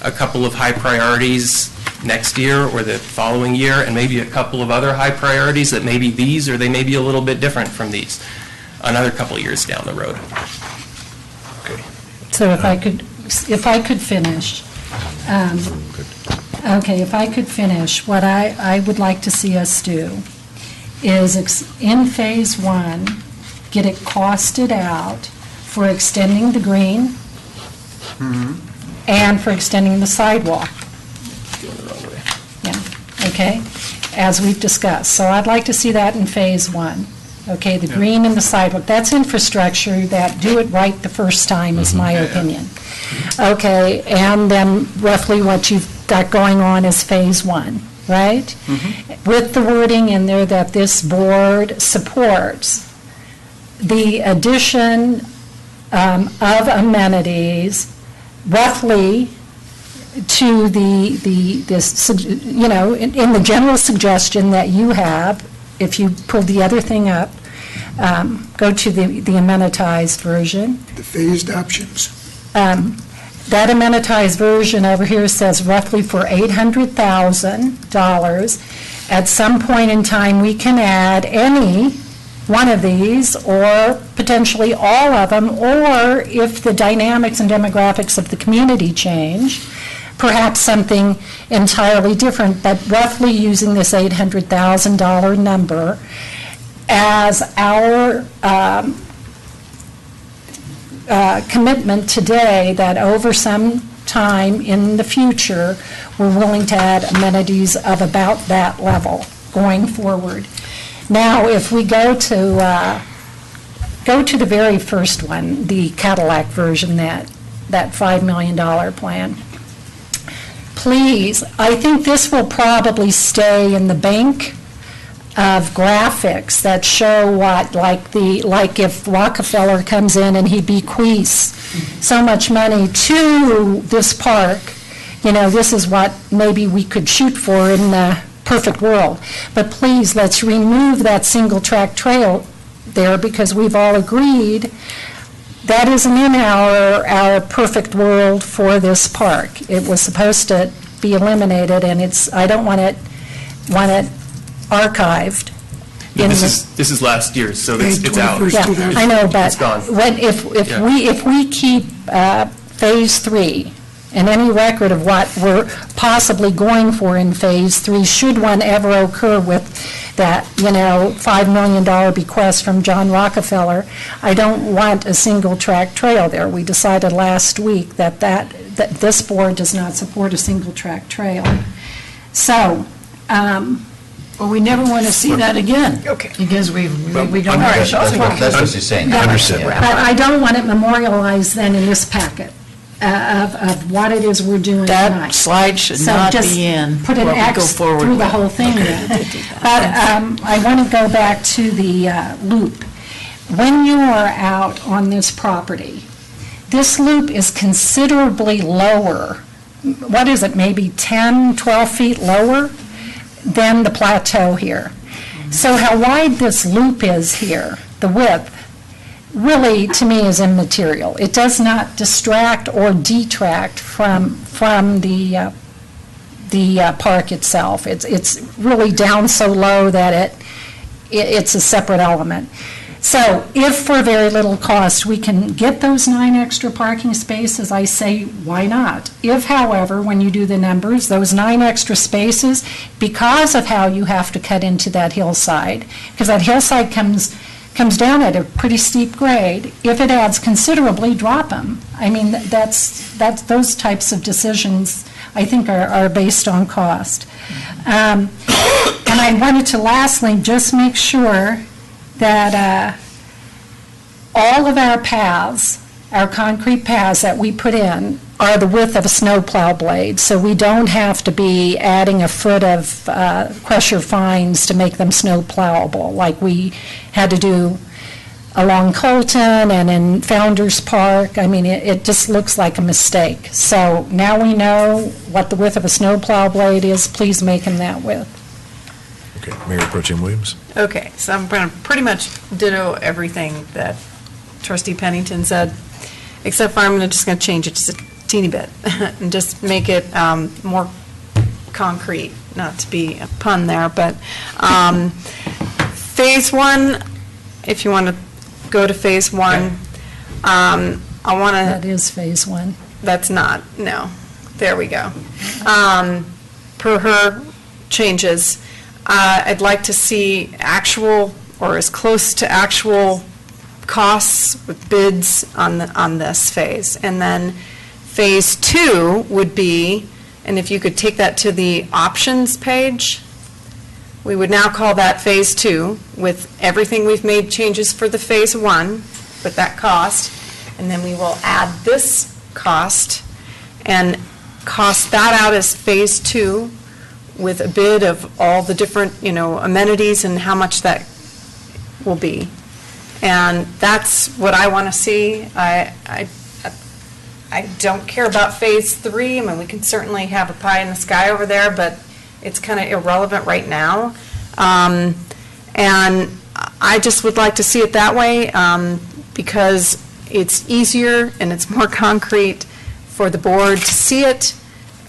a couple of high priorities next year or the following year, and maybe a couple of other high priorities that may be these, or they may be a little bit different from these, another couple of years down the road. So if I could finish. Okay, if I could finish, what I would like to see us do is in Phase 1, get it costed out for extending the green and for extending the sidewalk. Yeah, okay, as we've discussed. So I'd like to see that in Phase 1. Okay, the green and the sidewalk, that's infrastructure that do it right the first time, is my opinion. Okay, and then roughly what you've got going on is Phase 1, right? With the wording in there that this board supports the addition of amenities roughly to in the general suggestion that you have. If you pull the other thing up, go to the amenitized version. The phased options. That amenitized version over here says roughly for $800,000. At some point in time, we can add any one of these, or potentially all of them, or if the dynamics and demographics of the community change, perhaps something entirely different, but roughly using this $800,000 number as our commitment today, that over some time in the future, we're willing to add amenities of about that level going forward. Now, if we go to the very first one, the Cadillac version, that $5 million plan, please, I think this will probably stay in the bank of graphics that show what, like if Rockefeller comes in and he bequeaths so much money to this park, this is what maybe we could shoot for in the perfect world. But please, let's remove that single track trail there, because we've all agreed that isn't in our perfect world for this park. It was supposed to be eliminated, and I don't want it archived. This is last year's, so it's out. Yeah, I know, but it's gone. If we keep Phase 3 and any record of what we're possibly going for in Phase 3, should one ever occur with that, $5 million bequest from John Rockefeller, I don't want a single-track trail there. We decided last week that this board does not support a single-track trail. So, well, we never want to see that again. Okay. Because we don't. That's what she's saying. But I don't want it memorialized then in this packet. of what it is we're doing That tonight. slide should So not just be in put an what we go X forward through the with. whole thing then. But I want to go back to the loop. When you are out on this property, this loop is considerably lower. What is it, maybe 10, 12 feet lower than the plateau here? So how wide this loop is here, the width, really, to me, is immaterial. It does not distract or detract from the park itself. It's really down so low that it's a separate element. So if for very little cost we can get those 9 extra parking spaces, I say, why not? If, however, when you do the numbers, those 9 extra spaces, because of how you have to cut into that hillside, because that hillside comes down at a pretty steep grade, if it adds considerably, drop them. I mean, that's those types of decisions, I think, are based on cost. And I wanted to lastly just make sure that all of our paths, our concrete paths that we put in, are the width of a snowplow blade, so we don't have to be adding a foot of pressure fines to make them snow plowable, like we had to do along Colton and in Founders Park. I mean, it just looks like a mistake. So now we know what the width of a snowplow blade is. Please make them that width. Okay, Mayor Pro Tem Williams. Okay, so I'm going to pretty much ditto everything that Trustee Pennington said, except for I'm just going to change it just a teeny bit and just make it more concrete, not to be a pun there, but Phase 1, if you want to go to Phase 1, I want to... That is Phase 1. That's not, no. There we go. Per her changes, I'd like to see actual, or as close to actual costs with bids on this phase. And then Phase 2 would be, and if you could take that to the options page, we would now call that Phase 2 with everything we've made changes for the Phase 1 with that cost. And then we will add this cost and cost that out as Phase 2 with a bid of all the different, amenities and how much that will be. And that's what I want to see. I don't care about Phase 3. I mean, we can certainly have a pie in the sky over there, but it's kind of irrelevant right now. And I just would like to see it that way because it's easier and it's more concrete for the board to see it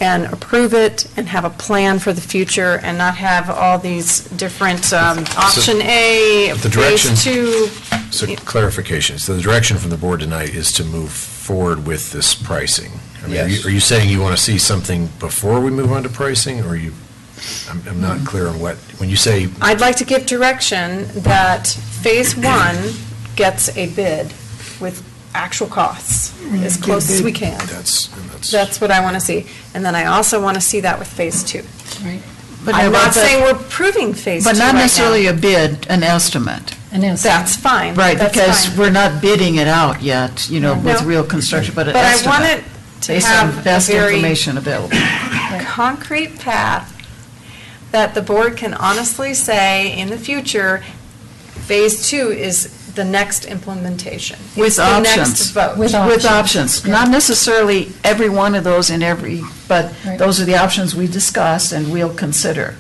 and approve it and have a plan for the future and not have all these different option A, Phase 2. So clarification, so the direction from the board tonight is to move forward with this pricing. I mean, Yes. are you saying you want to see something before we move on to pricing, or I'm not clear on what, when you say, I'd like to give direction that Phase 1 gets a bid with actual costs, as close as we can. That's what I want to see. And then I also want to see that with Phase 2. Right. I'm not saying we're approving Phase 2 But not right necessarily now. a bid, an estimate. That's fine. Right, That's because fine. we're not bidding it out yet, with No. real construction, but an But I estimate. want it to based have on a best very information available. concrete path that the board can honestly say, in the future, Phase 2 is the next implementation. It's With the options. next vote. With options. Not necessarily every one of those but those are the options we discussed and we'll consider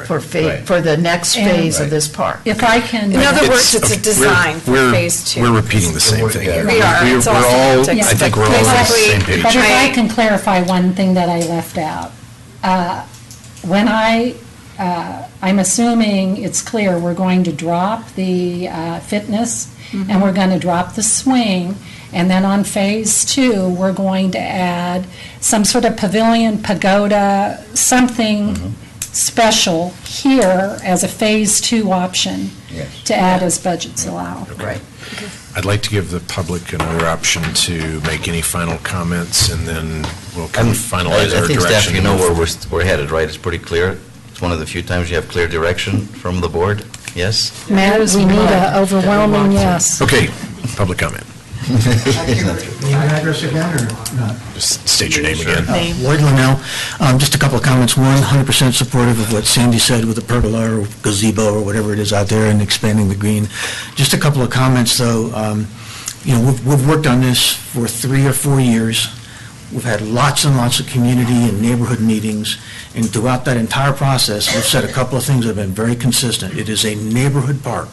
for the next And- phase of this park. If I can... In other words, it's a design for Phase 2. we're repeating the same thing here. We are. It's all We're all, semantics, I think but we're all on the basically- same page. But if I can clarify one thing that I left out. When I'm assuming it's clear we're going to drop the fitness and we're going to drop the swing, and then on Phase 2, we're going to add some sort of pavilion, pagoda, something special here as a Phase 2 option to add as budgets allow. Right. I'd like to give the public another option to make any final comments, and then we'll kind of finalize I our think, direction. Steph, you know where we're headed, right? It's pretty clear. It's one of the few times you have clear direction from the board, yes? Matt, we need an overwhelming yes. Okay, public comment. Name and address again, or not? Just state your name again. Lloyd Linnell. Just a couple of comments. One, 100% supportive of what Sandy said with the pergola or gazebo or whatever it is out there and expanding the green. Just a couple of comments, though. We've worked on this for 3 or 4 years. We've had lots and lots of community and neighborhood meetings, and throughout that entire process, we've said a couple of things that have been very consistent. It is a neighborhood park,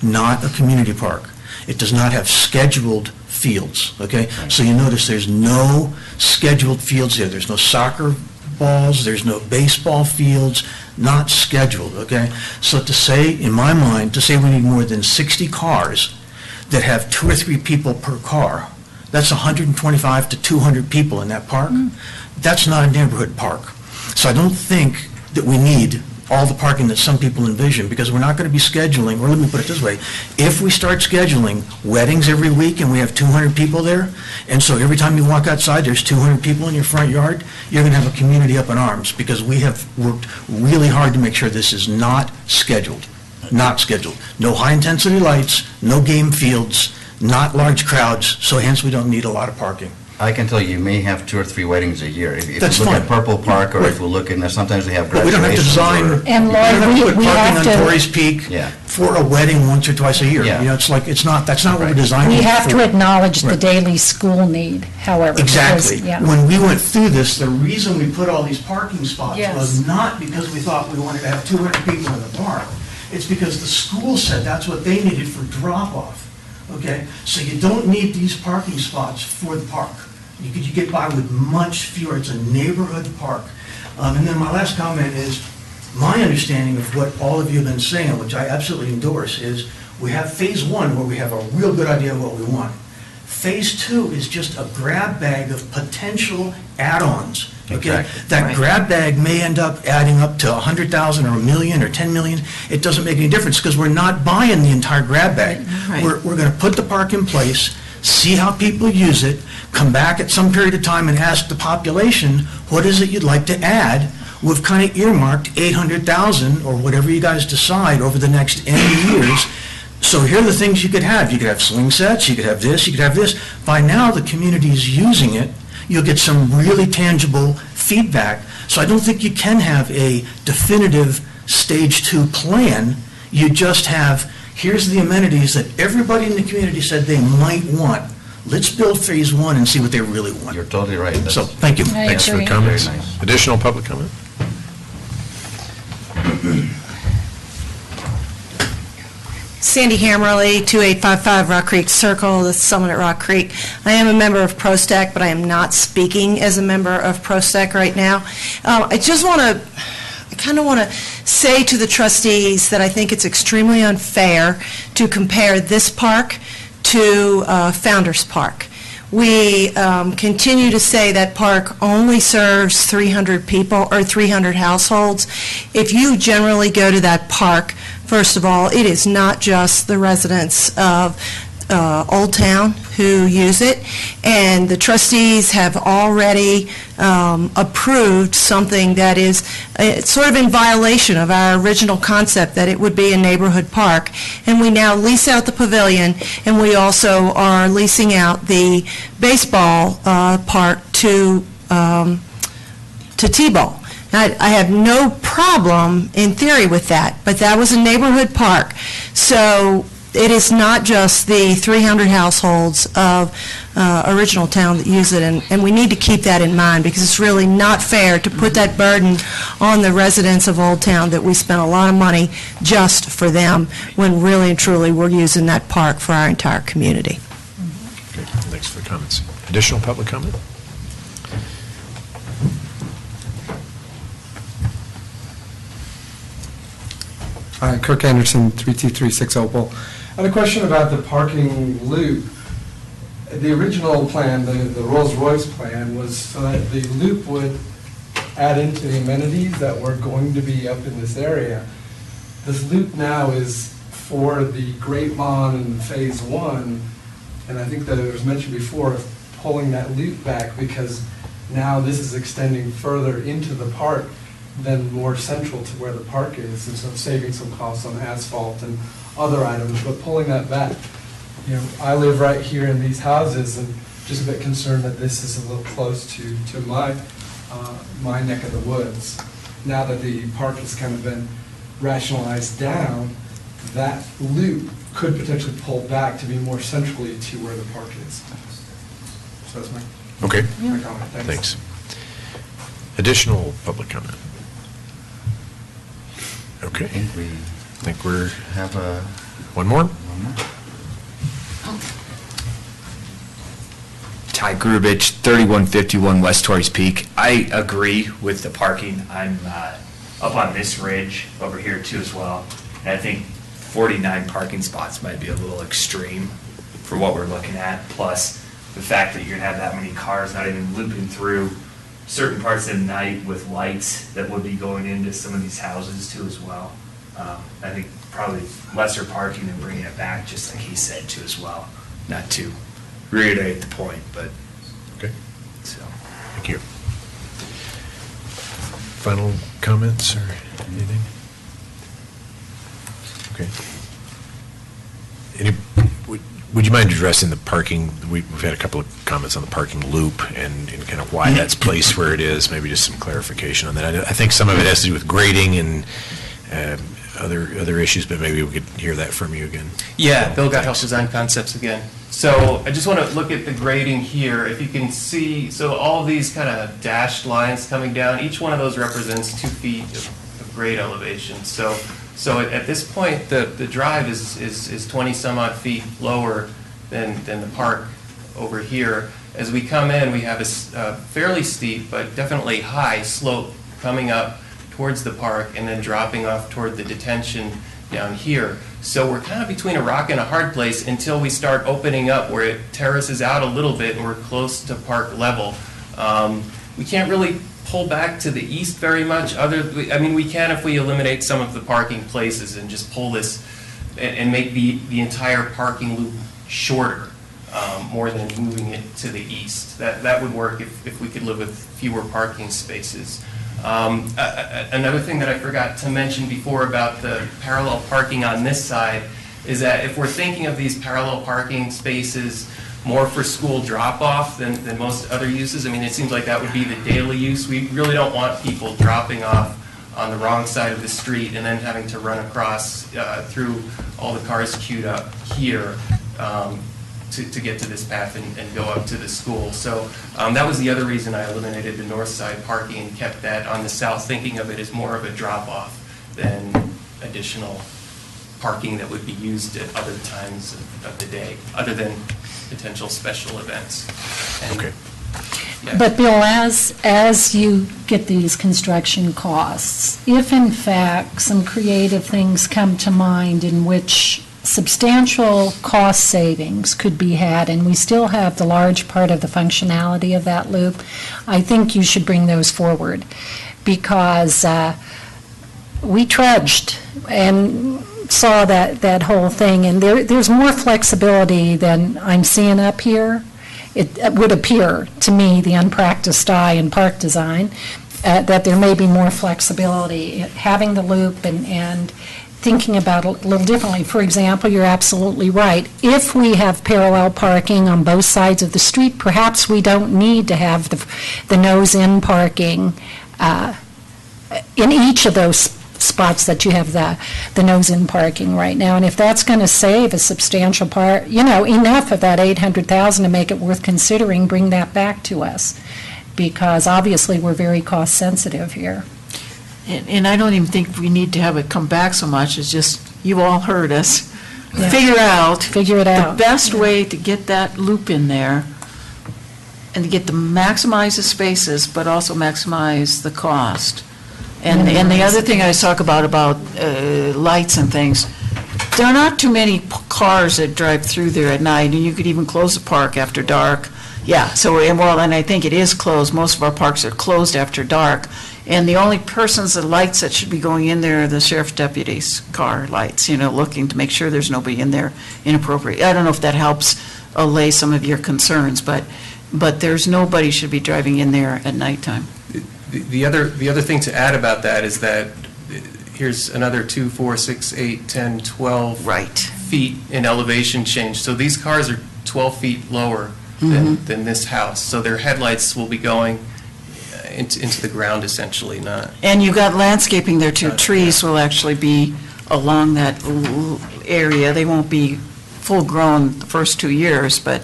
not a community park. It does not have scheduled fields, okay? So you notice there's no scheduled fields there. There's no soccer balls, there's no baseball fields, not scheduled, okay? So to say, in my mind, to say we need more than 60 cars that have 2 or 3 people per car, that's 125 to 200 people in that park. That's not a neighborhood park. So I don't think that we need all the parking that some people envision, because we're not going to be scheduling, or let me put it this way, if we start scheduling weddings every week and we have 200 people there, and so every time you walk outside, there's 200 people in your front yard, you're going to have a community up in arms, because we have worked really hard to make sure this is not scheduled. Not scheduled. No high-intensity lights, no game fields, not large crowds, so hence we don't need a lot of parking. I can tell you may have 2 or 3 weddings a year. If That's you look fine. at Purple Park, or if we look in, sometimes they have But we don't have to graduations. design, And we don't have to Lloyd, put we have parking on to- Torrey's Peak Yeah. for a wedding once or twice a year. Yeah. It's like, that's not what we're designing We it have for. to acknowledge the Right. daily school need, however. because- Exactly. yeah. When we went through this, the reason we put all these parking spots Yes. was not because we thought we wanted to have 200 people in the park. It's because the school said that's what they needed for drop-off, okay? So you don't need these parking spots for the park. You get by with much fewer. It's a neighborhood park. And then my last comment is, my understanding of what all of you have been saying, which I absolutely endorse, is we have phase 1 where we have a real good idea of what we want. Phase 2 is just a grab bag of potential add-ons. Okay? Exactly. That Right. grab bag may end up adding up to 100,000 or a million or 10 million. It doesn't make any difference, because we're not buying the entire grab bag. Right. We're going to put the park in place, see how people use it, come back at some period of time and ask the population, what is it you'd like to add? We've kind of earmarked 800,000, or whatever you guys decide, over the next N years. So here are the things you could have. You could have swing sets, you could have this, you could have this. By now, the community's using it. You'll get some really tangible feedback. So I don't think you can have a definitive Stage 2 plan. You just have, here's the amenities that everybody in the community said they might want. Let's build phase 1 and see what they really want. You're totally right. So, thank you. I Thanks for the agree. comments. Very nice. Additional public comment? Sandy Hammerly, 2855 Rock Creek Circle, the Summit at Rock Creek. I am a member of ProStack, but I am not speaking as a member of ProStack right now. I kind of want to say to the trustees that I think it's extremely unfair to compare this park to Founder's Park. We continue to say that park only serves 300 people or 300 households. If you generally go to that park, first of all, it is not just the residents of Old Town who use it, and the trustees have already approved something that is sort of in violation of our original concept that it would be a neighborhood park. And we now lease out the pavilion, and we also are leasing out the baseball park to T-ball. I have no problem in theory with that, but that was a neighborhood park. So it is not just the 300 households of Original Town that use it, and we need to keep that in mind, because it's really not fair to put that burden on the residents of Old Town that we spent a lot of money just for them, when really and truly we're using that park for our entire community. Okay, thanks for the comments. Additional public comment? Hi, Kirk Anderson, 3236 Opal. I had a question about the parking loop. The original plan, the Rolls-Royce plan, was so that the loop would add into the amenities that were going to be up in this area. This loop now is for the Great Lawn in Phase 1, and I think that it was mentioned before of pulling that loop back, because now this is extending further into the park than more central to where the park is, and so saving some costs on asphalt and other items, but pulling that back. I live right here in these houses, and just a bit concerned that this is a little close to my neck of the woods. Now that the park has kind of been rationalized down, that loop could potentially pull back to be more centrally to where the park is. So that's my comment. Thanks. Additional public comment? Okay. I think we think we're have one more? Ty Grubich, 3151 West Torrey's Peak. I agree with the parking. I'm up on this ridge over here too as well. And I think 49 parking spots might be a little extreme for what we're looking at. Plus the fact that you're gonna have that many cars not even looping through certain parts of the night with lights that would be going into some of these houses too as well. I think probably lesser parking and bringing it back, just like he said too as well. Not to reiterate the point, but. Okay. So. Thank you. Final comments or anything? Okay. Would you mind addressing the parking? We've had a couple of comments on the parking loop and kind of why that's placed where it is. Maybe just some clarification on that. I think some of it has to do with grading and other issues, but maybe we could hear that from you again. Yeah, Bill Guthouse, Design Concepts again. So I just want to look at the grading here. If you can see, so all of these kind of dashed lines coming down, each one of those represents 2 feet of grade elevation. So at this point, the drive is 20 some odd feet lower than the park over here. As we come in, we have a fairly steep, but definitely high slope coming up towards the park and then dropping off toward the detention down here. So we're kind of between a rock and a hard place until we start opening up where it terraces out a little bit and we're close to park level. We can't really pull back to the east very much. We can if we eliminate some of the parking places and just pull this and make the entire parking loop shorter, more than moving it to the east. That would work if we could live with fewer parking spaces. Another thing that I forgot to mention before about the parallel parking on this side is that if we're thinking of these parallel parking spaces more for school drop-off than most other uses, it seems like that would be the daily use. We really don't want people dropping off on the wrong side of the street and then having to run across through all the cars queued up here to get to this path and go up to the school. So that was the other reason I eliminated the north side parking and kept that on the south, thinking of it as more of a drop-off than additional parking that would be used at other times of the day, other than potential special events. Okay. Yeah. But Bill, as you get these construction costs, if in fact some creative things come to mind in which substantial cost savings could be had, and we still have the large part of the functionality of that loop, I think you should bring those forward, because we trudged and saw that whole thing, and there's more flexibility than I'm seeing up here. It would appear to me, the unpracticed eye in park design, that there may be more flexibility. Having the loop and thinking about it a little differently. For example, you're absolutely right. If we have parallel parking on both sides of the street, perhaps we don't need to have the nose-in parking in each of those spots that you have the nose-in parking right now. And if that's going to save a substantial part, enough of that $800,000 to make it worth considering, bring that back to us, because obviously we're very cost-sensitive here. And I don't even think we need to have it come back so much. It's just, you all heard us. Yeah. Figure it out. The best way to get that loop in there and to get to maximize the spaces, but also maximize the cost. And the other thing I talk about lights and things, there are not too many cars that drive through there at night, and you could even close the park after dark. Yeah, and I think it is closed. Most of our parks are closed after dark. And the only the lights that should be going in there are the sheriff's deputies' car lights, looking to make sure there's nobody in there inappropriate. I don't know if that helps allay some of your concerns, but there's nobody should be driving in there at nighttime. The other thing to add about that is that here's another 2, 4, 6, 8, 10, 12 Right. feet in elevation change. So these cars are 12 feet lower than this house. So their headlights will be going into the ground essentially, not. And you've got landscaping there too. Trees will actually be along that area. They won't be full-grown the first 2 years, but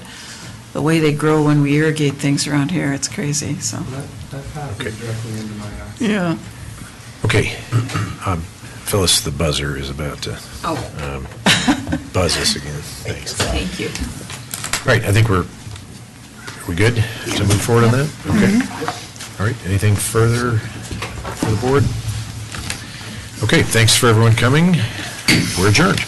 the way they grow when we irrigate things around here, it's crazy, so. That path is directly into my house. Yeah. Okay. Phyllis, the buzzer is about to buzz us again. Thanks. Thank you. Right, I think are we good to move forward on that? Okay. All right, anything further for the board? Okay, thanks for everyone coming. We're adjourned.